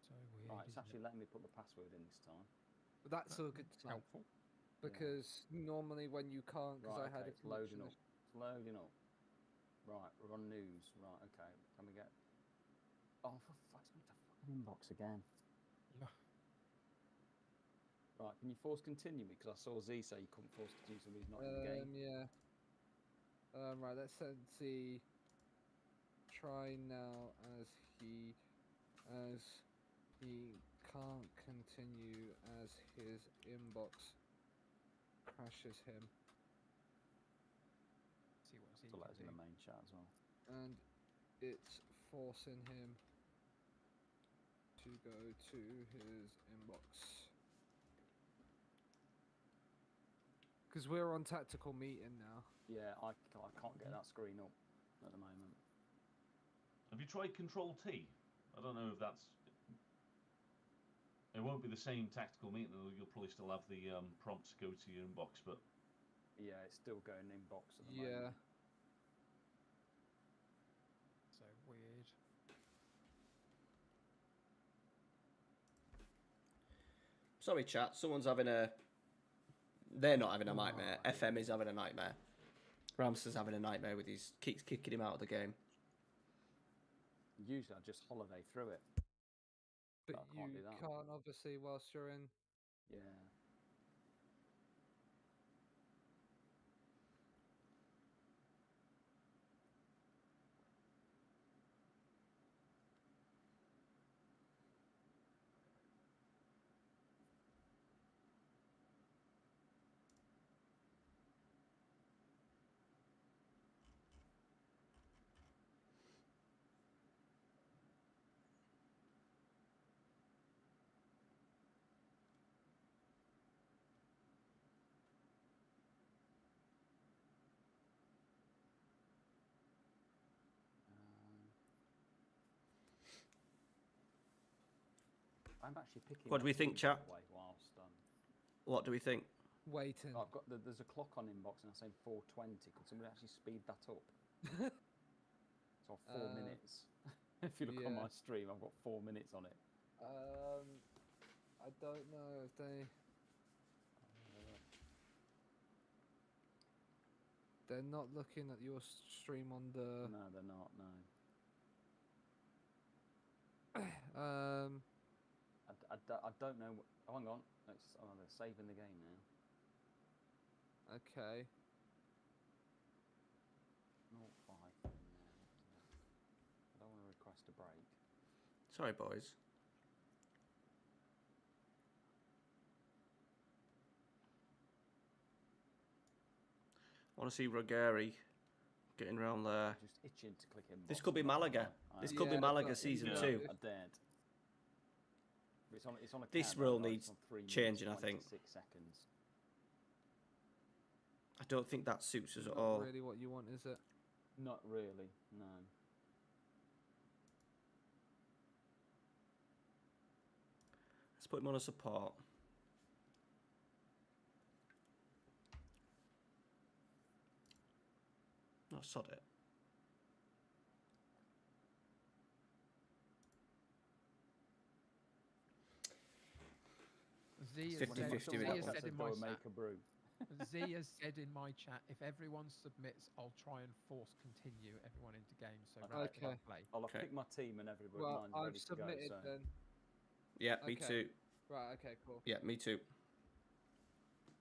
So weird. Right, it's actually letting me put the password in this time. That's a good sign. Helpful. Because normally when you can't, because Right, I had okay, it it's loading up. It's loading up. Right, we're on news. Right, okay. Can we get... Oh, for fuck's sake, the fucking inbox again. Yeah. Right, can you force continue me? Because I saw Z say you couldn't force continue, so he's not in the game. Yeah. Right, let's see. Try now as he can't continue as his inbox crashes him. See what he So let can us in do. the main chat as well. And it's forcing him to go to his inbox. Because we're on tactical meeting now. Yeah, I can't get that screen up at the moment. Have you tried Control T? I don't know if that's... It won't be the same tactical meeting. You'll probably still have the prompt to go to your inbox, but... Yeah, it's still going inbox at the Yeah. moment. So weird. Sorry, chat. Someone's having a... They're not having a nightmare. FM is having a nightmare. Rams is having a nightmare with his... Keeps kicking him out of the game. Usually I just holiday through it. But I you can't do that. can't obviously whilst you're in. Yeah. I'm actually picking. What do we think, chat? Whilst What do we think? Waiting. I've got there's a clock on inbox and I'm saying 4:20. Could somebody actually speed that up? So 4 minutes. If you look on my stream, I've got 4 minutes on it. I don't know if they. They're not looking at your stream on the. No, they're not. No. I don't know. Oh, hang on. They're saving the game now. Okay. 0-5. I don't want to request a break. Sorry, boys. I want to see Rogeri Getting around there. Just itching to click inbox. This could be I'm not gonna Malaga. lie. This I could be Yeah, Malaga but- season Yeah. 2. I dared. It's on a This countdown rule now, needs it's on 3 minutes, changing, I think. 26 seconds. I don't think that suits us at Not all. really what you want, is it? Not really, no. Let's put him on a support. No, sod it. Z 50-50 has with said, that Z has one. said in Go my and make chat, a brew. Z has said in my chat, if everyone submits, I'll try and force continue everyone into games so round Okay. one play. I'll have Okay. picked my team and everybody Well, mine's I've ready to go. submitted So. then. Yeah, me Okay. too. Right, okay, cool. Yeah, me too.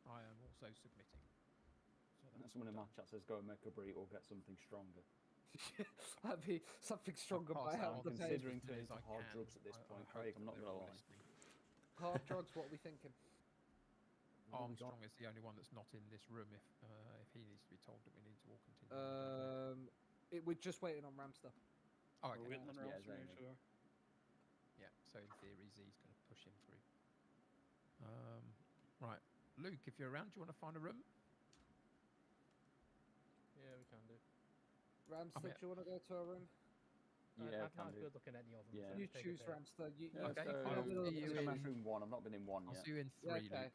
I am also submitting. So And that's someone in my done. chat says go and make a brew or get something stronger. That'd be something stronger I'll by pass that out on of the to page. considering as many as turning I to hard can. drugs at this point, hope Craig, I'm not they're gonna all lie. listening. Hard drugs, what are we thinking? Armstrong is the only one that's not in this room if he needs to be told that we need to all continue. We're just waiting on Ramster. Oh, We're okay. waiting on Yeah, Ramsey, Zayn. sure. Yeah, so in theory, Z's going to push him through. Right, Luke, if you're around, do you want to find a room? Yeah, we can do. Ramster, yeah. do you want to go to a room? Yeah, I'd can not do. good looking at any of them. Yeah. so You take a choose pick. Ramster. You, Yeah, Okay, so I'll you see you I'm in- in room 1. I've not been in 1 I'll yet. see you in Yeah, 3, okay. Luke.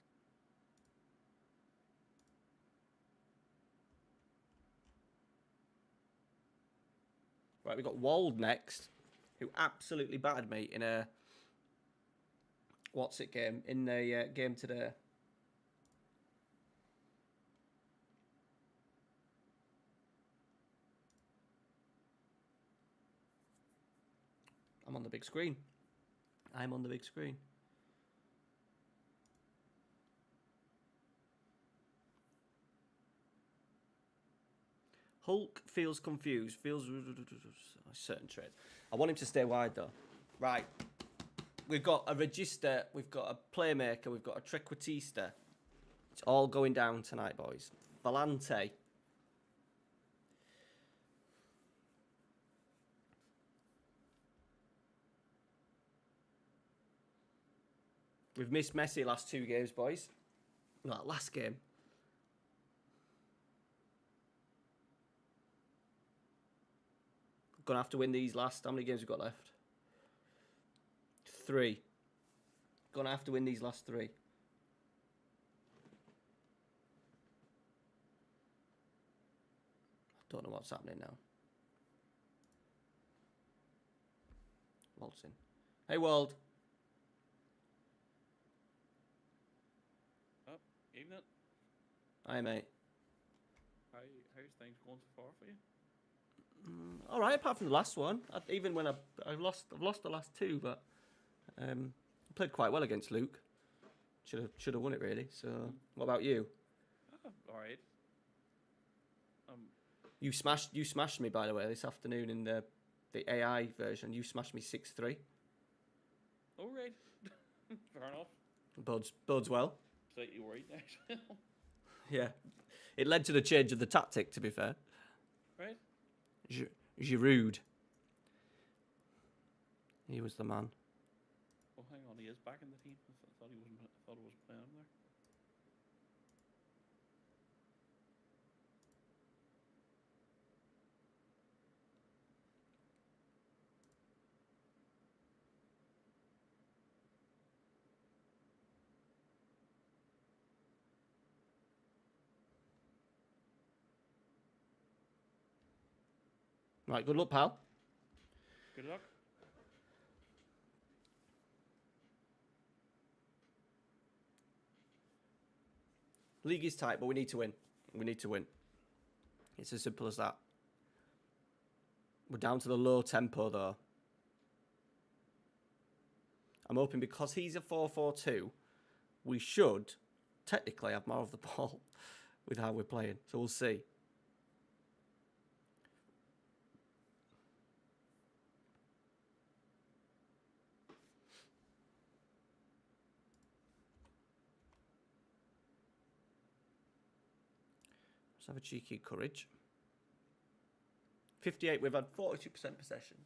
Right, we got Wald next, who absolutely battered me in a what's it game in the game today. I'm on the big screen. I'm on the big screen. Hulk feels confused, feels certain traits. I want him to stay wide though. Right. We've got a register, we've got a playmaker, we've got a trequartista. It's all going down tonight, boys. Volante. We've missed Messi last 2 games, boys. No, last game. Gonna have to win these last. How many games we got left? 3. Gonna have to win these last 3. Don't know what's happening now. Waltzing. Hey, Wald. Evening. Hi, mate. How's things going so far for you? All right, apart from the last one. Even when I've lost the last 2, but I played quite well against Luke. Should have won it really. So, what about you? All right. You smashed me, by the way, this afternoon in the AI version. You smashed me 6-3. All right. Fair enough. Bodes well. Slightly worried now. Yeah, it led to the change of the tactic. To be fair, Right. Giroud. He was the man. Oh, hang on. He is back in the team. I thought he wasn't. I thought he was playing him there. Right, good luck, pal. Good luck. League is tight, but we need to win. We need to win. It's as simple as that. We're down to the low tempo, though. I'm hoping because he's a 4-4-2, we should technically have more of the ball with how we're playing. So we'll see. Let's have a cheeky courage. 58, we've had 42% possession.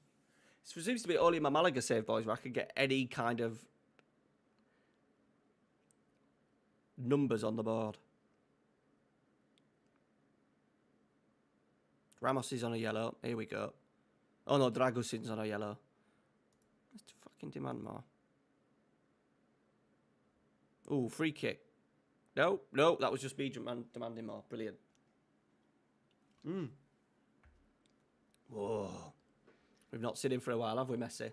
It seems to be only my Malaga save, boys, where I can get any kind of numbers on the board. Ramos is on a yellow. Here we go. Oh no, Dragusin's on a yellow. Let's fucking demand more. Ooh, free kick. No, no, that was just me demanding more. Brilliant. Whoa. We've not seen him for a while, have we, Messi? There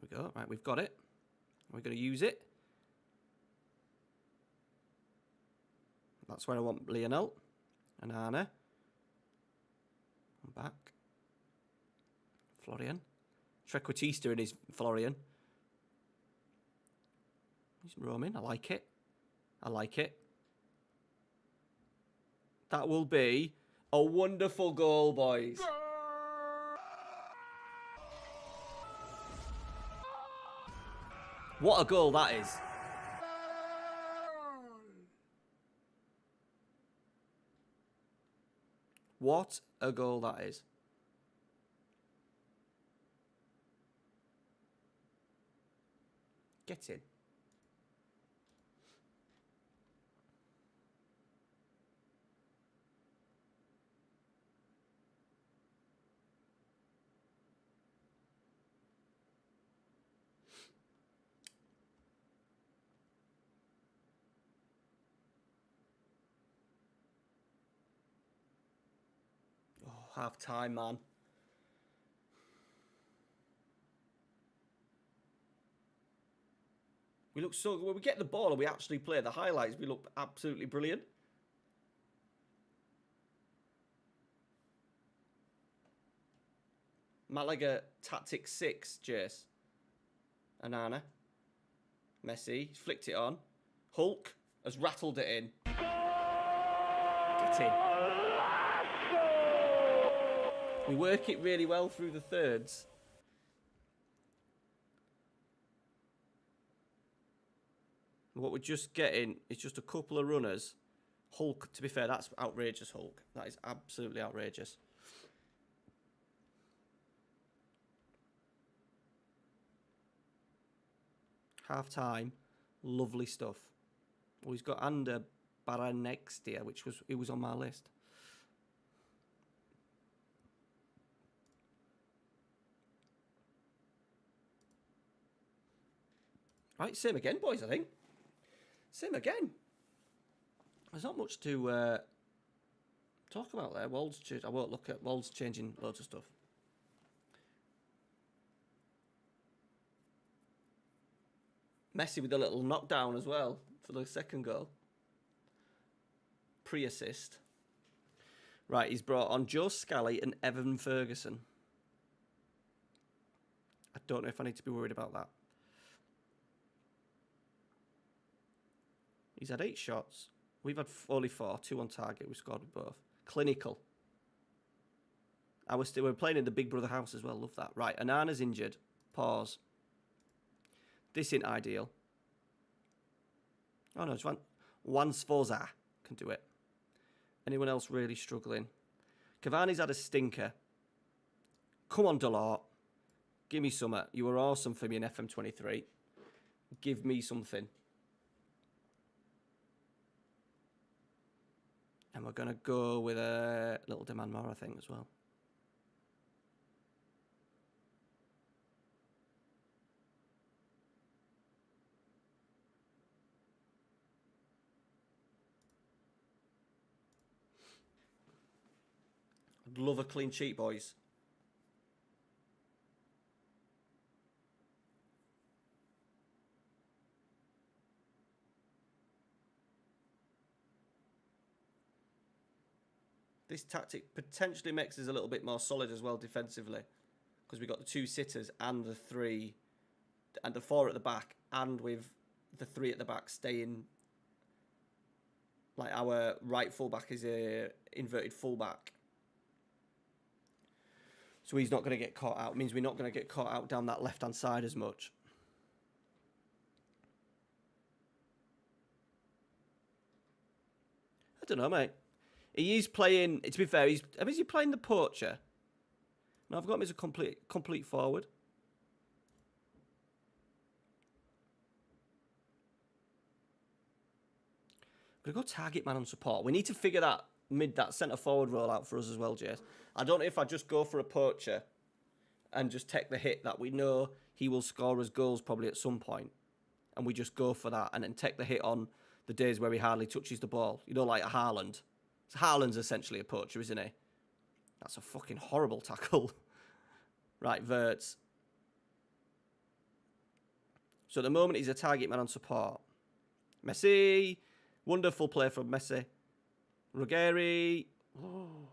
we go. Right, we've got it. We're going to use it. That's where I want Lionel. And Anna. I'm back. Florian. Treq in his Florian. He's roaming. I like it. I like it. That will be a wonderful goal, boys. What a goal that is. What a goal that is. Get in. Oh, half time, man. We look so good. When we get the ball and we actually play the highlights, we look absolutely brilliant. Malaga Tactic 6, Jace. Anana. Messi. He's flicked it on. Hulk has rattled it in. Get in. We work it really well through the thirds. What we're just getting is just a couple of runners. Hulk, to be fair, that's outrageous, Hulk. That is absolutely outrageous. Half time, lovely stuff. Oh, he's got under Baranextia, which was on my list. Right, same again, boys, I think. Same again. There's not much to talk about there. Wolves, I won't look at Wolves changing loads of stuff. Messi with a little knockdown as well for the second goal. Pre-assist. Right, he's brought on Joe Scally and Evan Ferguson. I don't know if I need to be worried about that. He's had 8 shots. We've had only 4, 2 on target. We scored with both. Clinical. We're playing in the Big Brother house as well. Love that. Right, Anana's injured. Pause. This isn't ideal. Oh no, it's Juan Sforza can do it. Anyone else really struggling? Cavani's had a stinker. Come on, Delort. Give me something. You were awesome for me in FM23. Give me something. And we're going to go with a little demand more, I think, as well. I'd love a clean sheet, boys. This tactic potentially makes us a little bit more solid as well defensively, because we've got the 2 sitters and the 3 and the 4 at the back, and with the 3 at the back staying like our right fullback is a inverted fullback. So he's not going to get caught out. It means we're not going to get caught out down that left-hand side as much. don't know, mate. He is playing. To be fair, is he playing the poacher? No, I've got him as a complete forward. I'm gonna go target man on support. We need to figure that centre forward role out for us as well, Jace. I don't know if I just go for a poacher and just take the hit that we know he will score us goals probably at some point, and we just go for that and then take the hit on the days where he hardly touches the ball. You know, like a Haaland. So Haaland's essentially a poacher, isn't he? That's a fucking horrible tackle. Right, WIRTZ. So at the moment, he's a target man on support. MESSI. Wonderful play from MESSI. Ruggeri. Oh.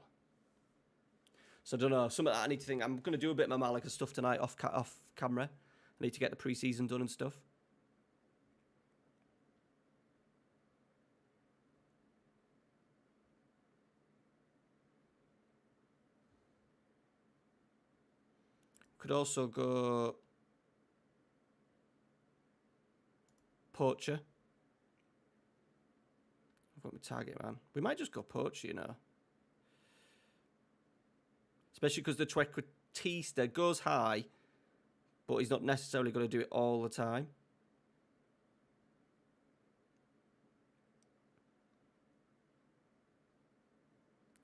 So I don't know. Some of that I need to think. I'm going to do a bit of my Malaga stuff tonight off camera. I need to get the pre-season done and stuff. Could also go poacher. I've got my target man. We might just go poacher, you know. Especially because the Treq Icon goes high, but he's not necessarily going to do it all the time.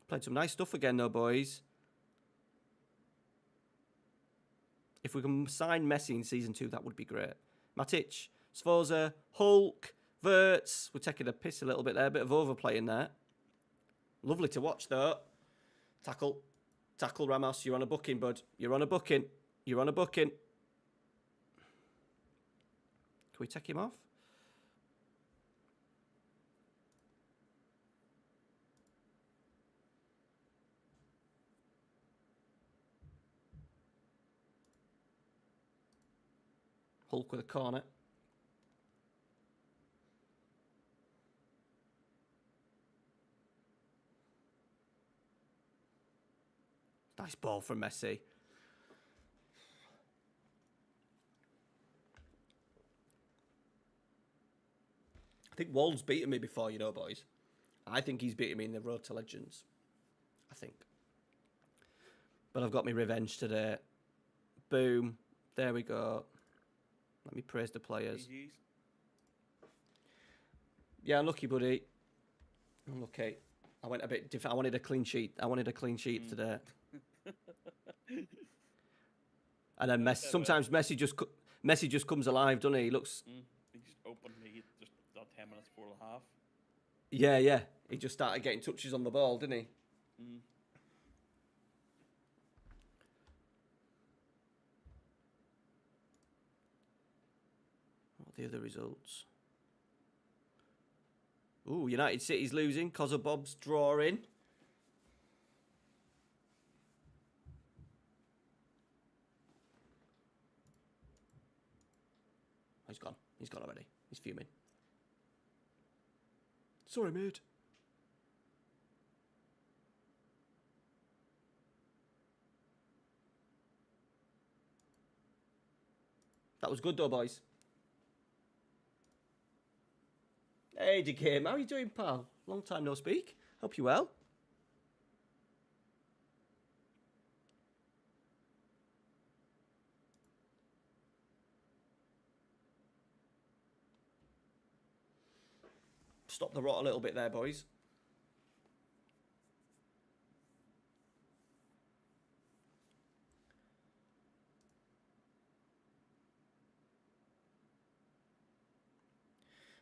Played some nice stuff again though, boys. If we can sign Messi in Season 2, that would be great. Matic, Sforza, Hulk, WIRTZ. We're taking a piss a little bit there. A bit of overplay in there. Lovely to watch, though. Tackle. Tackle, Ramos. You're on a booking, bud. You're on a booking. You're on a booking. Can we take him off? Hulk with a corner. Nice ball from Messi. I think Wald's beaten me before, you know, boys. I think he's beaten me in the Road to Legends. I think. But I've got my revenge today. Boom. There we go. Let me praise the players. GG's. Yeah, unlucky, buddy. Unlucky. I went a bit different. I wanted a clean sheet. I wanted a clean sheet today. And then sometimes Messi just comes alive, doesn't he? He looks. He just opened me just 10 minutes before the half. Yeah, yeah. He just started getting touches on the ball, didn't he? What are the other results? Ooh, United City's losing. Koza Bob's drawing. Oh, he's gone. He's gone already. He's fuming. Sorry, mate. That was good though, boys. Hey, DK, how are you doing, pal? Long time no speak. Hope you well. Stop the rot a little bit there, boys.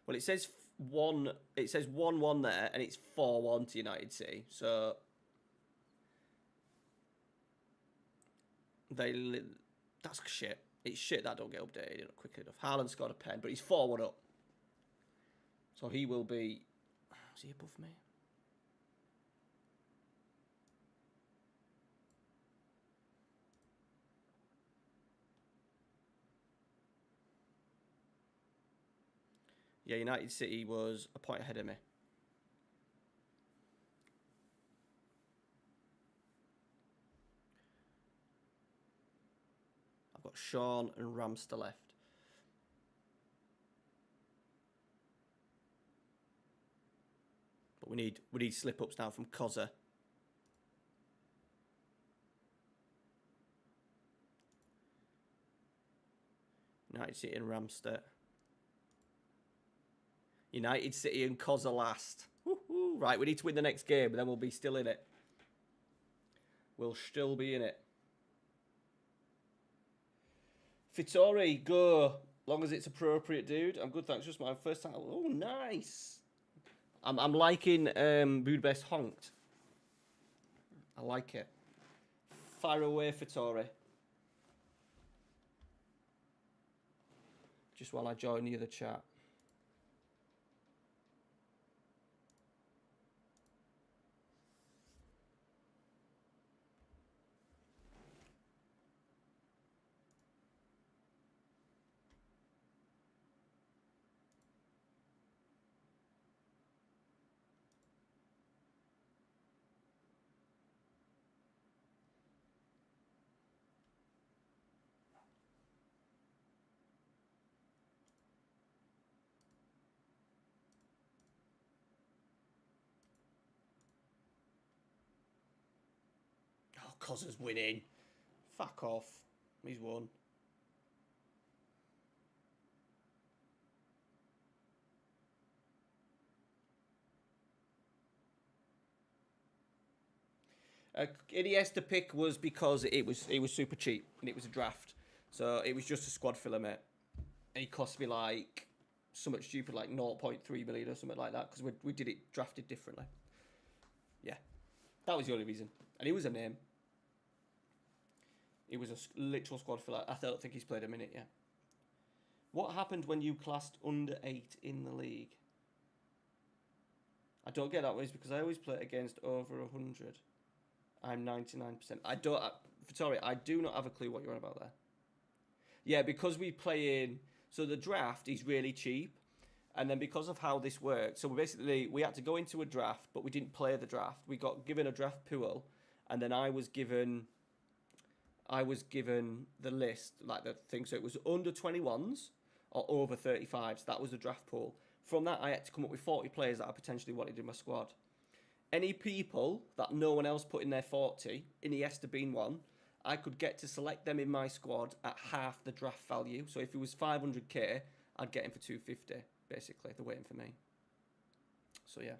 Well, it says 1. It says 1-1 there, and it's 4-1 to United City. So that's shit. It's shit that don't get updated quickly enough. Haaland scored a pen, but he's 4-1 up. So he will be. Is he above me? Yeah, United City was a point ahead of me. I've got Sean and Ramster left. But we need slip ups now from Koza. United City and Ramsted. United City and Koza last. Woo-hoo. Right, we need to win the next game, and then we'll be still in it. We'll still be in it. Fittori, go. Long as it's appropriate, dude. I'm good, thanks. Just my first time. Oh, nice. I'm liking Budapest Honked. I like it. Fire away, Fittori. Just while I join the other chat. Koza's winning. Fuck off. He's won. Iniesta pick was because it was super cheap and it was a draft. So it was just a squad filler, mate. And he cost me like so much stupid, like 0.3 million or something like that, because we did it drafted differently. Yeah. That was the only reason. And he was a name. It was a literal squad filler. I don't think he's played a minute yet. What happened when you classed under 8 in the league? I don't get that way because I always play against over 100. I'm 99%. I do not have a clue what you're on about there. Yeah, because we play in... So the draft is really cheap. And then because of how this works... So we had to go into a draft, but we didn't play the draft. We got given a draft pool. And then I was given the list, like the thing. So it was under 21s or over 35s. That was the draft pool. From that, I had to come up with 40 players that I potentially wanted in my squad. Any people that no one else put in their 40, Iniesta being one, I could get to select them in my squad at half the draft value. So if it was 500k, I'd get him for 250, basically. They're waiting for me. So yeah.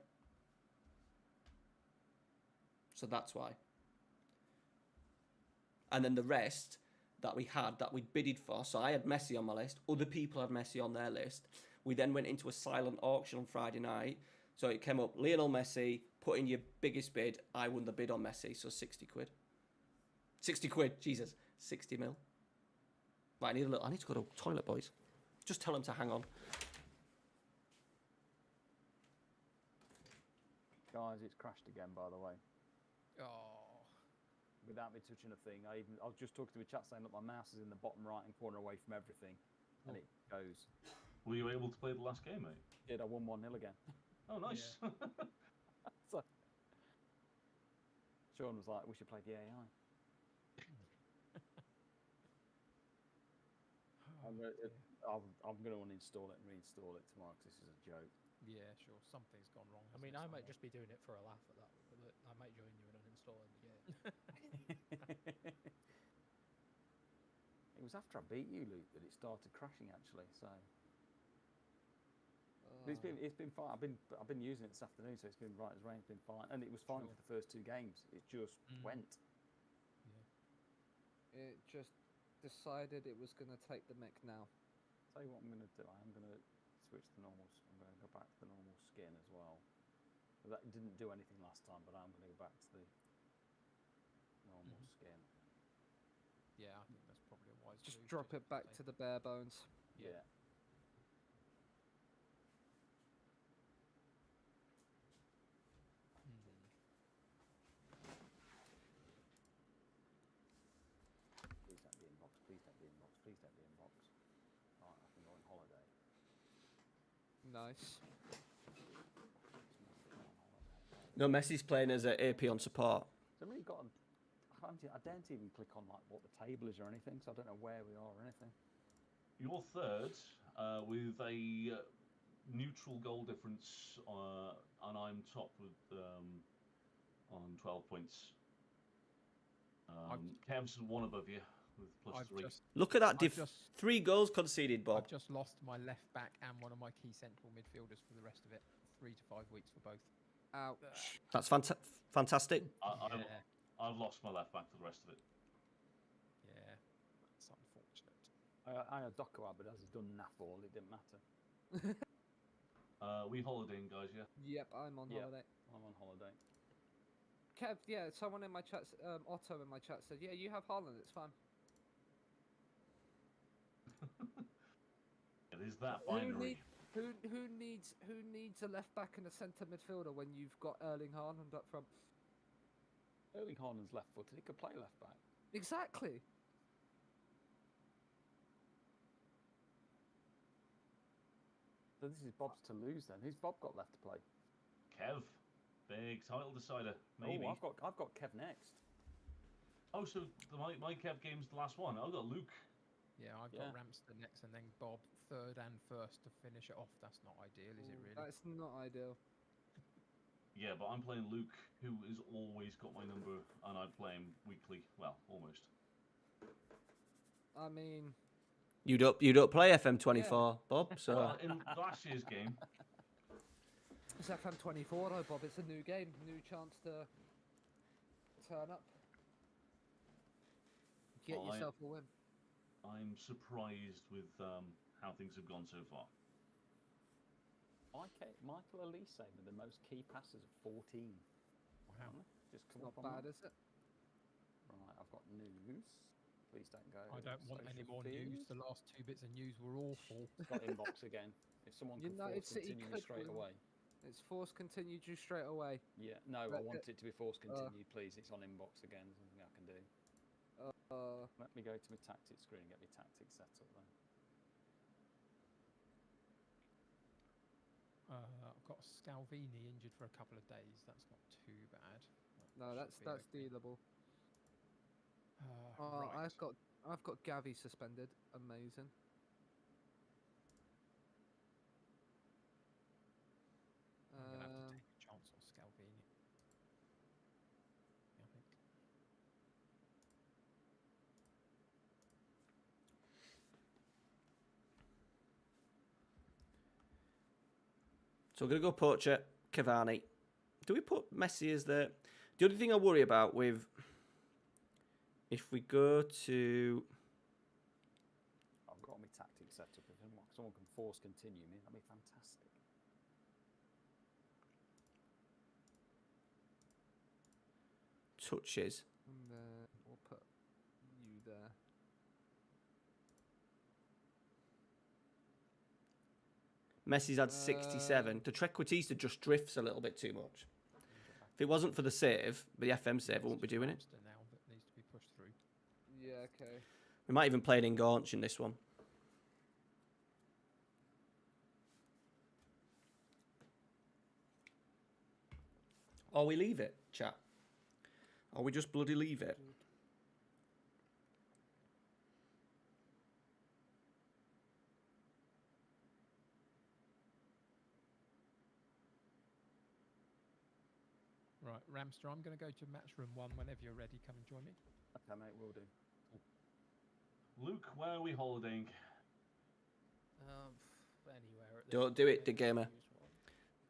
So that's why. And then the rest that we bidded for. So I had Messi on my list. Other people had Messi on their list. We then went into a silent auction on Friday night. So it came up, Lionel Messi, put in your biggest bid. I won the bid on Messi, so 60 quid. 60 quid, Jesus. 60 mil. Right, I need to go to the toilet, boys. Just tell them to hang on. Guys, it's crashed again, by the way. Oh. Without me touching a thing. I was just talking to the chat saying, look, my mouse is in the bottom right-hand corner away from everything. And it goes. Were you able to play the last game, mate? Did. I won 1-0 again. Oh, nice. Yeah. So, Sean was like, we should play the AI. I'm going to uninstall it and reinstall it tomorrow because this is a joke. Yeah, sure. Something's gone wrong. I mean, I might just be doing it for a laugh at that. But I might join you in uninstalling the game. It was after I beat you, Luke, that it started crashing actually. So it's been fine. I've been using it this afternoon, so it's been right as rain. It's been fine, and it was fine for the first 2 games. It just went. Yeah. It just decided it was going to take the mech now. Tell you what I'm going to do. I'm going to switch to normal. I'm going to go back to the normal skin as well. That didn't do anything last time, but I'm going to go back to the normal skin. Yeah, I think that's probably a wise Just move. drop it back to the bare bones. Yeah. Please don't be inbox. Please don't be inbox. Please don't be inbox. Right, I can go on holiday. Nice. No, Messi's playing as an AP on support. So I've really got. I daren't even click on like what the table is or anything, so I don't know where we are or anything. You're third with a neutral goal difference, and I'm top with on 12 points. Kev's one above you with +3. Look at that 3 goals conceded, Bob. I've just lost my left back and one of my key central midfielders for the rest of it. 3 to 5 weeks for both. Ouch. That's fantastic. I've lost my left back for the rest of it. Yeah, that's unfortunate. I had Dokoa, but as he's done naff all, it didn't matter. We holidaying, guys, yeah? Yep, I'm on holiday. I'm on holiday. Kev, yeah, someone in my chat, Otto in my chat said, yeah, you have Holland, it's fine. It is that binary. Who needs a left back and a centre midfielder when you've got Erling Haaland up front? Erling Haaland's left-footed. He could play left back. Exactly. So this is Bob's to lose then. Who's Bob got left to play? Kev, big title decider, maybe. Oh, I've got Kev next. Oh, so my Kev game's the last one. I've got Luke. Yeah, I've got Ramster next, and then Bob third and first to finish it off. That's not ideal, is it really? That's not ideal. Yeah, but I'm playing Luke, who has always got my number, and I play him weekly. Well, almost. I mean, you don't play FM24, Bob. So well, in last year's game, it's FM24 though, Bob. It's a new game, new chance to turn up, get yourself a win. I'm surprised with how things have gone so far. Michael Elise with the most key passes of 14. Wow. Just come Not up on bad, that. is it? Right, I've got news. Please don't go. I don't want any more news. The last 2 bits of news were awful. It's got inbox again. If someone can force continue me straight away. It's force continued you straight away. Yeah, no, I want it to be force continued, please. It's on inbox again. There's nothing I can do. Let me go to my tactics screen and get my tactics set up then. I've got Scalvini injured for a couple of days. That's not too bad. No, that's dealable. Right. I've got Gavi suspended. Amazing. I'm gonna have to take a chance on Scalvini. I think. So we're going to go Poacher, Cavani. Do we put Messi as the only thing I worry about with, if we go to... I've got my tactics set up. If someone can force continue me, that'd be fantastic. touches. And then we'll put you there. Messi's had 67. The Treq Icon just drifts a little bit too much. If it wasn't for the save, the FM save, I wouldn't be doing it. Now that needs to be pushed through. Yeah, okay. We might even play an Engaunch in this one. Or we leave it, chat. Or we just bloody leave it. Right, Ramster, I'm going to go to match room 1 whenever you're ready. Come and join me. Okay, mate, will do. Luke, where are we holidaying? Anywhere. At Don't do it, the gamer.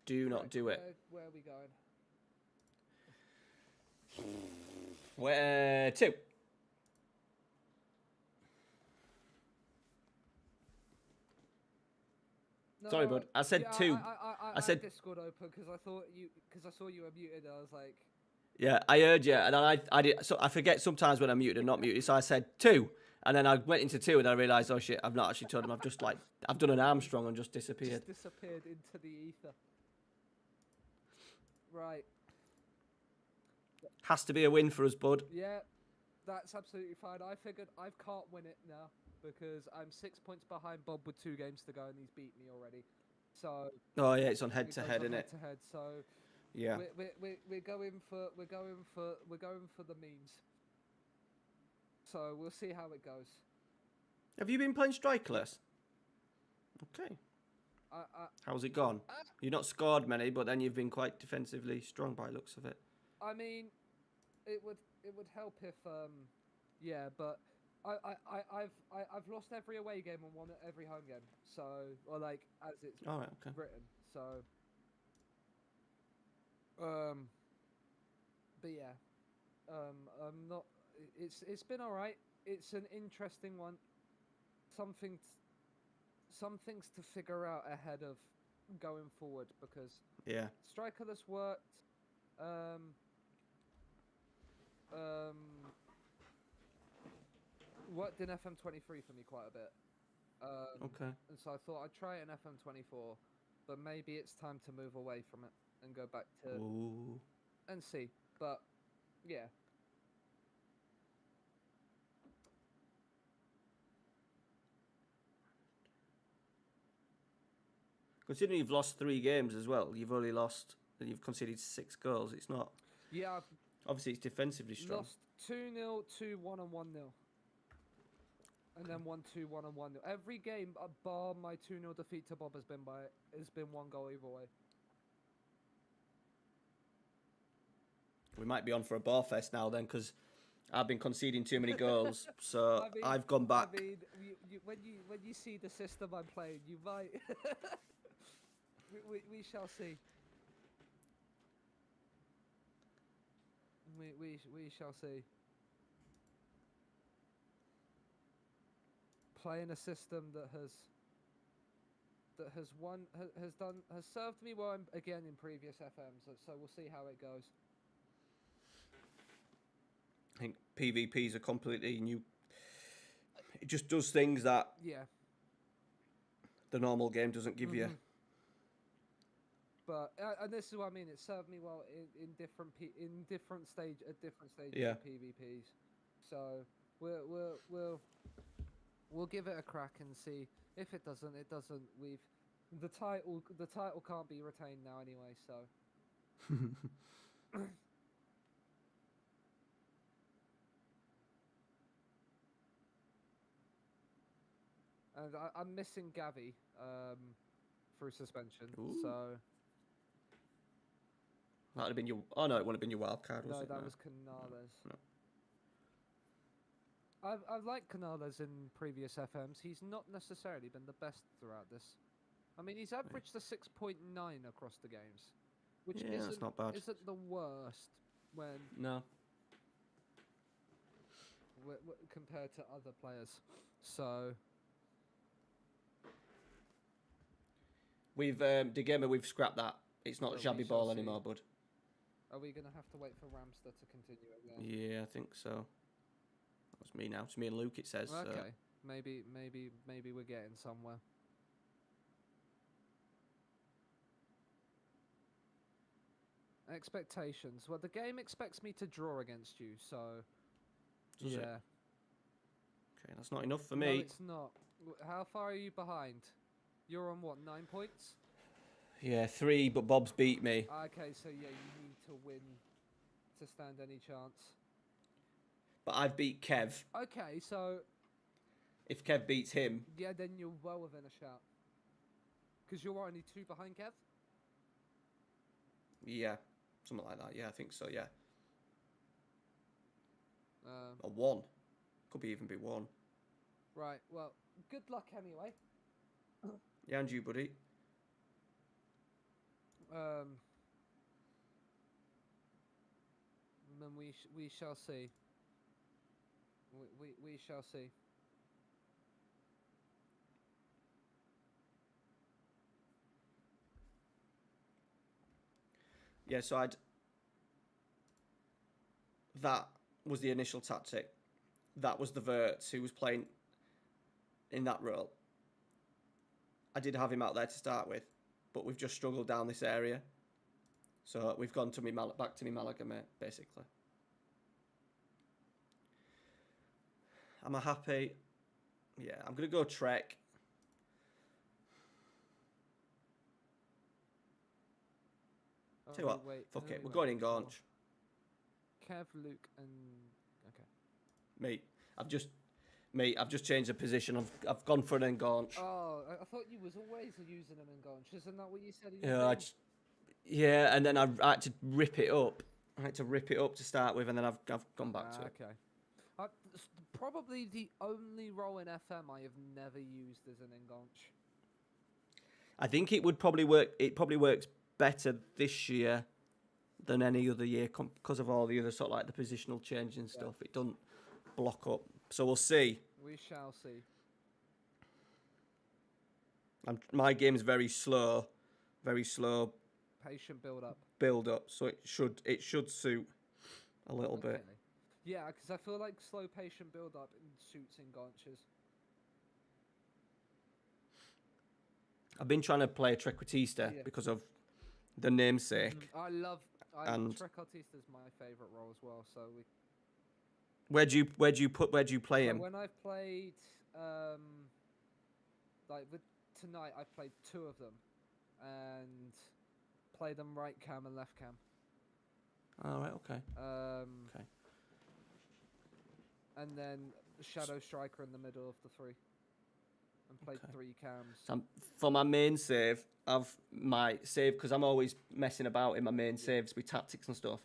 Do not do it. Where are we going? Where to? No, Sorry, bud. I said yeah, two. I said Discord open because I thought you, because I saw you were muted. I was like, yeah, I heard you, and then I did. So I forget sometimes when I'm muted and not muted. So I said 2, and then I went into 2, and I realised, oh shit, I've not actually told him. I've just I've done an Armstrong and just disappeared. just disappeared into the ether. Right. Has to be a win for us, bud. Yeah, that's absolutely fine. I figured I can't win it now because I'm 6 points behind Bob with 2 games to go, and he's beat me already. So. Oh yeah, it's on head to head, isn't it? Head to head. So. Yeah. We're going for the memes. So we'll see how it goes. Have you been playing Strikerless? Okay. How's it gone? You've not scored many, but then you've been quite defensively strong by looks of it. I mean, it would help if yeah, but I've lost every away game and won every home game. So, or like as it's written. So, but yeah, I'm not. It's been all right. It's an interesting one. Some things to figure out ahead of going forward because strikerless worked. Worked in FM23 for me quite a bit. Okay. And so I thought I'd try it in FM24, but maybe it's time to move away from it and go back to and see. But yeah. Considering you've lost 3 games as well, you've conceded 6 goals. It's not. Yeah. Obviously, it's defensively strong. Lost 2-0, 2-1, and 1-0. And then 1-2, 1 and 1-0. Every game, bar my 2-0 defeat to Bob, has been 1 goal either way. We might be on for a bar fest now then, because I've been conceding too many goals, so I've gone back. I mean, when you see the system I'm playing, you might. we shall see. We shall see. Playing a system that has served me well again in previous FMs, so we'll see how it goes. I think PvP is a completely new. It just does things that the normal game doesn't give you. But and this is what I mean. It served me well in different stages of PvPs. So we'll give it a crack and see. If it doesn't, it doesn't. The title can't be retained now anyway. So. And I'm missing Gavi through suspension. Ooh. So. That'd have been your. Oh no, it wouldn't have been your wild card, was it? No, that was Canales. No. I've liked Canales in previous FMs. He's not necessarily been the best throughout this. I mean, he's averaged a 6.9 across the games, which that's not bad. Isn't the worst when compared to other players. So we've Gamer, we've scrapped that. It's not So we XABI shall ball see. anymore, bud. are we gonna have to wait for Ramster to continue again? Yeah, I think so. That's me now. It's me and Luke. It says. Okay, maybe we're getting somewhere. Expectations. Well, the game expects me to draw against you, so Does it? yeah. Okay, that's not enough for No, me. it's not. How far are you behind? You're on what, 9 points? Yeah, 3, but Bob's beat me. Okay, so yeah, you need to win to stand any chance. But I've beat Kev. Okay, so If Kev beats him, yeah, then you're well within a shout. Because you're only 2 behind Kev? yeah, something like that. Yeah, I think so. Yeah, Um, or 1. Could be even be 1. right, well, good luck anyway. Yeah, and you, buddy. Then we shall see. We shall see. Yeah, so that was the initial tactic. That was the WIRTZ who was playing in that role. I did have him out there to start with, but we've just struggled down this area. So we've gone to back to me Malaga, mate, basically. Am I happy? Yeah, I'm going to go Treq. Tell you what, fuck it, we're going in Gaunch. Kev, Luke, and okay. Mate, I've just changed the position. I've gone for an Gaunch. Oh, I thought you was always using them in Gonch. Isn't that what you said? Yeah, and then I had to rip it up. I had to rip it up to start with, and then I've gone back to it. Okay. Probably the only role in FM I have never used as an Engonch. I think it would probably work. It probably works better this year than any other year because of all the other sort of like the positional change and stuff. It doesn't block up. So we'll see. We shall see. My game is very slow. Patient build up. So it should suit a little bit. Yeah, because I feel like slow patient build up suits in Gonches. I've been trying to play Treq because of the namesake. Treq is my favourite role as well. So where do you play him? When I've played tonight, I've played 2 of them and played them right cam and left cam. All right, okay. Okay. And then Shadow Striker in the middle of the 3. And played 3 cams. So for my main save, because I'm always messing about in my main saves with tactics and stuff.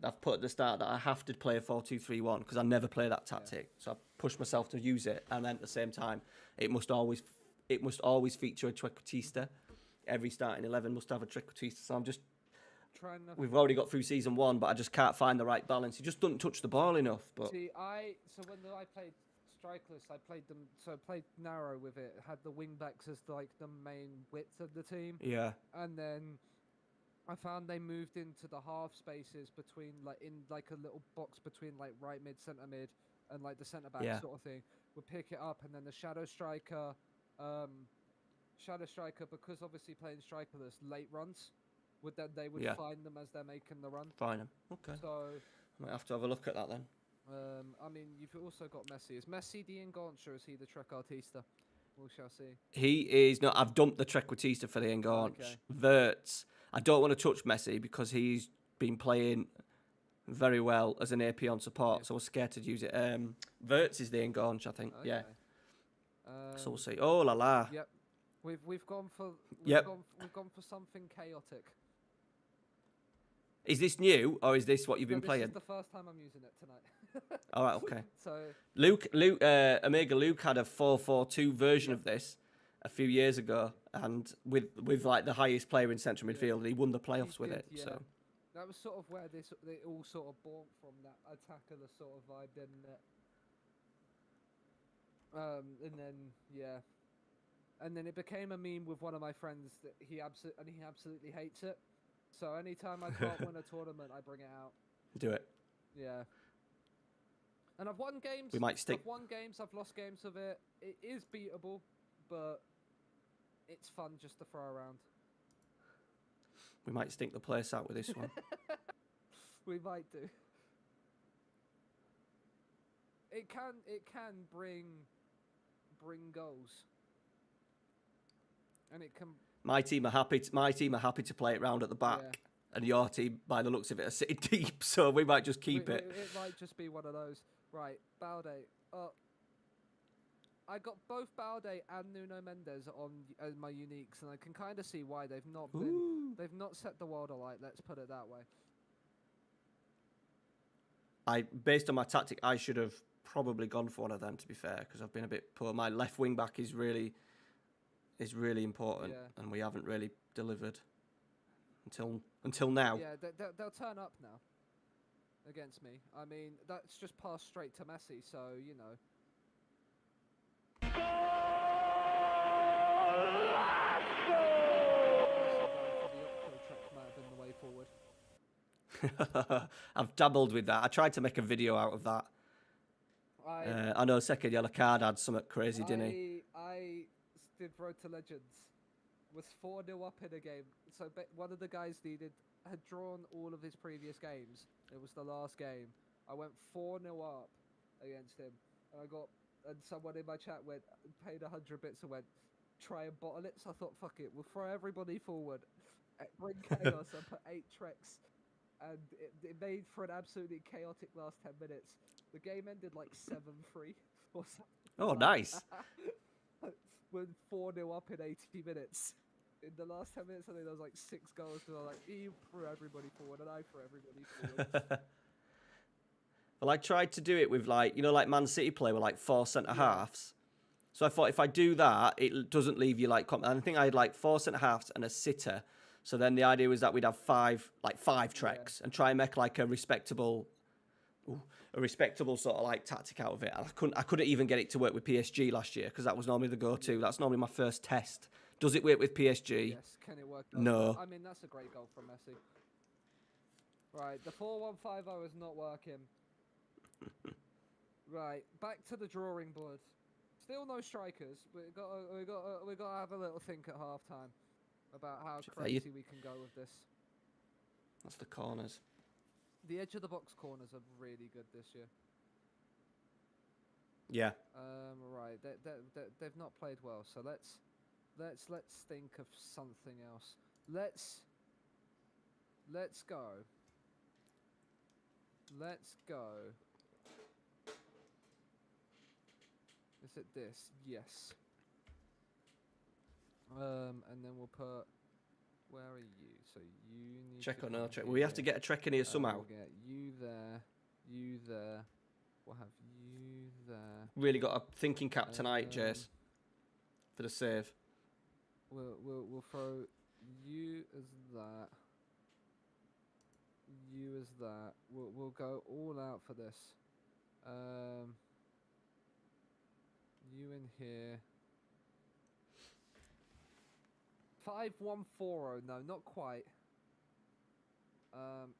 I've put at the start that I have to play a 4-2-3-1 because I never play that tactic. So I push myself to use it, and then at the same time, it must always feature a Treq. Every starting 11 must have a Treq. So I'm just. We've already got through season 1, but I just can't find the right balance. He just doesn't touch the ball enough. But when I played Strikeless, I played them. So I played narrow with it. Had the wing backs as like the main width of the team. Yeah. And then I found they moved into the half spaces between a little box between like right mid, centre mid, and like the centre back sort of thing. Would pick it up, and then the Shadow Striker, because obviously playing Strikeless late runs. They would find them as they're making the run. Find them. Okay. So I might have to have a look at that then. I mean, you've also got MESSI. Is MESSI the Engaunch or is he the Treq Artista? We shall see. He is not. I've dumped the Treq for the Engaunch. Okay. WIRTZ. I don't want to touch MESSI because he's been playing very well as an AP on support, so I was scared to use it. WIRTZ is the Engaunch, I think. Okay. Yeah. So we'll see. Oh la la. Yep. We've gone for something chaotic. Is this new, or is this what you've been playing? This is the first time I'm using it tonight. All right, okay. So Omega Luke had a 4-4-2 version of this a few years ago, and with like the highest player in central midfield, he won the playoffs with it. Yeah. So that was sort of where they all sort of born from, that attacker sort of vibe, didn't it? And then it became a meme with one of my friends that he absolutely hates it. So anytime I can't win a tournament, I bring it out. do it. Yeah. And I've won games. We might stick. I've won games. I've lost games with it. It is beatable, but it's fun just to throw around. We might stink the place out with this one. We might do. It can bring goals. And it can. My team are happy to play it round at the back, and your team, by the looks of it, are sitting deep. So we might just keep it. It might just be one of those. Right, Balde. I got both Balde and Nuno Mendes on my uniques, and I can kind of see why they've not set the world alight. Let's put it that way. Based on my tactic, I should have probably gone for one of them. To be fair, because I've been a bit poor. My left wing back is really important, and we haven't really delivered until now. Yeah, they'll turn up now against me. I mean, that's just passed straight to MESSI, so you know. Might have been the way forward. I've dabbled with that. I tried to make a video out of that. I know second yellow card had something crazy, didn't he? I did Road to Legends. Was 4-0 up in a game. So one of the guys had drawn all of his previous games. It was the last game. I went 4-0 up against him. And someone in my chat paid 100 bits and went, try and bottle it. So I thought, fuck it, we'll throw everybody forward, bring chaos and put 8 Treqs. And it made for an absolutely chaotic last 10 minutes. The game ended like 7-3 or something. Oh, nice. were 4-0 up in 80 minutes. In the last 10 minutes, I think there was like 6 goals. So like, he threw everybody forward, and I threw everybody forward. Well, I tried to do it with like, you know, like Man City play with like 4 centre halves. So I thought if I do that, it doesn't leave you like. I think I had like 4 centre halves and a sitter. So then the idea was that we'd have 5 Treqs and try and make like a respectable sort of like tactic out of it. And I couldn't even get it to work with PSG last year because that was normally the go-to. That's normally my first test. Does it work with PSG? Yes, can it work? No. I mean, that's a great goal from Messi. Right, the 4-1-5-0 is not working. Right, back to the drawing board. Still no strikers. We got to have a little think at half time about how crazy we can go with this. That's the corners. The edge of the box corners are really good this year. Yeah. Right, they've not played well, so let's think of something else. Let's go. Let's go. Is it this? Yes. And then we'll put. Where are you? So you need. Check to or no come check. here. We have to get a Treq in here somehow. We'll get you there. You there. We'll have you there. Really got a thinking cap tonight, Jace. For the save. We'll throw you as that. You as that. We'll go all out for this. You in here. 5-1-4-0. No, not quite.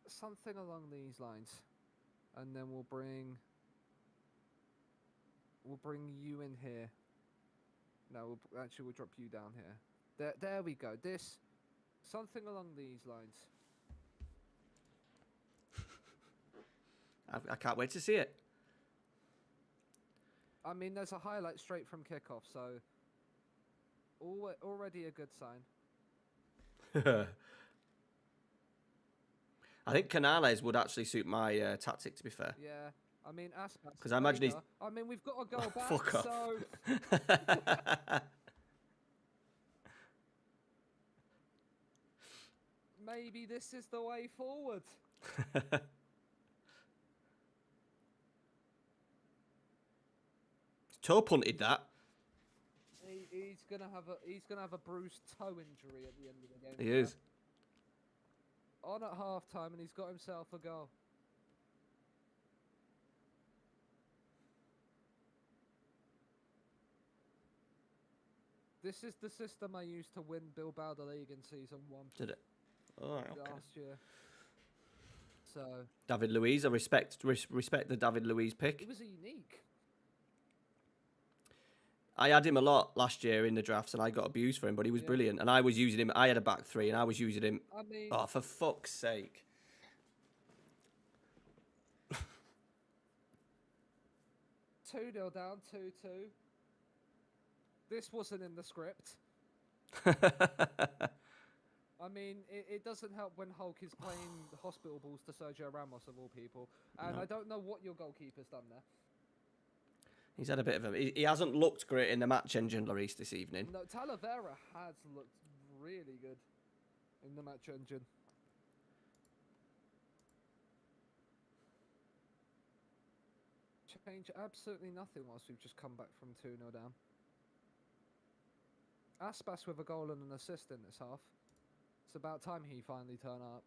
Something along these lines, and then we'll bring you in here. No, we'll drop you down here. There we go. This something along these lines. I can't wait to see it. I mean, there's a highlight straight from kickoff, so already a good sign. I think Canales would actually suit my tactic, to be fair. Yeah, I mean, Aspas. Because I imagine he's. I mean, we've got to go back. Fuck off. So maybe this is the way forward. Toe punted that. He's gonna have a bruised toe injury at the end of the game. He is. On at half time, and he's got himself a goal. This is the system I used to win Bilbao the league in season 1. Did it? Oh, okay. Last year. So. David Luiz, I respect the David Luiz pick. He was unique. I had him a lot last year in the drafts, and I got abused for him, but he was brilliant. And I was using him. I had a back 3, and I was using him. I mean, oh, for fuck's sake! 2-0 down, 2-2. This wasn't in the script. I mean, it doesn't help when Hulk is playing hospital balls to Sergio Ramos of all people, and No. I don't know what your goalkeeper's done there. He's had a bit of a. He hasn't looked great in the match engine, Lloris, this evening. No, Talavera has looked really good in the match engine. Change absolutely nothing whilst we've just come back from 2-0 down. Aspas with a goal and an assist in this half. It's about time he finally turned up.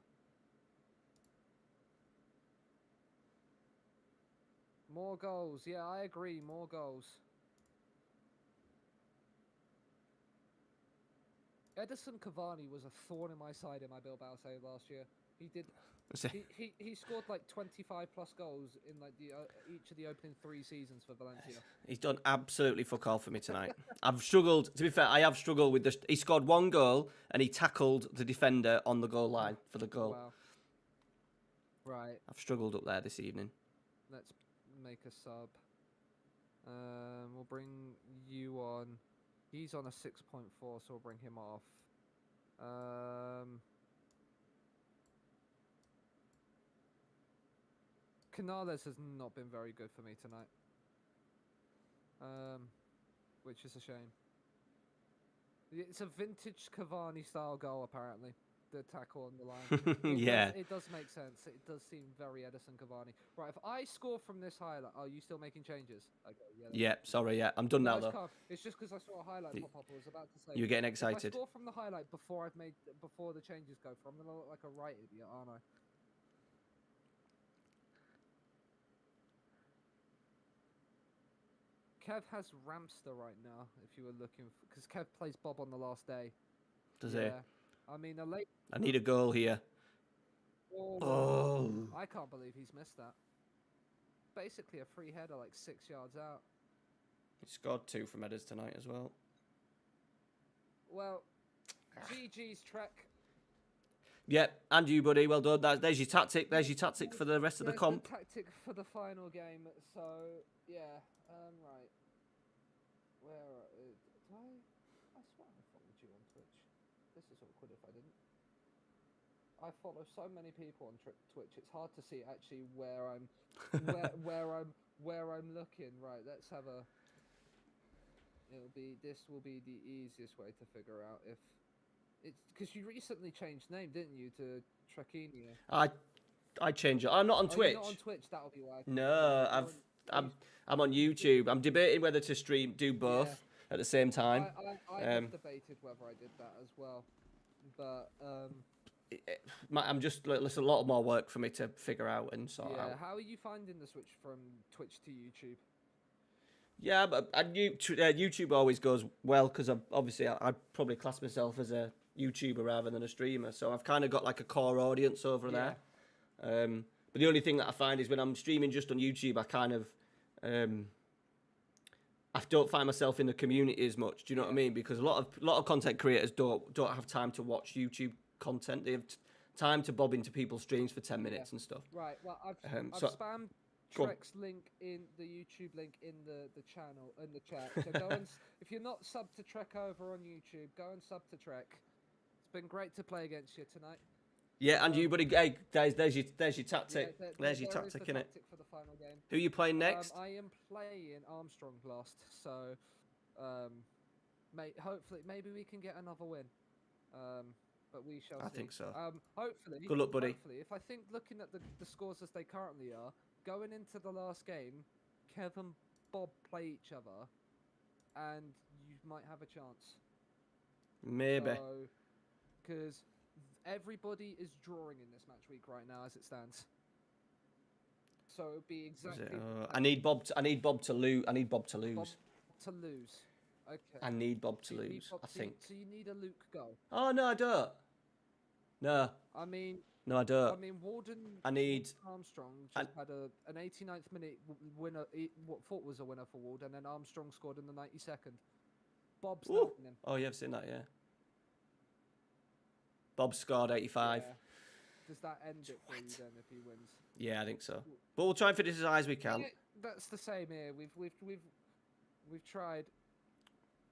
More goals. Yeah, I agree. More goals. Edison Cavani was a thorn in my side in my Bilbao save last year. He did. He scored like 25 plus goals in like each of the opening 3 seasons for Valencia. He's done absolutely fuck all for me tonight. I've struggled. To be fair, I have struggled with this. He scored 1 goal and he tackled the defender on the goal line for the goal. Wow. Right. I've struggled up there this evening. Let's make a sub. We'll bring you on. He's on a 6.4, so we'll bring him off. Canales has not been very good for me tonight. Which is a shame. It's a vintage Cavani style goal, apparently. The tackle on the line. Yeah. It does make sense. It does seem very Edison Cavani. Right, if I score from this highlight, are you still making changes? Okay, yeah. Yeah, sorry, yeah. I'm done now, No, it's though. calm. It's just because I saw a highlight pop up. I was about to say. You're getting If I excited. score from the highlight before the changes go through, I'm gonna look like a right idiot, aren't I? Kev has Ramster right now. If you were looking, because Kev plays Bob on the last day. Does yeah. he? I mean, a late. I need a goal here. Oh. I can't believe he's missed that. Basically a free header like 6 yards out. He scored 2 from headers tonight as well. Well, GG's Treq. Yep, and you, buddy. Well done. There's your tactic. There's your tactic for the rest of the comp. The tactic for the final game. So, yeah. Right. Where did I swear I followed you on Twitch. This is awkward if I didn't. I follow so many people on Twitch. It's hard to see actually where I'm where I'm looking. Right, let's have a. This will be the easiest way to figure out if it's because you recently changed name, didn't you, to Treq Icon? I changed it. I'm not on Twitch. You're not on Twitch. That'll be why. No, I'm on YouTube. I'm debating whether to do both at the same time. I have debated whether I did that as well, but I'm just it's a lot more work for me to figure out and sort out. How are you finding the switch from Twitch to YouTube? Yeah, but YouTube always goes well because I probably class myself as a YouTuber rather than a streamer, so I've kind of got like a core audience over there. But the only thing that I find is when I'm streaming just on YouTube, I kind of I don't find myself in the community as much. Do you know what I mean? Because a lot of content creators don't have time to watch YouTube content. They have time to bob into people's streams for 10 minutes and stuff. Right. Well, I've spammed Treq's link in the YouTube link in the channel in the chat. So go and if you're not subbed to Treq over on YouTube, go and sub to Treq. It's been great to play against you tonight. Yeah, and you, buddy. Hey, guys, there's your tactic. Yeah, there's your tactic, innit? For the final game. Who are you playing next? I am playing Armstrong last, so hopefully maybe we can get another win. But we shall see. I think so. Hopefully. Good luck, buddy. Hopefully, if I think looking at the scores as they currently are, going into the last game, Kev and Bob play each other, and you might have a chance. Maybe. Because everybody is drawing in this match week right now as it stands. So it would be exactly. I need Bob to lose. I need Bob to lose. Bob to lose. Okay. I need Bob to lose. I think. So you need a Luke goal. Oh no, I don't. No. I mean. No, I don't. I mean, Warden. I need. Armstrong just had an 89th minute winner. What thought was a winner for Warden, and then Armstrong scored in the 92nd. Bob's helping him. Oh, you have seen that, yeah. Bob scored 85. Yeah. Does that end it for you then if he wins? Yeah, I think so. But we'll try and finish as high as we can. Yeah, that's the same here. We've tried.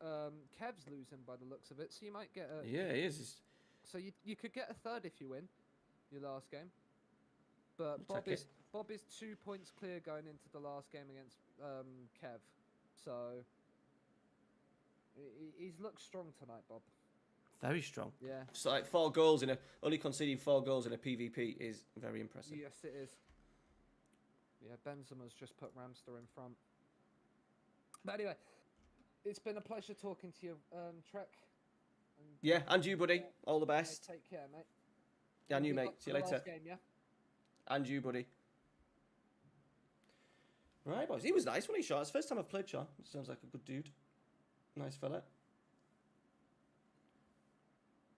Kev's losing by the looks of it, so you might get a. Yeah, he is. So you could get a third if you win your last game. But Bob is 2 points clear going into the last game against Kev. So he's looked strong tonight, Bob. Very strong. Yeah. So like only conceding 4 goals in a PvP is very impressive. Yes, it is. Yeah, Benzema's just put Ramster in front. But anyway, it's been a pleasure talking to you, Treq. Yeah, and you, buddy. All the best. Mate, take care, mate. Yeah, and you, mate. See you later. Last game, yeah? And you, buddy. Right, boys. He was nice when he shot. It's the first time I've played Sean. Sounds like a good dude. Nice fella.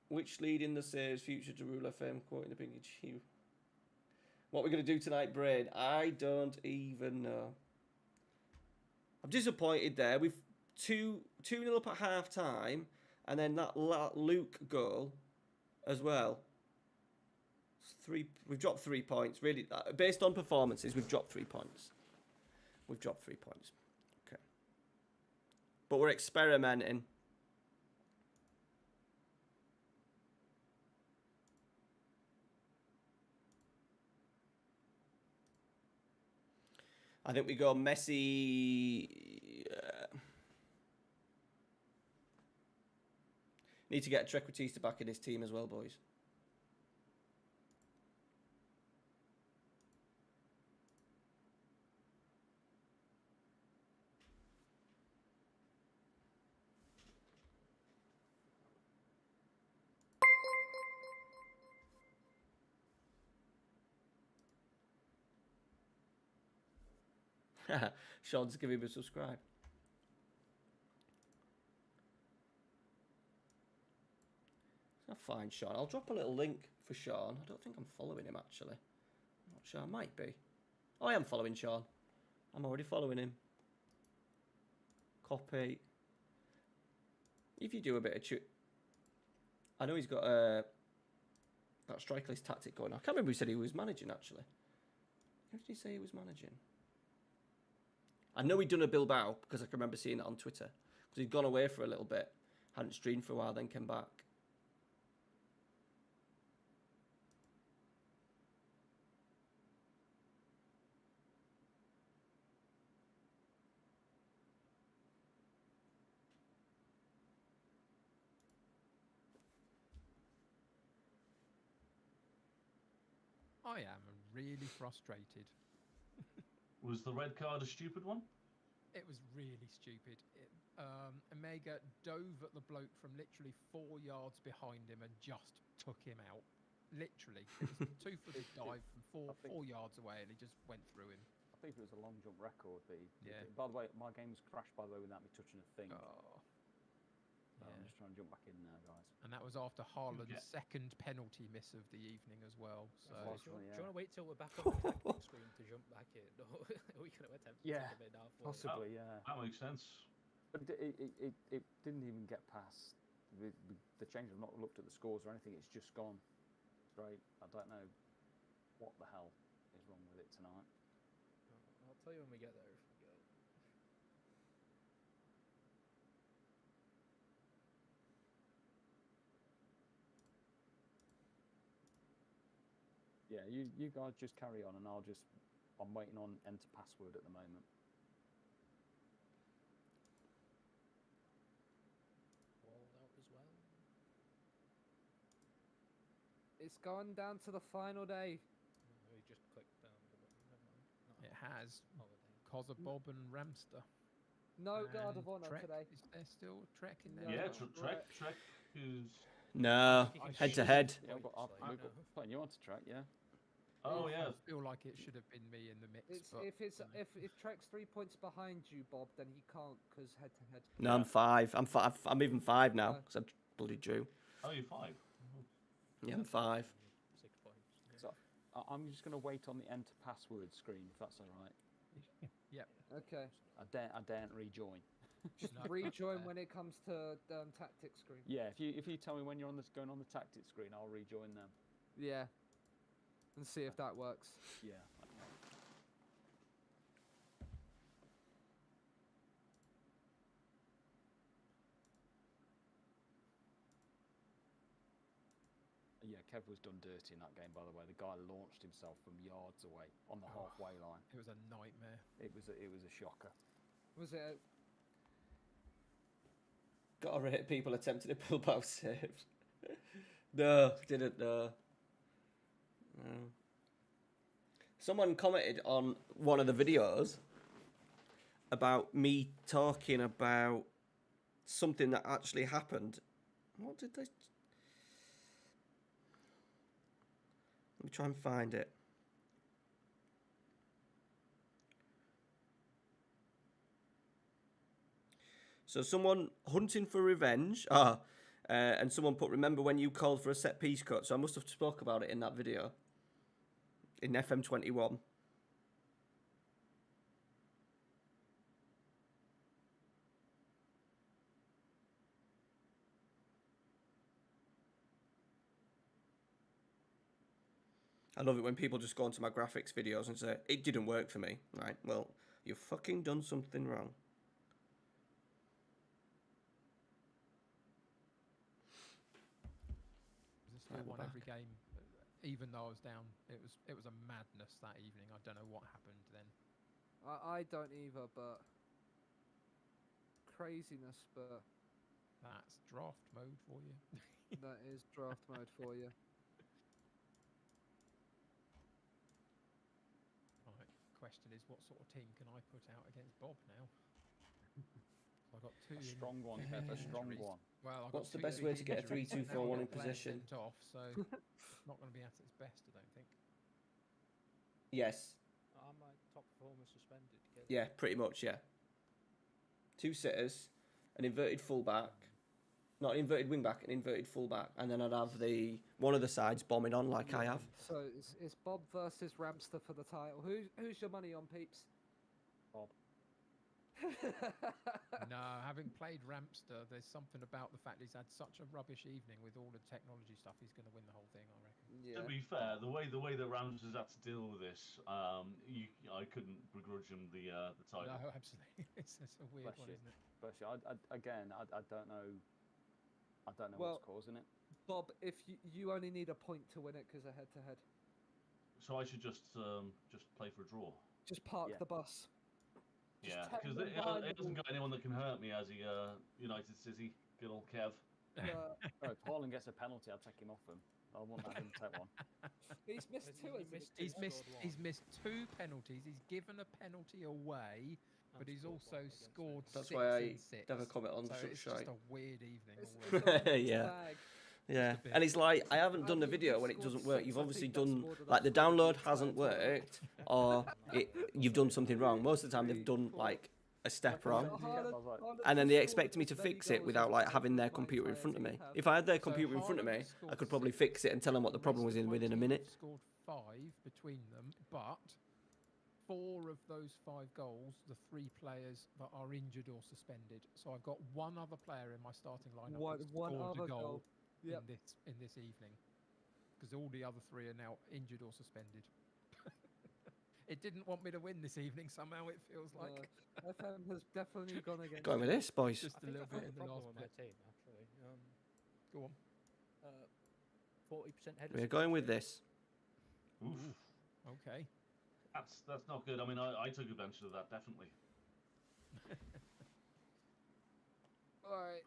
Which lead in the saves future to rule FM quoting the big Hugh. What we're going to do tonight, Brain? I don't even know. I'm disappointed there. We've 2-0 up at half time, and then that Luke goal as well. We've dropped 3 points. Really, based on performances, we've dropped 3 points. We've dropped 3 points. Okay. But we're experimenting. I think we go MESSI. Need to get Treq Icon back in his team as well, boys. Sean's giving him a subscribe. That's fine, Sean. I'll drop a little link for Sean. I don't think I'm following him, actually. I'm not sure. I might be. Oh, I am following Sean. I'm already following him. Copy. If you do a bit of... I know he's got that strike list tactic going on. I can't remember who said he was managing, actually. Who did he say he was managing? I know he'd done a Bilbao, because I can remember seeing it on Twitter. Because he'd gone away for a little bit. Hadn't streamed for a while, then came back. I am really frustrated. Was the red card a stupid one? It was really stupid. Omega dove at the bloke from literally 4 yards behind him and just took him out. Literally. It was a 2-footed dive from four yards away, and he just went through him. I think it was a long jump record. Yeah. By the way, my game's crashed, by the way, without me touching a thing. Oh. So I'm just trying to jump back in now, guys. And that was after Haaland's second penalty miss of the evening as well. So do you want to wait till we're back on the tactic screen to jump back in? Or are we going to attempt to take a bit now? Possibly, yeah. That makes sense. But it didn't even get past the change. I've not looked at the scores or anything. It's just gone straight. I don't know what the hell is wrong with it tonight. I'll tell you when we get there. Yeah, you guys just carry on, and I'm waiting on enter password at the moment. Walled out as well. It's gone down to the final day. No, we just clicked down the button. Never mind. it has. Holiday. Cos Bob and Ramster. No guard And of honor Treq, today. is there still Treq in there? Yeah, as well? Treq who's... No, head to head. Yeah, we've got playing you on to track, yeah. Oh, yeah. I feel like it should have been me in the mix. It's, but, if Treq's 3 points behind you, Bob, then he can't because head to head. No, I'm 5. I'm even 5 now because I bloody drew. Oh, you're 5. Yeah, I'm 5. 6 points. So I'm just going to wait on the enter password screen, if that's all right. Yep. Okay. I daren't rejoin. Just No, rejoin fair. when it comes to tactics screen. Yeah, if you tell me when you're going on the tactics screen, I'll rejoin them. Yeah. And see if that works. Yeah. Yeah, Kev was done dirty in that game, by the way. The guy launched himself from yards away on the halfway line. It was a nightmare. It was a shocker. Was it? Gotta rate people attempting a Bilbao save. No, didn't know. No. Someone commented on one of the videos about me talking about something that actually happened. What did they... Let me try and find it. So someone hunting for revenge. And someone put, remember when you called for a set piece cut? So I must have spoke about it in that video. In FM21. I love it when people just go onto my graphics videos and say, it didn't work for me. Right, well, you've fucking done something wrong. Still won every game, even though I was down. It was a madness that evening. I don't know what happened then. I don't either, but craziness. But That's draft mode for you. That is draft mode for you. Right. Question is, what sort of team can I put out against Bob now? So I've got two. A strong one, Kev, a strong one. Well, I've What's got the best way to get a 3-2-4-1 in position? Off, so it's not going to be at its best, I don't think. Yes. Are my top performers suspended? Yeah, pretty much, yeah. 2 sitters, an inverted fullback, not an inverted wingback, an inverted fullback, and then I'd have one of the sides bombing on like I have. So it's Bob versus Ramster for the title. Who's your money on, peeps? Bob. No, having played Ramster, there's something about the fact he's had such a rubbish evening with all the technology stuff. He's going to win the whole thing, I reckon. To be fair, the way that Rams has had to deal with this, I couldn't begrudge him the title. No, absolutely. It's a weird Bless one, you. isn't it? Bless you. I don't know. I don't know Well, what's causing it. Bob, if you only need a point to win it because of head-to-head. So I should just play for a draw. Just park the bus. Yeah, tell because them it behind hasn't got anyone that can hurt me as he United City. Good old Kev. Oh, if Haaland gets a penalty, I'll take him off him. I won't let him take one. He's missed two. He's missed 2 penalties. He's given a penalty away, but he's also scored That's 6 why I and 6. never comment on so such it's shite. just a weird evening. Yeah. Yeah, and it's like, I haven't done the video when it doesn't work. You've obviously done, like, the download hasn't worked, or you've done something wrong. Most of the time they've done, like, a step wrong, and then they expect me to fix it without, like, having their computer in front of me. If I had their computer in front of me, I could probably fix it and tell them what the problem was within a minute. Scored 5 between them, but 4 of those 5 goals, the 3 players that are injured or suspended. So I've got one other player in my starting lineup that One scored other a goal. goal. Yep. in this evening, because all the other 3 are now injured or suspended. It didn't want me to win this evening. Somehow it feels like FM has definitely gone against. Going with this, boys. just a little bit in the last with my bit. team actually. Go on. 40% head. We're going with this. Oof. Okay. That's not good. I mean, I took advantage of that, definitely. All right.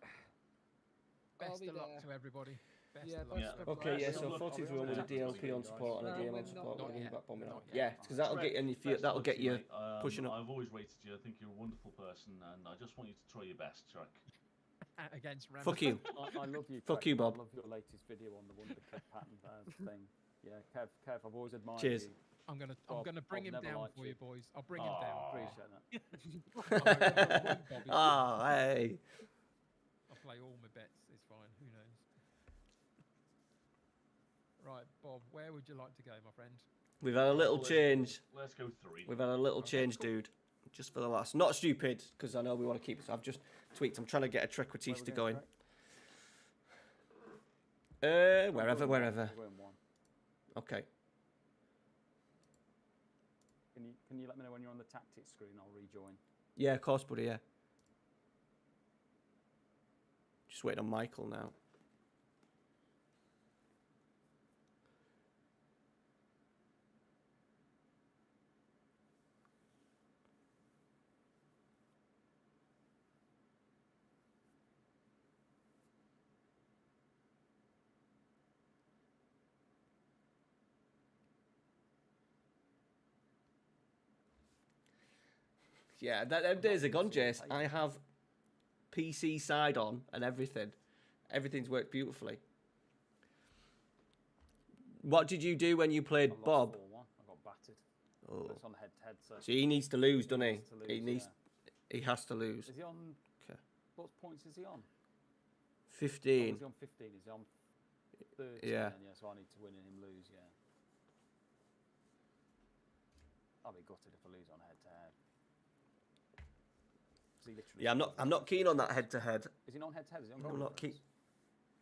Best of luck to everybody. Best of luck. best of Okay, yeah, Best so of luck. 40 for one with a DLP on support and a game on support not with a yet. wingback bombing on. Not Yeah, yet. because that'll get you, that'll get you pushing up. I've always rated you. I think you're a wonderful person, and I just want you to try your best, Treq. Against Ramsey. Fuck you. I love you. Fuck Treq. you, Bob. I love your latest video on the Wonder Kid pattern thing. Yeah, Kev, I've always admired Cheers. you. I'm gonna Bob- bring Bob him never down liked for you. you, boys. I'll bring him down. Appreciate that. Oh, hey. I'll play all my bets. It's fine. Who knows? Right, Bob. Where would you like to go, my friend? We've had a little change. Let's go 3. We've had a little change, dude. Just for the last. Not stupid, because I know we want to keep it. So I've just tweaked. I'm trying to get a Treq Icon going. Wherever. We're going 1. Okay. Can you let me know when you're on the tactics screen? I'll rejoin. Yeah, of course, buddy, yeah. Just waiting on Michael now. Yeah, them days are gone, Jace. I have PC side on and everything. Everything's worked beautifully. What did you do when you played I lost Bob? 4-1. I got battered. Oh. It's on head-to-head, so... So he needs to lose, doesn't he? has to He lose, needs. He has to lose. Is he on... Okay. What points is he on? 15. Is he on 15? Is he on 13? Yeah. Then, yeah, so I need to win and him lose, yeah. I'll be gutted if I lose on head-to-head. Yeah, I'm not keen on that head-to-head. Is he not on head-to-head? Is he on I'm goal not keen.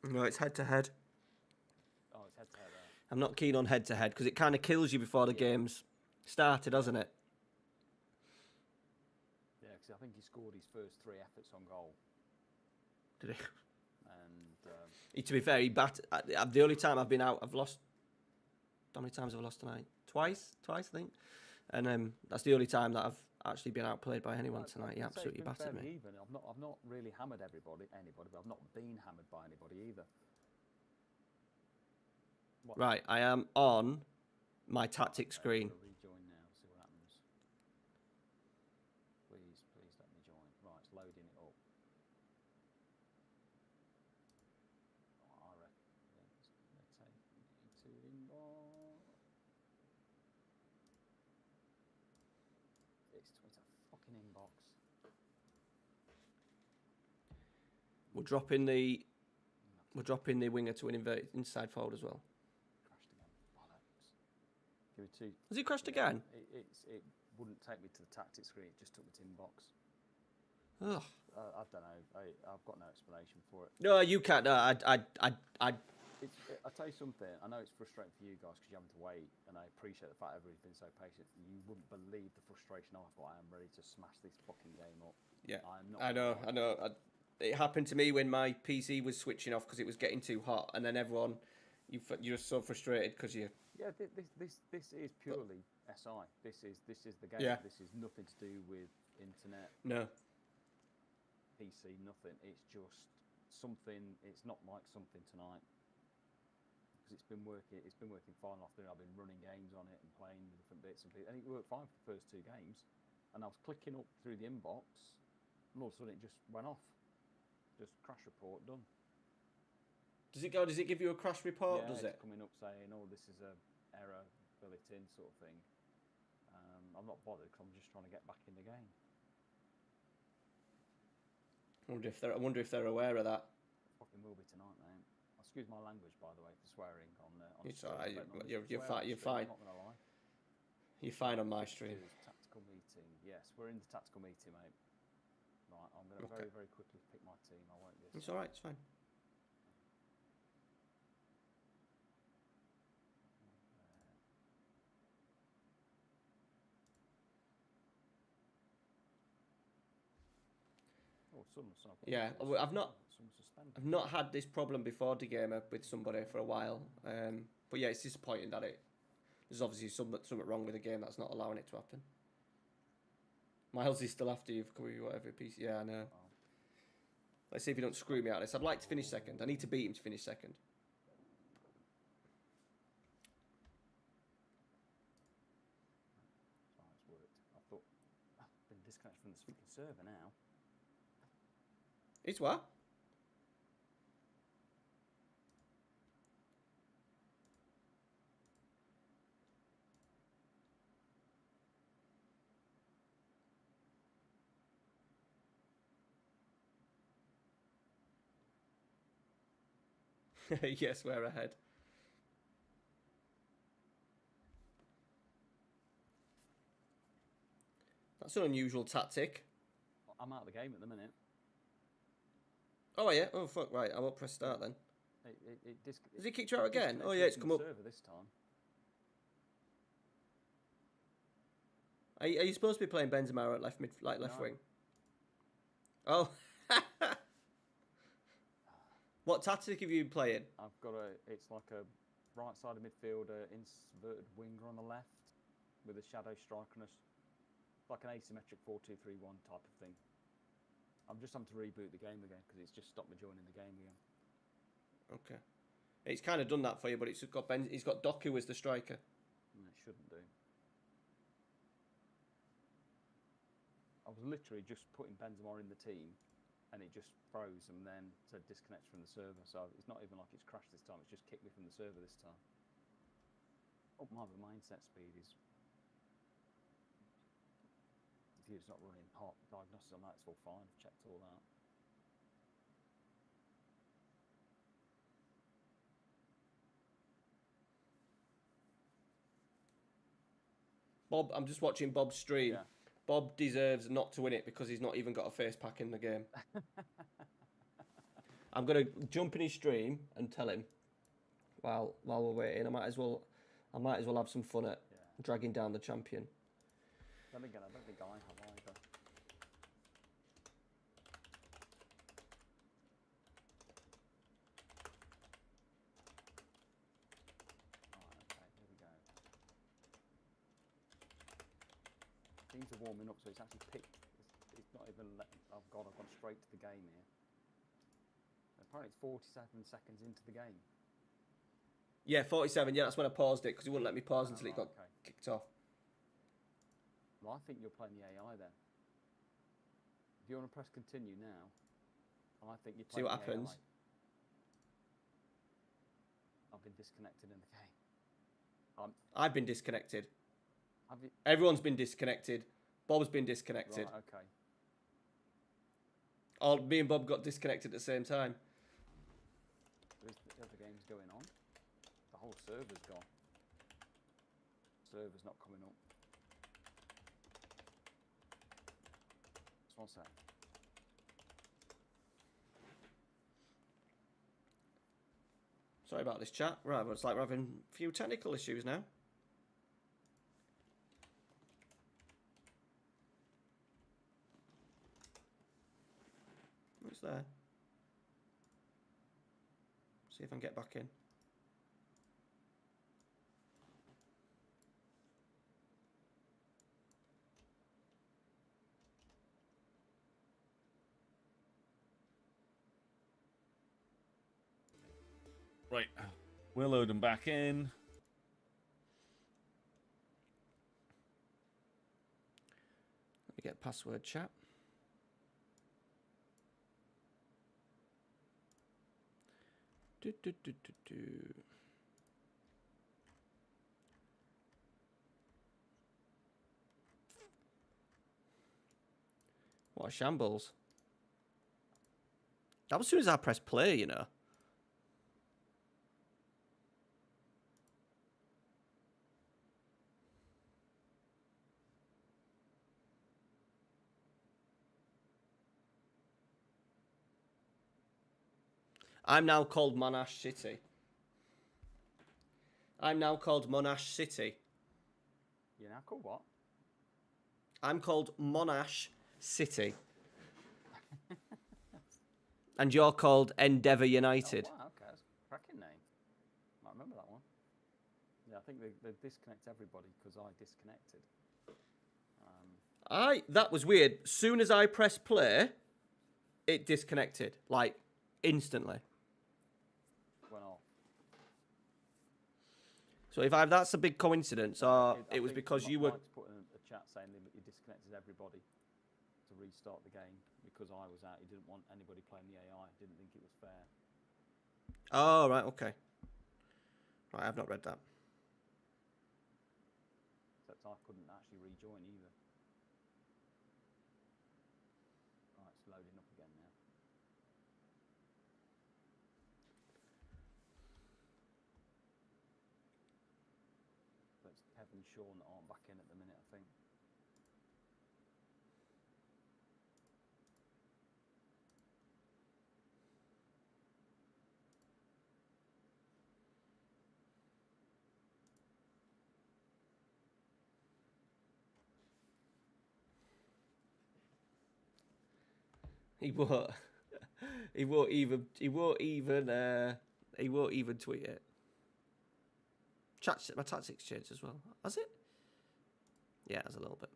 difference? No, it's head-to-head. Oh, it's head-to-head there. I'm not keen on head-to-head because it kind of kills you before the game's started, doesn't it? Yeah, because I think he scored his first 3 efforts on goal. Did he? And To be fair, he the only time I've been out, I've lost. How many times have I lost tonight? Twice, I think. And that's the only time that actually been outplayed by anyone tonight. He I'd say it's absolutely been battered fairly me. Even. I've not really hammered anybody, but I've not been hammered by anybody either. What? Right, I am on my tactic screen. I'm gonna rejoin now, see what happens. Please let me join. Right, it's loading it up. Oh, I reckon it's gonna take me to inbox. It's a fucking inbox. We're dropping the winger to an inverted inside forward as well. Crashed again. Bollocks. Give it 2. Has he crashed again? It wouldn't take me to the tactics screen. It just took me to inbox. Ugh. I don't know. I've got no explanation for it. No, you can't. No, I. I'll tell you something. I know it's frustrating for you guys because you're having to wait, and I appreciate the fact everybody's been so patient. You wouldn't believe the frustration I've got. I am ready to smash this fucking game up. Yeah. I'm not I know. It happened to me when my PC was switching off because it was getting too hot, and then everyone, you're so frustrated because you. Yeah, this is purely SI. This is the game. Yeah. This is nothing to do with internet. No. PC, nothing. It's just something. It's not like something tonight because it's been working. It's been working fine after I've been running games on it and playing different bits and pieces, and it worked fine for the first 2 games. And I was clicking up through the inbox, and all of a sudden it just went off. Just crash report done. Does it go? Does it give you a crash report? Yeah, Does it's it? coming up saying, "Oh, this is a error, fill it in," sort of thing. I'm not bothered because I'm just trying to get back in the game. I wonder if they're aware of that. Fucking will be tonight, mate. Excuse my language, by the way, for swearing on. It's alright. You're fine. You're fine. I'm not gonna lie. You're fine on my stream. Tactical meeting. Yes, we're in the tactical meeting, mate. Right, I'm gonna very, very quickly pick my team. I won't be. It's alright. It's fine. Yeah, I've not had this problem before the gamer with somebody for a while. But yeah, it's disappointing that there's obviously something wrong with the game that's not allowing it to happen. Miles is still after you for whatever piece. Yeah, I know. Let's see if he don't screw me out of this. I'd like to finish second. I need to beat him to finish second. It's worked. I thought I've been disconnected from the speaking server now. It's what? Yes, we're ahead. That's an unusual tactic. I'm out of the game at the minute. Oh yeah. Oh fuck. Right. I won't press start then. Has he kicked you out again? Oh yeah, it's come up. Server this time. Are you supposed to be playing Benzema at left mid, like left wing? Oh. What tactic have you been playing? I've got it's like a right-sided midfielder, inverted winger on the left, with a shadow striker and like an asymmetric 4-2-3-1 type of thing. I'm just having to reboot the game again because it's just stopped me joining the game again. Okay. It's kind of done that for you, but he's got Doku as the striker. It shouldn't do. I was literally just putting Benzema in the team, and it just froze and then said disconnect from the server. So it's not even like it's crashed this time. It's just kicked me from the server this time. Oh my, the mindset speed is. The computer's not running hot. Diagnosis on that's all fine. I've checked all that. Bob, I'm just watching Bob's stream. Yeah. Bob deserves not to win it because he's not even got a face pack in the game. I'm gonna jump in his stream and tell him while we're waiting. I might as well have some fun at dragging down the champion. Then again, I don't think I have either. Right, okay, here we go. games are warming up, so it's actually picked. It's not even. Oh God, I've gone straight to the game here. Apparently, it's 47 seconds into the game. Yeah, 47. Yeah, that's when I paused it because he wouldn't let me pause until it got kicked off. Well, I think you're playing the AI then. If you want to press continue now, I think you're See playing what the happens. AI. I've been disconnected in the game. I've been disconnected. Have you? Everyone's been disconnected. Bob's been disconnected. Right, okay. Me and Bob got disconnected at the same time. There's the other games going on. The whole server's gone. Server's not coming up. Just one sec. Sorry about this chat. Right, but it's like we're having a few technical issues now. What's there? See if I can get back in. Right, we'll load them back in. Let me get password chat. Do, do, do, do, do. What a shambles. That was as soon as I pressed play, you know. I'm now called Monash City. I'm now called Monash City. You're now called what? I'm called Monash City. And you're called Endeavour United. Oh, wow, okay, that's a cracking name. I remember that one. Yeah, I think they disconnect everybody because I disconnected. That was weird. Soon as I pressed play, it disconnected. Like, instantly. Went off. So if that's a big coincidence, or I it was think because you were... Mike's put in a chat saying that you disconnected everybody to restart the game because I was out. He didn't want anybody playing the AI. Didn't think it was fair. Oh, right, okay. Right, I've not read that. Except I couldn't actually rejoin either. Right, it's loading up again now. But it's Kevin and Sean that aren't back in at the minute, I think. He won't. He won't even tweet it. My tactics changed as well. Has it? Yeah, it has a little bit.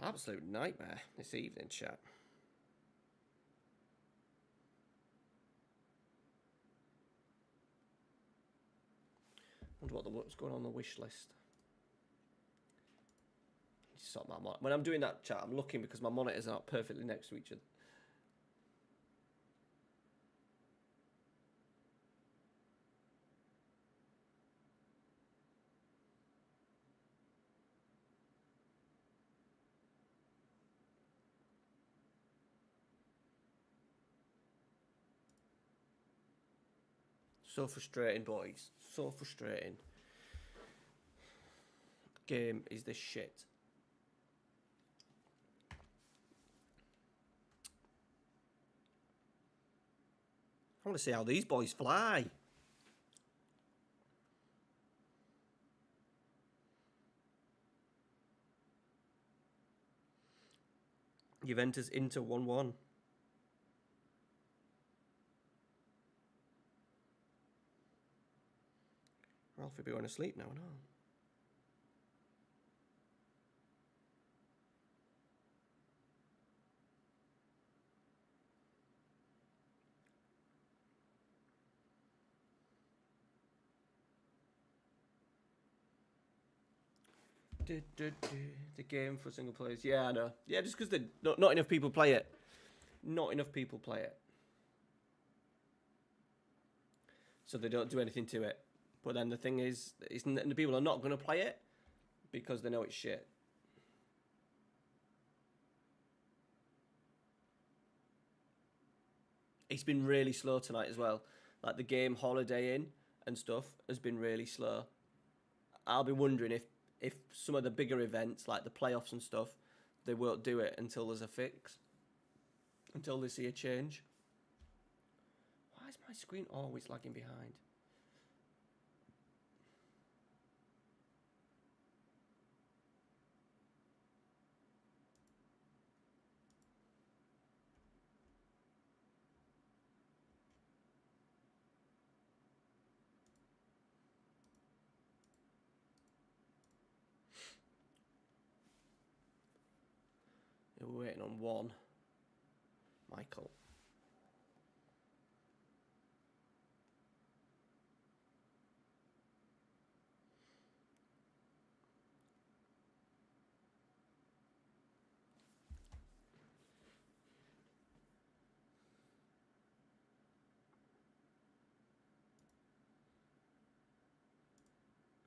Absolute nightmare this evening, chat. Wonder what's going on the wish list. Sort my when I'm doing that chat, I'm looking because my monitors are not perfectly next to each other. So frustrating, boys. So frustrating. Game is this shit. I want to see how these boys fly. Juventus into 1-1. Ralph will be going to sleep now, no? The game for single players. Yeah, I know. Yeah, just because not enough people play it. Not enough people play it. So they don't do anything to it. But then the thing is, the people are not going to play it because they know it's shit. It's been really slow tonight as well. Like the game Holiday Inn and stuff has been really slow. I'll be wondering if some of the bigger events, like the playoffs and stuff, they won't do it until there's a fix. Until they see a change. Why is my screen always lagging behind? We're waiting on one. Michael.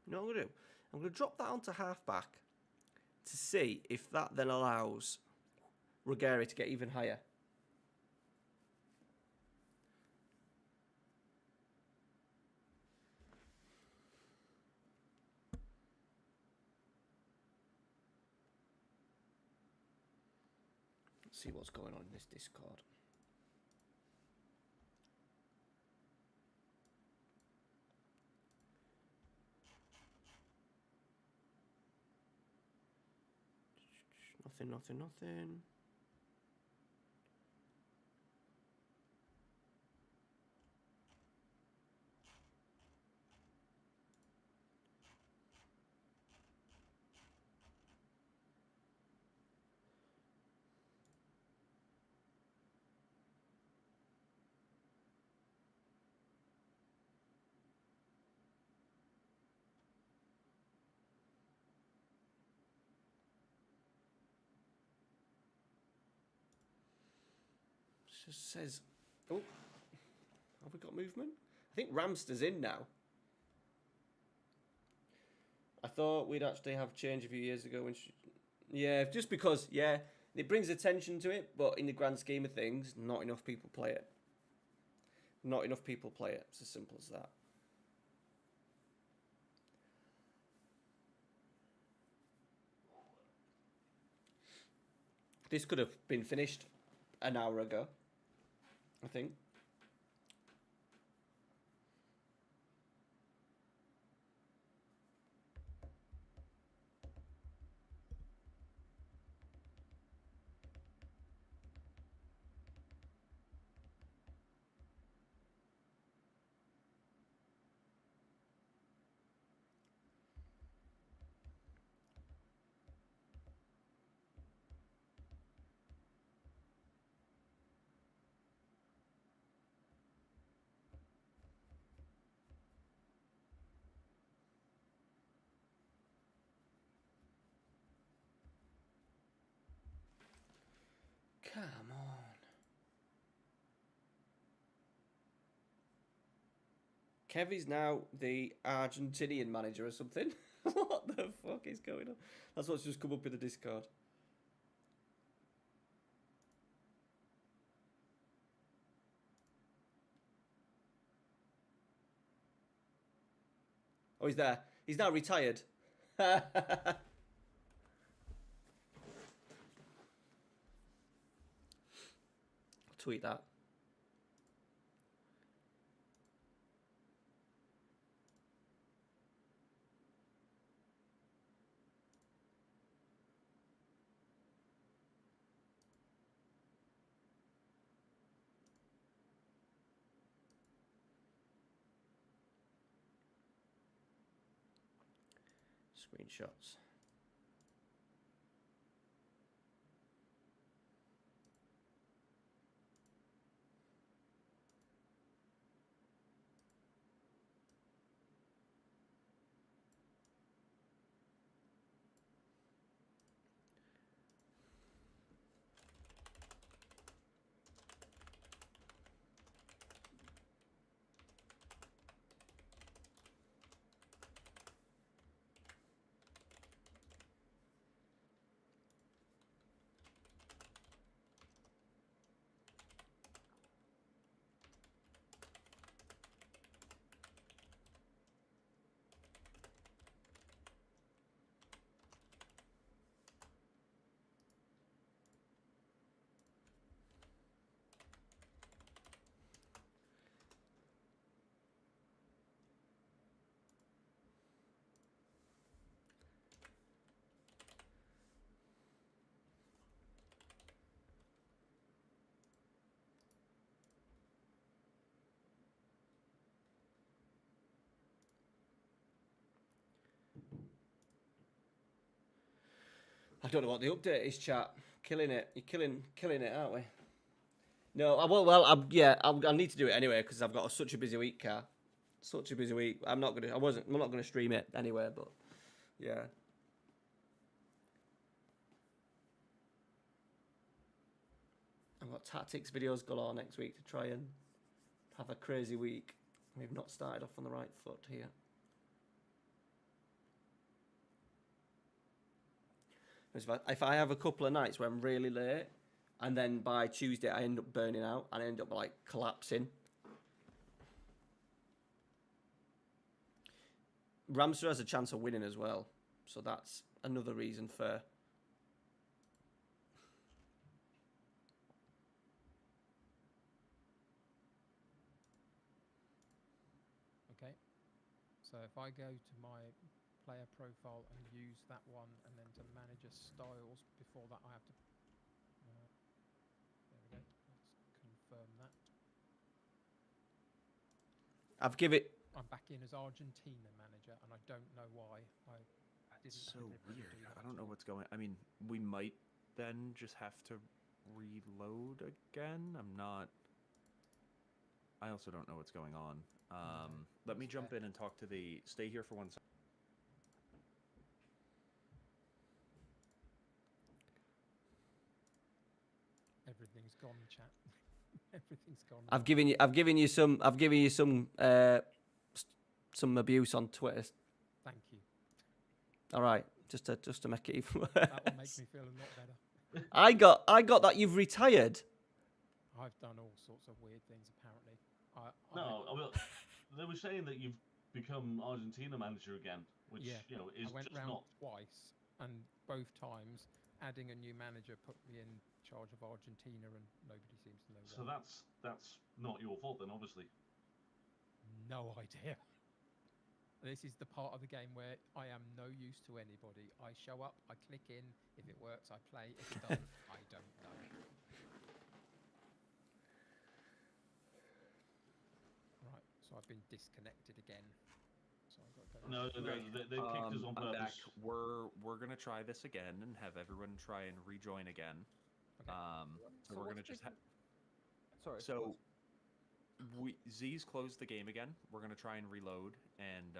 You know what I'm going to do? I'm going to drop that onto halfback to see if that then allows Ruggieri to get even higher. Let's see what's going on in this Discord. Nothing. Just says, oh, have we got movement? I think Ramster's in now. I thought we'd actually have change a few years ago when yeah, just because, yeah, it brings attention to it, but in the grand scheme of things, not enough people play it. Not enough people play it. It's as simple as that. This could have been finished an hour ago, I think. Come on. Kevy's now the Argentinian manager or something. What the fuck is going on? That's what's just come up in the Discord. Oh, he's there. He's now retired. I'll tweet that. screenshots. I don't know what the update is, chat. Killing it. You're killing it, aren't we? No, I won't. Well, I need to do it anyway because I've got such a busy week, Car. Such a busy week. I'm not gonna stream it anyway, but yeah. I've got tactics videos galore next week to try and have a crazy week. We've not started off on the right foot here. If I have a couple of nights where I'm really late, and then by Tuesday I end up burning out and I end up like collapsing. Ramster has a chance of winning as well, so that's another reason for. Okay, so if I go to my player profile and use that one, and then to manager styles, before that I have to there we go, let's confirm that. I'm back in as Argentina manager, and I don't know why That's so weird. I don't know what's going. I mean, we might then just have to reload again. I also don't know what's going on. Let me jump in and talk to the. Stay here for 1 second. Everything's gone, chat. Everything's gone. I've given you some abuse on Twitter. Thank you. All right, just to make it even worse. That will make me feel a lot better. I got that you've retired. I've done all sorts of weird things apparently. They were saying that you've become Argentina manager again, which is I went just round not. twice, and both times adding a new manager put me in charge of Argentina, and nobody seems to know. So that's not your fault then, obviously. No idea. This is the part of the game where I am no use to anybody. I show up, I click in. If it works, I play. If it doesn't, I don't know. Right, so I've been disconnected again. So I've got to go. No, they kicked us on I'm back. purpose. We're gonna try this again and have everyone try and rejoin again. Okay. So we're gonna just have. Sorry. So Z's closed the game again. We're gonna try and reload, and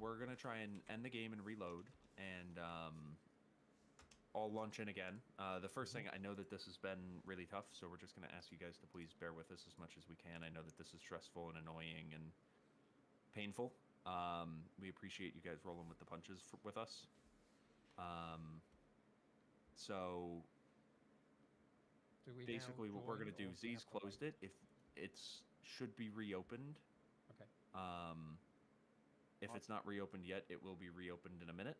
we're gonna try and end the game and reload, and I'll launch in again. The first thing, I know that this has been really tough, so we're just gonna ask you guys to please bear with us as much as we can. I know that this is stressful and annoying and painful. We appreciate you guys rolling with the punches with us. So basically what we're going to do, Z's closed it. If should be reopened. Okay. If it's not reopened yet, it will be reopened in a minute.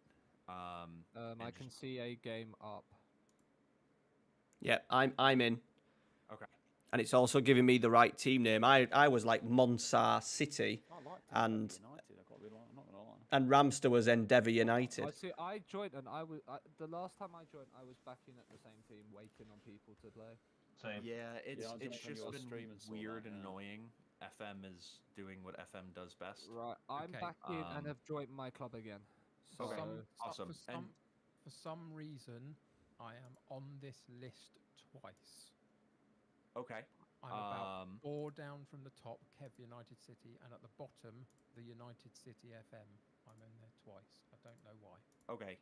I can see a game up. Yeah, I'm in. Okay. And it's also giving me the right team name. I was like Monsar City, and and Ramster was Endeavour United. I joined, and the last time I joined, I was back in at the same team, waiting on people to play. Same. Yeah, it's just been weird and annoying. FM is doing what FM does best. Right, I'm Okay, back in and have joined my club again. So Okay, Some, awesome. For some reason, I am on this list twice. Okay. I'm about 4 down from the top, Kev United City, and at the bottom, the United City FM. I'm in there twice. I don't know why. Okay.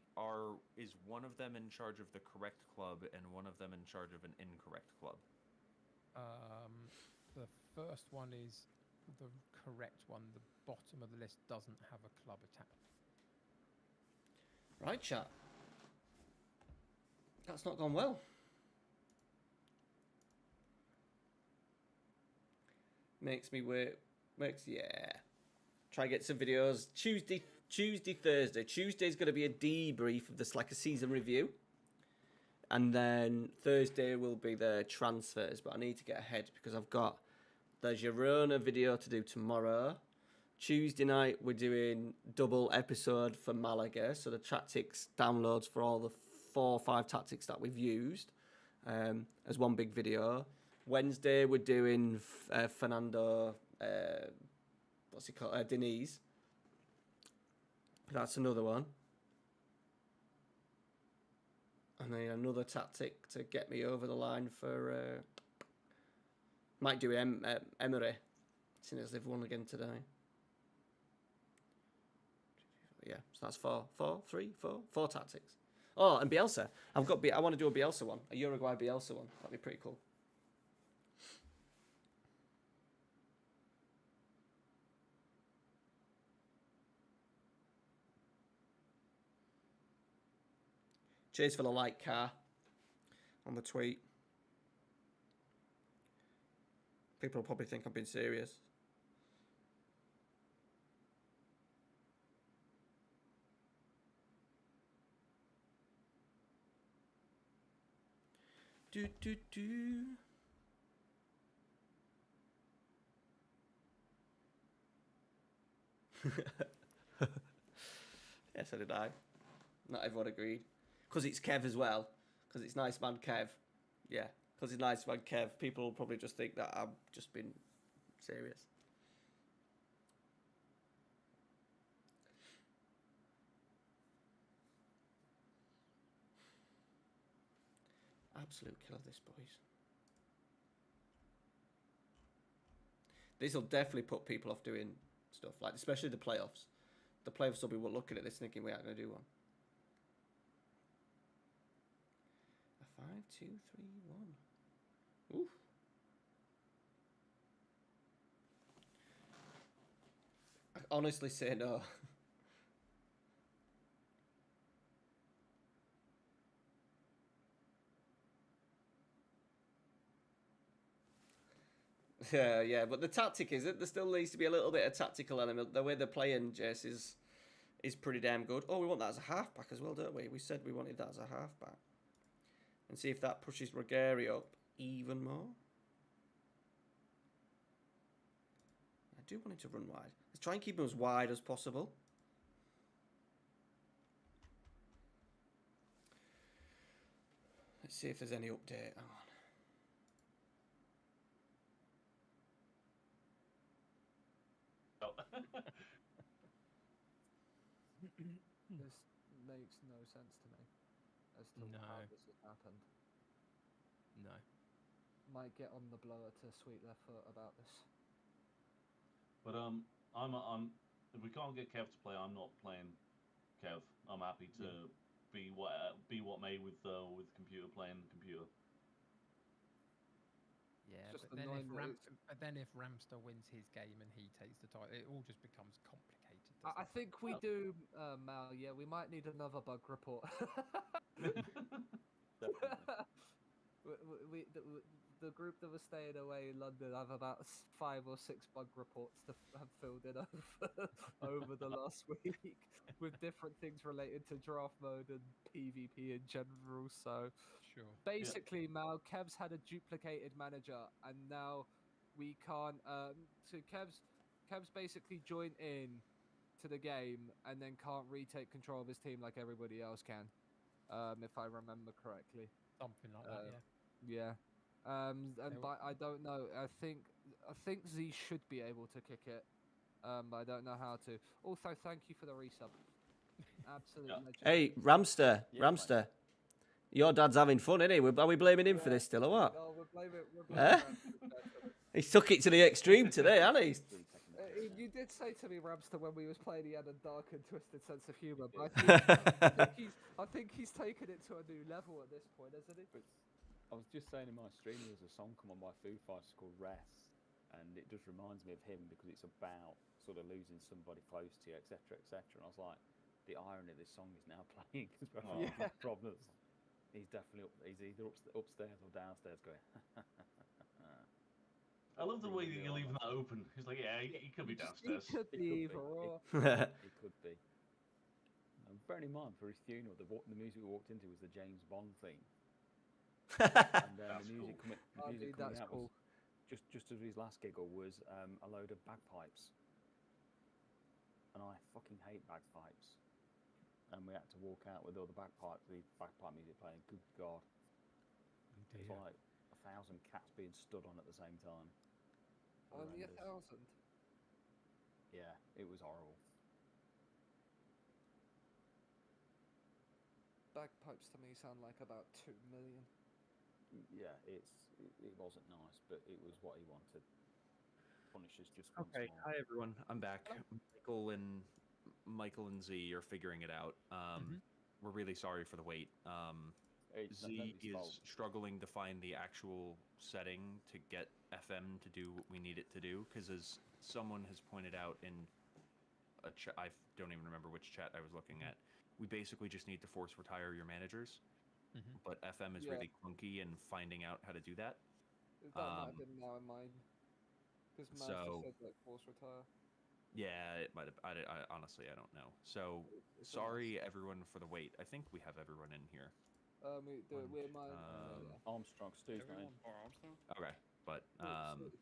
Is one of them in charge of the correct club and one of them in charge of an incorrect club? The first one is the correct one. The bottom of the list doesn't have a club attached. Right, chat. That's not gone well. Makes me wait. Try and get some videos. Tuesday, Thursday. Tuesday's going to be a debrief of this, like a season review. And then Thursday will be the transfers. But I need to get ahead because I've got the Girona video to do tomorrow. Tuesday night, we're doing double episode for Malaga. So the tactics downloads for all the 4 or 5 tactics that we've used as one big video. Wednesday, we're doing Fernando, what's he called? Denise. That's another one. And then another tactic to get me over the line for... might do Emery, seeing as they've won again today. Yeah, so that's 4 tactics. Oh, and Bielsa. I want to do a Bielsa one, a Uruguay Bielsa one. That'd be pretty cool. Cheers for the like, car, on the tweet. People will probably think I've been serious. Do. Yeah, so did I. Not everyone agreed. Because it's Kev as well. Because it's nice man Kev. Yeah, because it's nice man Kev. People will probably just think that I've just been serious. Absolute killer, this, boys. This will definitely put people off doing stuff, like especially the playoffs. The playoffs will be looking at this thinking we aren't going to do one. A 5, 2, 3, 1. Oof. I honestly say no. Yeah, but the tactic is it. There still needs to be a little bit of tactical element. The way they're playing, Jess, is pretty damn good. Oh, we want that as a halfback as well, don't we? We said we wanted that as a halfback. And see if that pushes Ruggieri up even more. I do want him to run wide. Let's try and keep him as wide as possible. Let's see if there's any update. Hang on. This makes no sense to me as to how this has happened. No. Might get on the blower to sweep their foot about this. But I'm if we can't get Kev to play, I'm not playing Kev. I'm happy to be what may with computer playing computer. Yeah, Just but annoying then if Ramster wins his game and he takes the title, it all just becomes complicated. I think we do, Mal. Yeah, we might need another bug report. The group that was staying away in London have about 5 or 6 bug reports to have filled in over the last week with different things related to draft mode and PvP in general. So sure. Basically, Mal, Kev's had a duplicated manager, and now we can't. So Kev's basically joined in to the game and then can't retake control of his team like everybody else can, if I remember correctly. Something like that, yeah. Yeah. But I don't know. I think Z should be able to kick it. But I don't know how to. Also, thank you for the resub. Absolute legend. Hey, Ramster, Ramster. Your dad's having fun, isn't he? Are we blaming him for this still, or what? No, we're blaming He took it to the extreme today, hasn't he? You did say to me, Ramster, when we was playing, he had a dark and twisted sense of humour. But I think he's taken it to a new level at this point, isn't he? I was just saying in my stream, there's a song come on by Foo Fighters called Rest, and it just reminds me of him because it's about sort of losing somebody close to you, etc., etc. And I was like, the irony of this song is now playing as well. Problems. He's definitely he's either upstairs or downstairs going. I love the way that you're leaving that open. He's like, yeah, he could be downstairs. He could be either or. He could be. Bearing in mind, for his funeral, the music we walked into was the James Bond theme. And the music coming out was just as his last giggle was a load of bagpipes. And I fucking hate bagpipes. And we had to walk out with all the bagpipe music playing. Good God. It's like 1,000 cats being stood on at the same time. Only 1,000? Yeah, it was horrible. Bagpipes to me sound like about 2 million. Yeah, it wasn't nice, but it was what he wanted. Punishes just okay. Hi everyone, I'm back. Michael and Z are figuring it out. We're really sorry for the wait. Z is struggling to find the actual setting to get FM to do what we need it to do, because as someone has pointed out in a chat, I don't even remember which chat I was looking at, we basically just need to force retire your managers. But FM is really clunky in finding out how to do that. That might have been now in mine. Because Master said like force retire. Yeah, it might have. I honestly, I don't know. So, sorry everyone for the wait. I think we have everyone in here. We're mine. Armstrong, Stu's name. Okay, but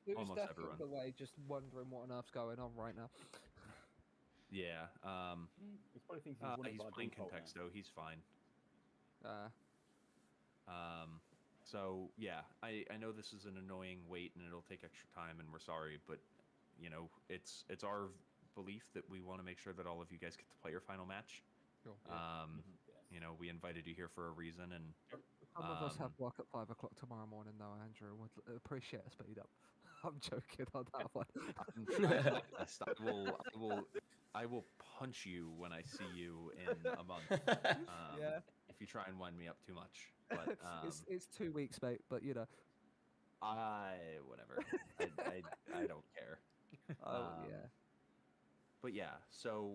Stu's almost everyone. the way, just wondering what on earth's going on right now. Yeah. He's probably thinking he's playing context though. He's fine. So yeah, I know this is an annoying wait and it'll take extra time, and we're sorry, but you know, it's our belief that we want to make sure that all of you guys get to play your final match. Sure. You know, we invited you here for a reason, and some of us have work at 5 o'clock tomorrow morning, though. Andrew would appreciate a speed up. I'm joking on that one. I will punch you when I see you in a month. If you try and wind me up too much. But it's 2 weeks, mate. But you know, whatever. I don't care. But yeah, so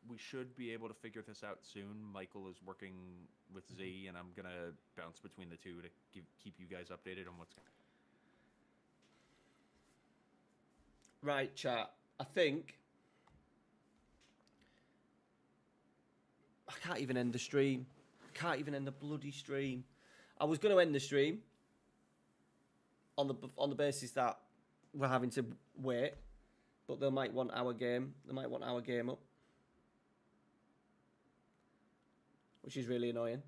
we should be able to figure this out soon. Michael is working with Z, and I'm gonna bounce between the two to keep you guys updated on what's. Right, chat. I think I can't even end the stream. I can't even end the bloody stream. I was going to end the stream on the basis that we're having to wait, but they might want our game. They might want our game up, which is really annoying.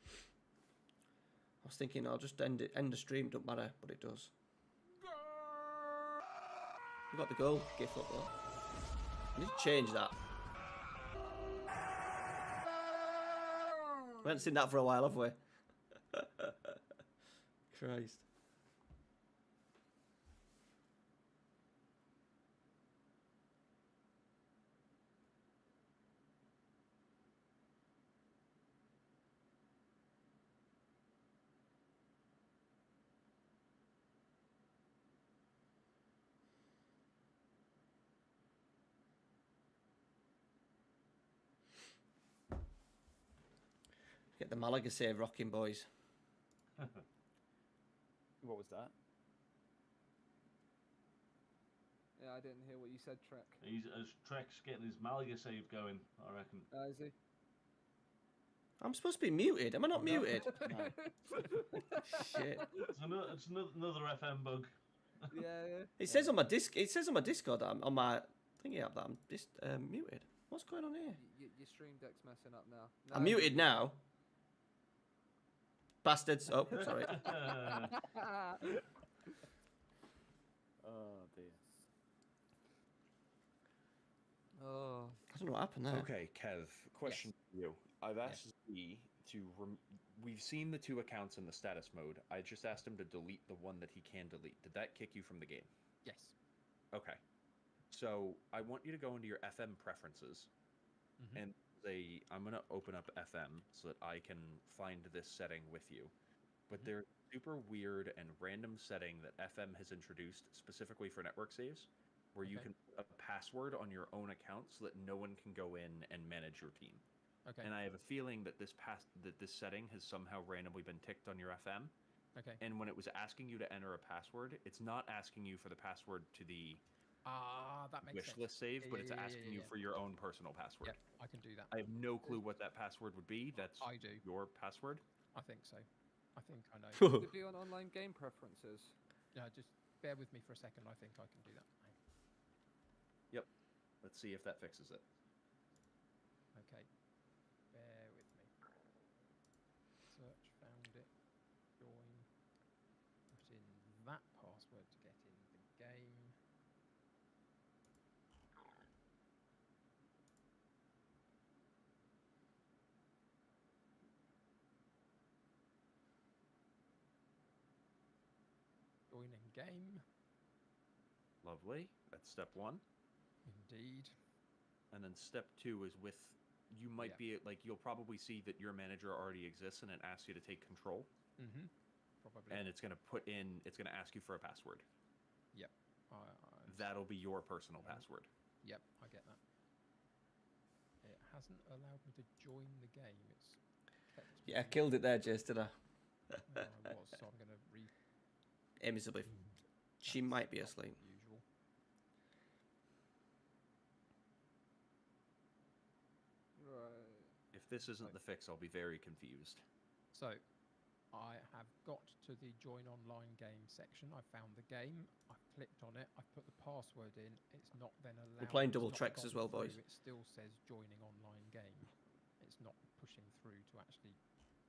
I was thinking I'll just end the stream, don't matter, but it does. We got the goal gif up though. I need to change that. We haven't seen that for a while, have we? Christ. Get the Malaga save rocking, boys. What was that? Yeah, I didn't hear what you said, Treq. Treq's getting his Malaga save going, I reckon. Is he? I'm supposed to be muted. Am I not muted? No. Shit. It's another FM bug. Yeah. It says on my Discord that I'm on my thingy app that I'm muted. What's going on here? Your stream deck's messing up now. I'm muted now. Bastards. Oh, sorry. Oh dear. Oh. I don't know what happened there. Okay, Kev, question for you. I've asked Z to. We've seen the 2 accounts in the status mode. I just asked him to delete the one that he can delete. Did that kick you from the game? Yes. Okay. So I want you to go into your FM preferences, and I'm going to open up FM so that I can find this setting with you. But there's a super weird and random setting that FM has introduced specifically for network saves, where you can put a password on your own account so that no one can go in and manage your team. Okay. And I have a feeling that this setting has somehow randomly been ticked on your FM. Okay. And when it was asking you to enter a password, it's not asking you for the password to the that makes Wishlist sense. save, but it's asking you for your own personal password. Yep, I can do that. I have no clue what that password would be. That's I do. Your password? I think so. I think I know. Could it be on online game preferences? Yeah, just bear with me for a second. I think I can do that. Yep. Let's see if that fixes it. Okay. Bear with me. Search, found it. Join. Put in that password to get in the game. Joining game. Lovely. That's step 1. Indeed. And then step 2 is with, you might be, like, you'll probably see that your manager already exists and it asks you to take control. Probably. And it's going to it's going to ask you for a password. Yep. That'll be your personal password. Yep, I get that. It hasn't allowed me to join the game. It's kept Yeah, I killed it there, Jace, did I? I was, so I'm going to Amy's asleep. She might be asleep. Usual. Right. If this isn't the fix, I'll be very confused. So, I have got to the join online game section. I found the game. I've clicked on it. I've put the password in. It's not then allowed. We're playing it's double not Treqs gone as well, through. boys. It still says joining online game. It's not pushing through to actually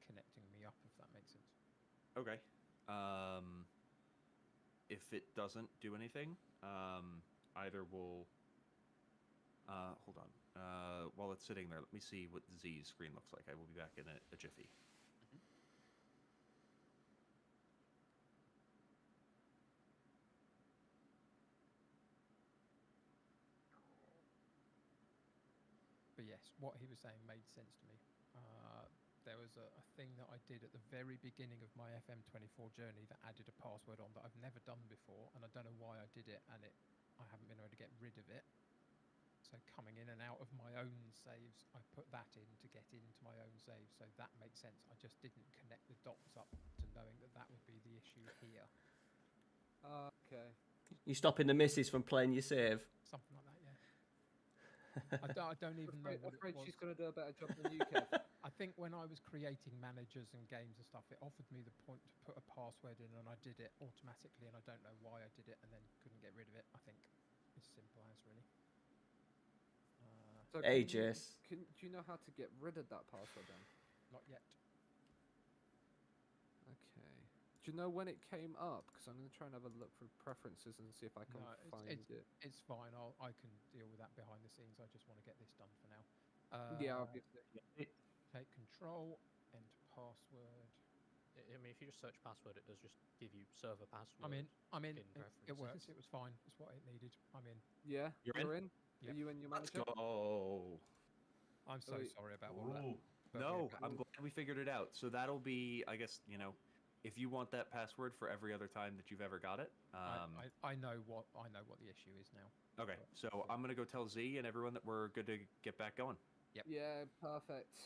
connecting me up, if that makes sense. Okay. If it doesn't do anything, either we'll... hold on. While it's sitting there, let me see what Z's screen looks like. I will be back in a jiffy. But yes, what he was saying made sense to me. There was a thing that I did at the very beginning of my FM24 journey that added a password on that I've never done before, and I don't know why I did it, and I haven't been able to get rid of it. So coming in and out of my own saves, I put that in to get into my own save, so that makes sense. I just didn't connect the dots up to knowing that that would be the issue here. Okay. You stopping the missus from playing your save? Something like that, yeah. I don't even know what I'm afraid it was. she's going to do a better job than you, Kev. I think when I was creating managers and games and stuff, it offered me the point to put a password in, and I did it automatically, and I don't know why I did it and then couldn't get rid of it. I think it's simple as, really. So Hey, do Jess. you know how to get rid of that password then? Not yet. Okay. Do you know when it came up? Because I'm going to try and have a look for preferences and see if I can No, find it. it's fine. I can deal with that behind the scenes. I just want to get this done for now. Yeah, obviously. Take control, enter password. I mean, if you just search password, it does just give you server password. I'm in. It preferences. works. It was fine. It's what it needed. I'm in. Yeah, You're in? Yep. Are you in your Let's manager? go. I'm so Wait. sorry about all that. Ooh. But No, yeah, I'm glad we figured it out. So that'll be, I guess, if you want that password for every other time that you've ever got it. I know what the issue is now. Okay, so I'm gonna go tell Z and everyone that we're good to get back going. Yep. Yeah, perfect.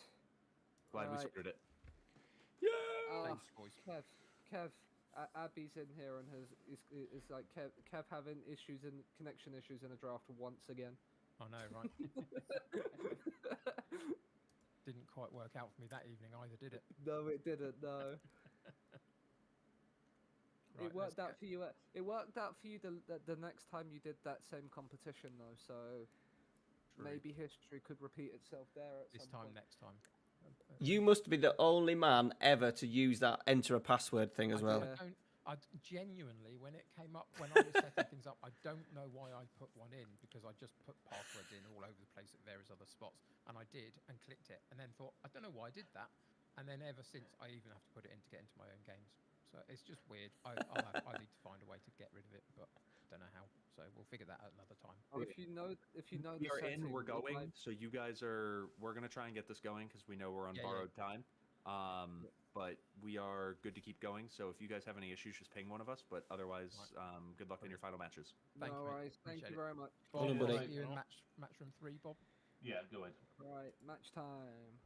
Glad we Right. sorted it. Thanks, boys. Kev, Abby's in here and is like Kev having connection issues in a draft once again. I know, right? Didn't quite work out for me that evening either, did it? No, it didn't. No. Right, It worked out for you. It worked out for you the next time you did that same competition though. So maybe history could repeat itself there at This some time, point. next time. You must be the only man ever to use that enter a password thing as well. Yeah. I genuinely, when it came up, when I was setting things up, I don't know why I put one in, because I just put passwords in all over the place at various other spots, and I did, and clicked it, and then thought, I don't know why I did that, and then ever since, I even have to put it in to get into my own games. So it's just weird. I need to find a way to get rid of it, but don't know how. So we'll figure that out another time. If you know We the are setting, in. We're it going. might- So you guys are. We're gonna try and get this going because we know we're on Yeah, yeah. borrowed time. But we are good to keep going. So if you guys have any issues, just ping one of us. But otherwise, good luck in your final matches. Thank no you, mate. worries. Thank Appreciate you it. very much. Bob, Well done, we'll buddy. see you in match room 3, Bob. Yeah, go ahead. Right, match time.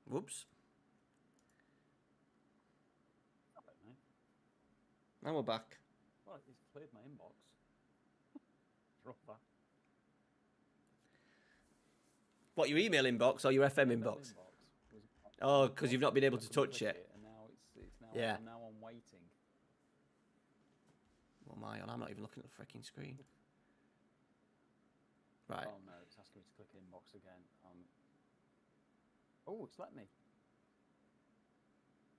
Whoops. I don't know. Now we're back. Well, it's cleared my inbox. Drop that. What, your email inbox or your FM inbox? Oh, because you've not been able to touch it. And now it's now, Yeah. now I'm waiting. What am I on? I'm not even looking at the freaking screen. Right. Oh no, it's asking me to click inbox again. Oh, it's let me.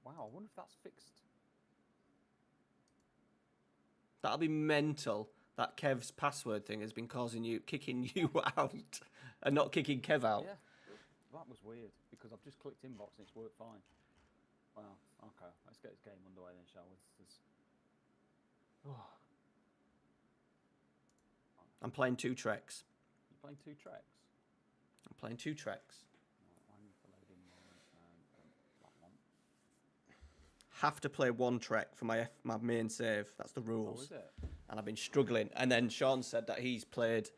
Wow, I wonder if that's fixed. That'll be mental. That Kev's password thing has been kicking you out, and not kicking Kev out. Yeah, that was weird because I've just clicked inbox and it's worked fine. Wow. Okay, let's get this game underway then, shall we? Oh. I'm playing 2 Treqs. You playing 2 Treqs? I'm playing 2 Treqs. Right, I'm loading that one. Have to play 1 Treq for my main save. That's the rules. Oh, is it? And I've been struggling. And then Sean said that he's played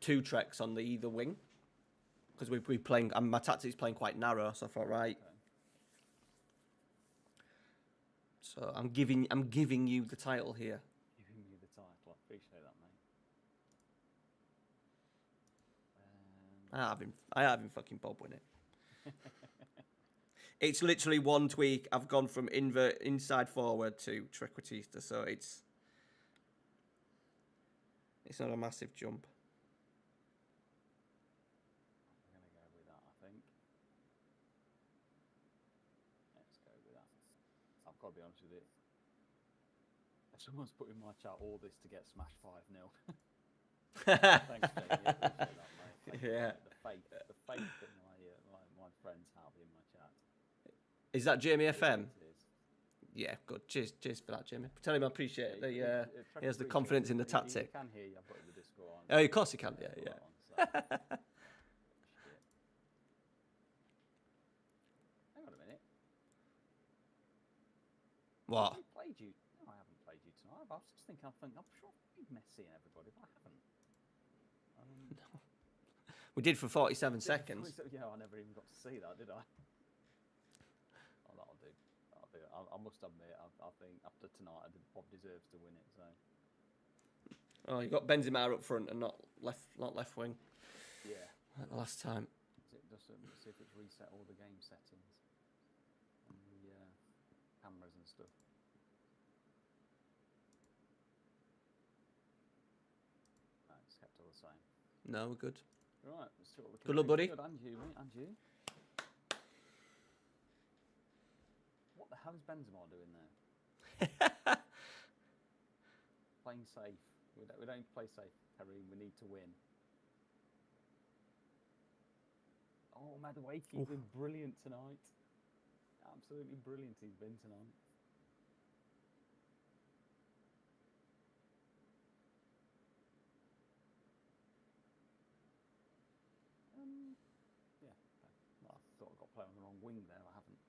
2 Treqs on the either wing, because we playing. And my tactic's playing quite narrow, so I thought, right. Okay. So I'm giving you the title here. Giving you the title. I appreciate that, mate. I have been fucking bob with it. It's literally 1 tweak. I've gone from inside forward to trequartista, so it's not a massive jump. I'm going to go with that, I think. Let's go with that. I've got to be honest with you. If someone's put in my chat all this to get smashed 5-0. Thanks, Jamie. I appreciate that, mate. Thank you, Yeah. mate. The faith that my friends have in my chat. Is that Jamie FM? It is. Yeah, good. Cheers for that, Jamie. Tell him I appreciate Yeah, the. Treq He has the appreciates confidence it. in the He tactic. can hear you. I've got the Discord on. Oh, of course he can. Yeah, I've yeah. got that on, so. Shit. Hang on a minute. What? I played you. No, I haven't played you tonight. I was just thinking. I'm sure I played MESSI and everybody, but I haven't. We did for 47 seconds. Yeah, I never even got to see that, did I? Oh, that'll do. I must admit, I think after tonight, Bob deserves to win it. So. Oh, you got Benzema up front and not left wing. Yeah. Like the last time. Just see if it's reset all the game settings and the cameras and stuff. No, it's kept all the same. No, we're good. Right, let's see what we can Good luck, do. buddy. Good, and you, mate, and you. What the hell is Benzema doing there? Playing safe. We don't play safe, Kareem. We need to win. Oh, Madueke's been brilliant tonight. Absolutely brilliant he's been tonight. Yeah, okay. Well, I thought I got played on the wrong wing there. I haven't.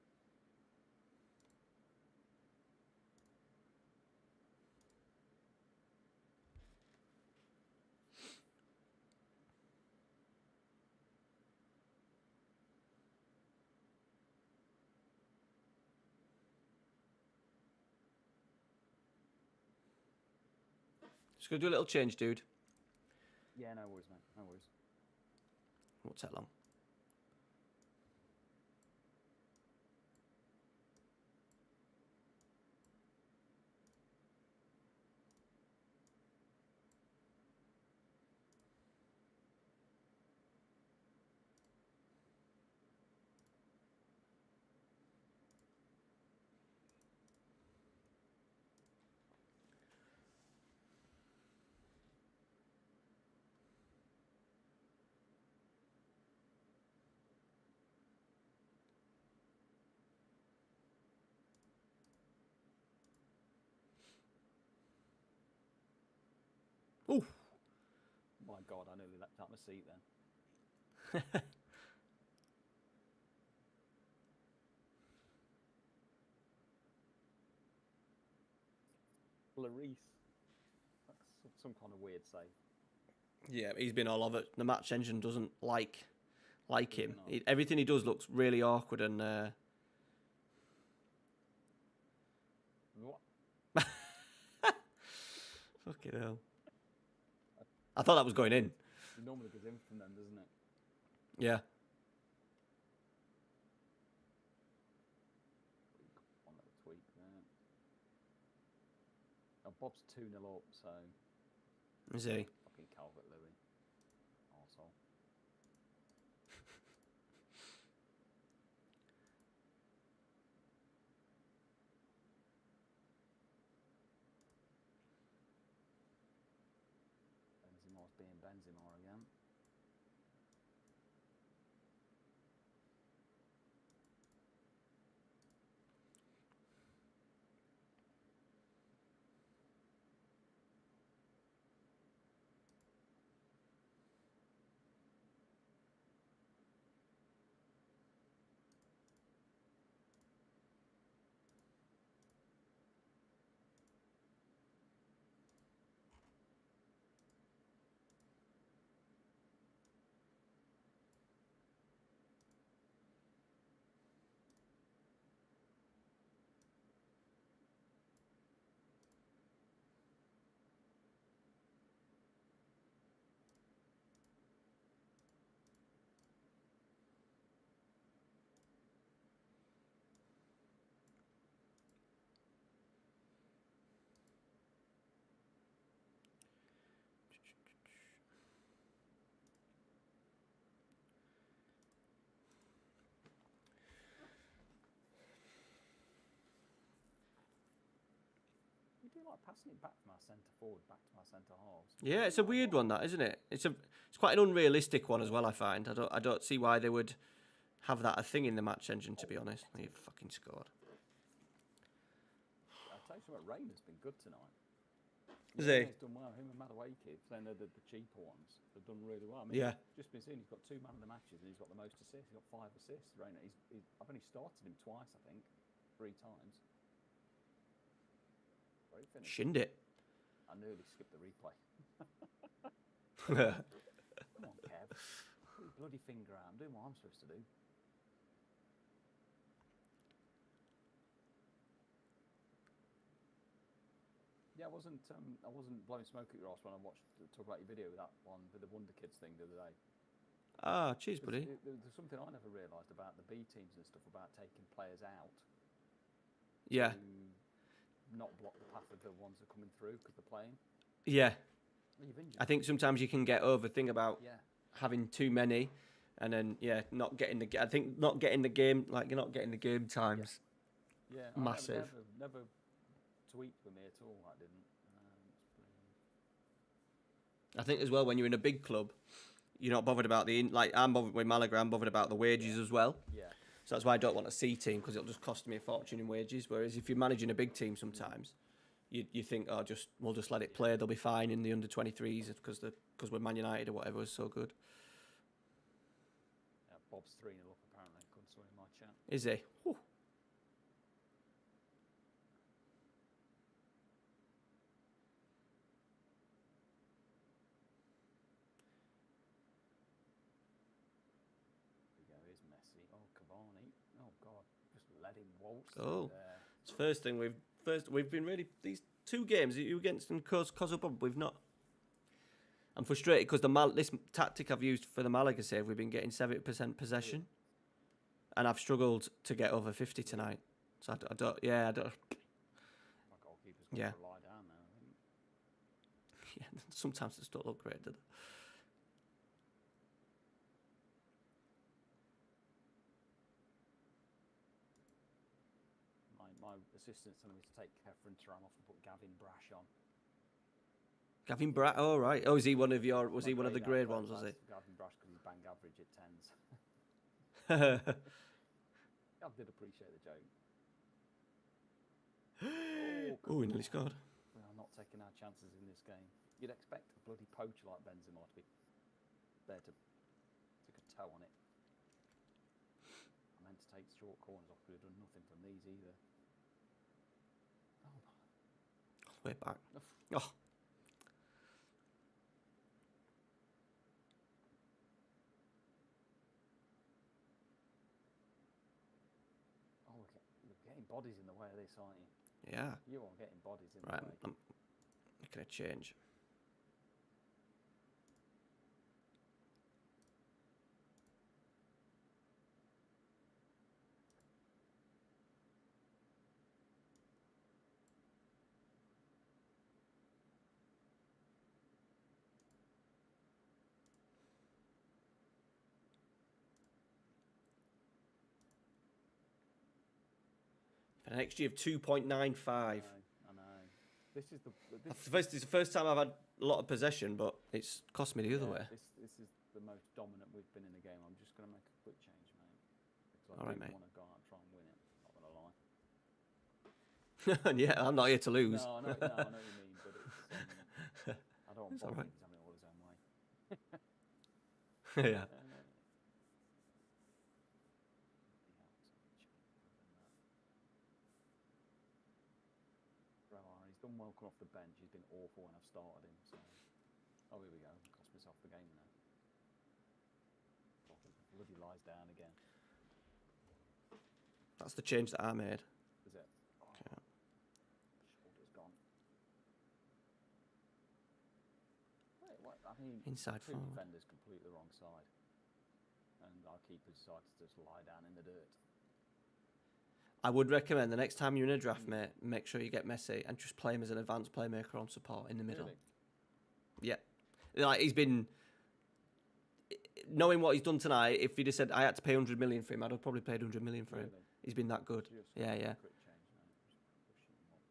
Just gonna do a little change, dude. Yeah, no worries, mate. No worries. Won't take long. Ooh. My God, I nearly leapt out my seat then. Larice. That's some kind of weird save. Yeah, he's been all over. The match engine doesn't like him. Everything he does looks really awkward and. What? Fucking hell. I thought that was going in. It normally goes in from them, doesn't it? Yeah. One little tweak there. Oh, Bob's 2-0 up, so. Is he? Fucking Calvert Louis. Arsehole. Benzema's being Benzema again. We do like passing it back from our centre forward, back to our centre halves. Yeah, it's a weird one, that, isn't it? It's quite an unrealistic one as well. I find. I don't see why they would have that a thing in the match engine. To be honest, he fucking scored. I'll tell you something. Rayner's been good tonight. Is he? He's done well. Him and Madueke, saying they're the cheaper ones, they've done really well. I mean, Yeah. Just been seeing he's got 2 man of the matches and he's got the most assists. He's got 5 assists. Rayner. I've only started him twice, I think, 3 times. Very finished. Shinned it. I nearly skipped the replay. Come on, Kev. Put your bloody finger out. I'm doing what I'm supposed to do. Yeah, I wasn't blowing smoke at your ass when I watched talk about your video with that one with the Wonder Kids thing the other day. Ah, cheers, buddy. There's something I never realised about the B teams and stuff about taking players out. Yeah. To not block the path of the ones that are coming through because they're playing. Yeah. You've injured I think sometimes you can get over thing about Yeah. having too many, and then not getting the. I think not getting the game, like you're not getting the game times. Yeah, Massive. Never tweaked with me at all. I didn't. I think as well when you're in a big club, you're not bothered about I'm bothered with Malaga. I'm bothered about the wages as well. Yeah. So that's why I don't want a C team because it'll just cost me a fortune in wages. Whereas if you're managing a big team, sometimes you think, oh, we'll just let it play. They'll be fine in the under 23s because we're Man United or whatever is so good. Yeah, Bob's 3-0 up apparently. Couldn't saw in my chat. Is he? Whew. Here's Messi. Oh, Cavani. Oh God, just let him waltz. Oh, there. it's first thing we've been really these 2 games you against and Kosovo we've not. I'm frustrated because this tactic I've used for the Malaga save we've been getting 70% possession, and I've struggled to get over 50 tonight. So I don't. My goalkeeper's got to lie down now. I think. Yeah, sometimes it just don't look great, do they? My assistant's telling me to take Kefren Turam off and put Gavin Brash on. Gavin Brash. Oh right. Oh, is he one of your? Was he one of the grade ones? Was he? Gavin Brash because he's bang average at 10s. I did appreciate the joke. Oh, he nearly scored. We are not taking our chances in this game. you'd expect a bloody poacher like Benzema to be there to take a toe on it. I meant to take short corners off, but he'd done nothing from these either. Oh. Way back. Oh. You're getting bodies in the way of this, aren't you? Yeah. You are getting bodies in Right, the way. I'm making a change. An XG of 2.95. I know. This is It's the first time I've had a lot of possession, but it's cost me the other way. This is the most dominant we've been in the game. I'm just going to make a quick change, mate. Because I All right, do mate. want to go out and try and win it. Not going to lie. Yeah, I'm not here to lose. No, I know what you mean, but it's, I don't want It's all Bobby right. having it all his own way. Yeah. He's done well coming off the bench. He's been awful when I've started him. So, oh, here we go. Cost myself the game now. Bloody lies down again. That's the change that I made. Is it? Oh, Okay. shoulder's gone. Wait, what? I mean, Inside two forward. defenders completely the wrong side, and our keeper decided to just lie down in the dirt. I would recommend the next time you're in a draft, mate, make sure you get Messi and just play him as an advanced playmaker on support in the middle. Really? Yeah. Like, he's been... Knowing what he's done tonight, if he'd have said I had to pay 100 million for him, I'd have probably paid 100 million for him. Really? He's been that good. Just Yeah, a yeah. quick change now. Just pushing him up.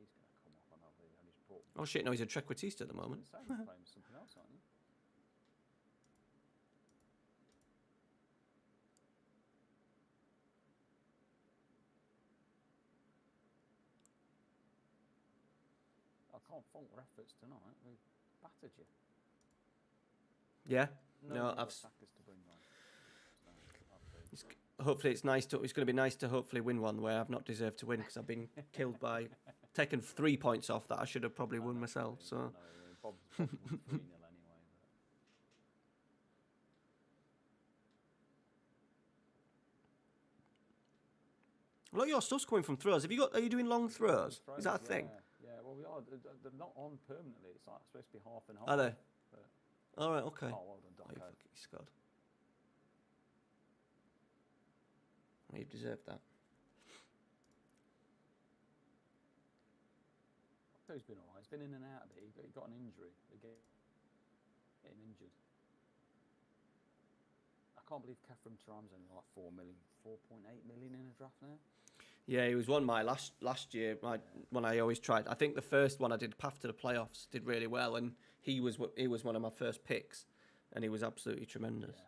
He's going to come off. I know he's brought. Oh shit, no, he's a Treq Icon at the moment. You're playing something else, aren't you? I can't fault our efforts tonight. We've battered you. Yeah. No No, more I've... attackers to bring on. So, Hopefully it's nice to... It's going to be nice to hopefully win one where I've not deserved to win because I've been killed by... Taken 3 points off that I should have probably won myself, so... Bob's won 3-0 anyway. A lot of your stuff's coming from throws. Have you got? Are you doing long throws? Is that a thing? Yeah, well, we are. They're not on permanently. It's like supposed to be half and half. Are they? But... All right. Okay. Oh, well done, Oh, you Doco. fucking scored. Well, you've deserved that. Doco's been alright. He's been in and out of it. He got an injury. Getting injured. I can't believe Kefram Turam's only like 4.8 million in a draft now. Yeah, he was one of my last year. When I always tried. I think the first one I did, Path to the Playoffs, did really well, and he was one of my first picks, and he was absolutely tremendous. Yeah.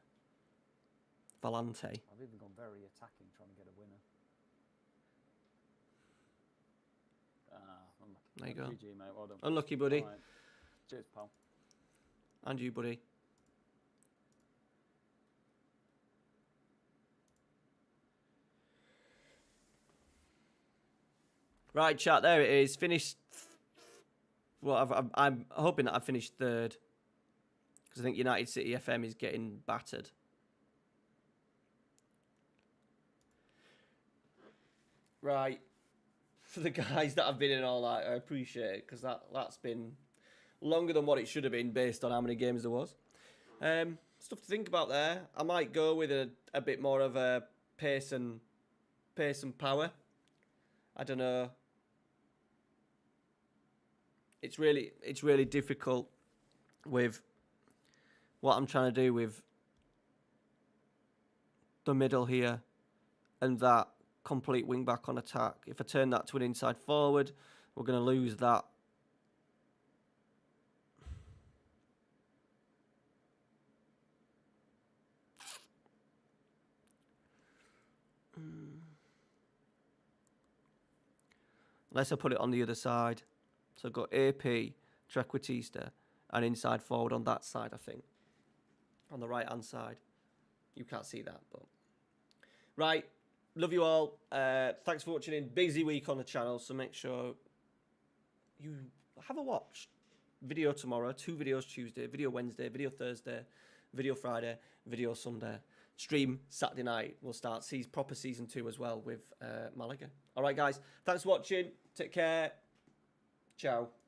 Valente. I've even gone very attacking, trying to get a winner. Unlucky. There you go. GG, mate. Well done. Unlucky, buddy. All right. Cheers, pal. And you, buddy. Right, chat. There it is. Finished. Well, I'm hoping that I finished third because I think United City FM is getting battered. Right. For the guys that have been in all that, I appreciate it because that's been longer than what it should have been based on how many games there was. Stuff to think about there. I might go with a bit more of a pace and power. I don't know. It's really difficult with what I'm trying to do with the middle here and that complete wing back on attack. If I turn that to an inside forward, we're going to lose that. Unless I put it on the other side. So got AP, Treq, and inside forward on that side, I think. On the right-hand side. You can't see that, but... Right. Love you all. Thanks for watching. Busy week on the channel, so make sure you have a watch. Video tomorrow, 2 videos Tuesday, video Wednesday, video Thursday, video Friday, video Sunday. Stream Saturday night. We'll start proper season 2 as well with Malaga. All right, guys. Thanks for watching. Take care. Ciao.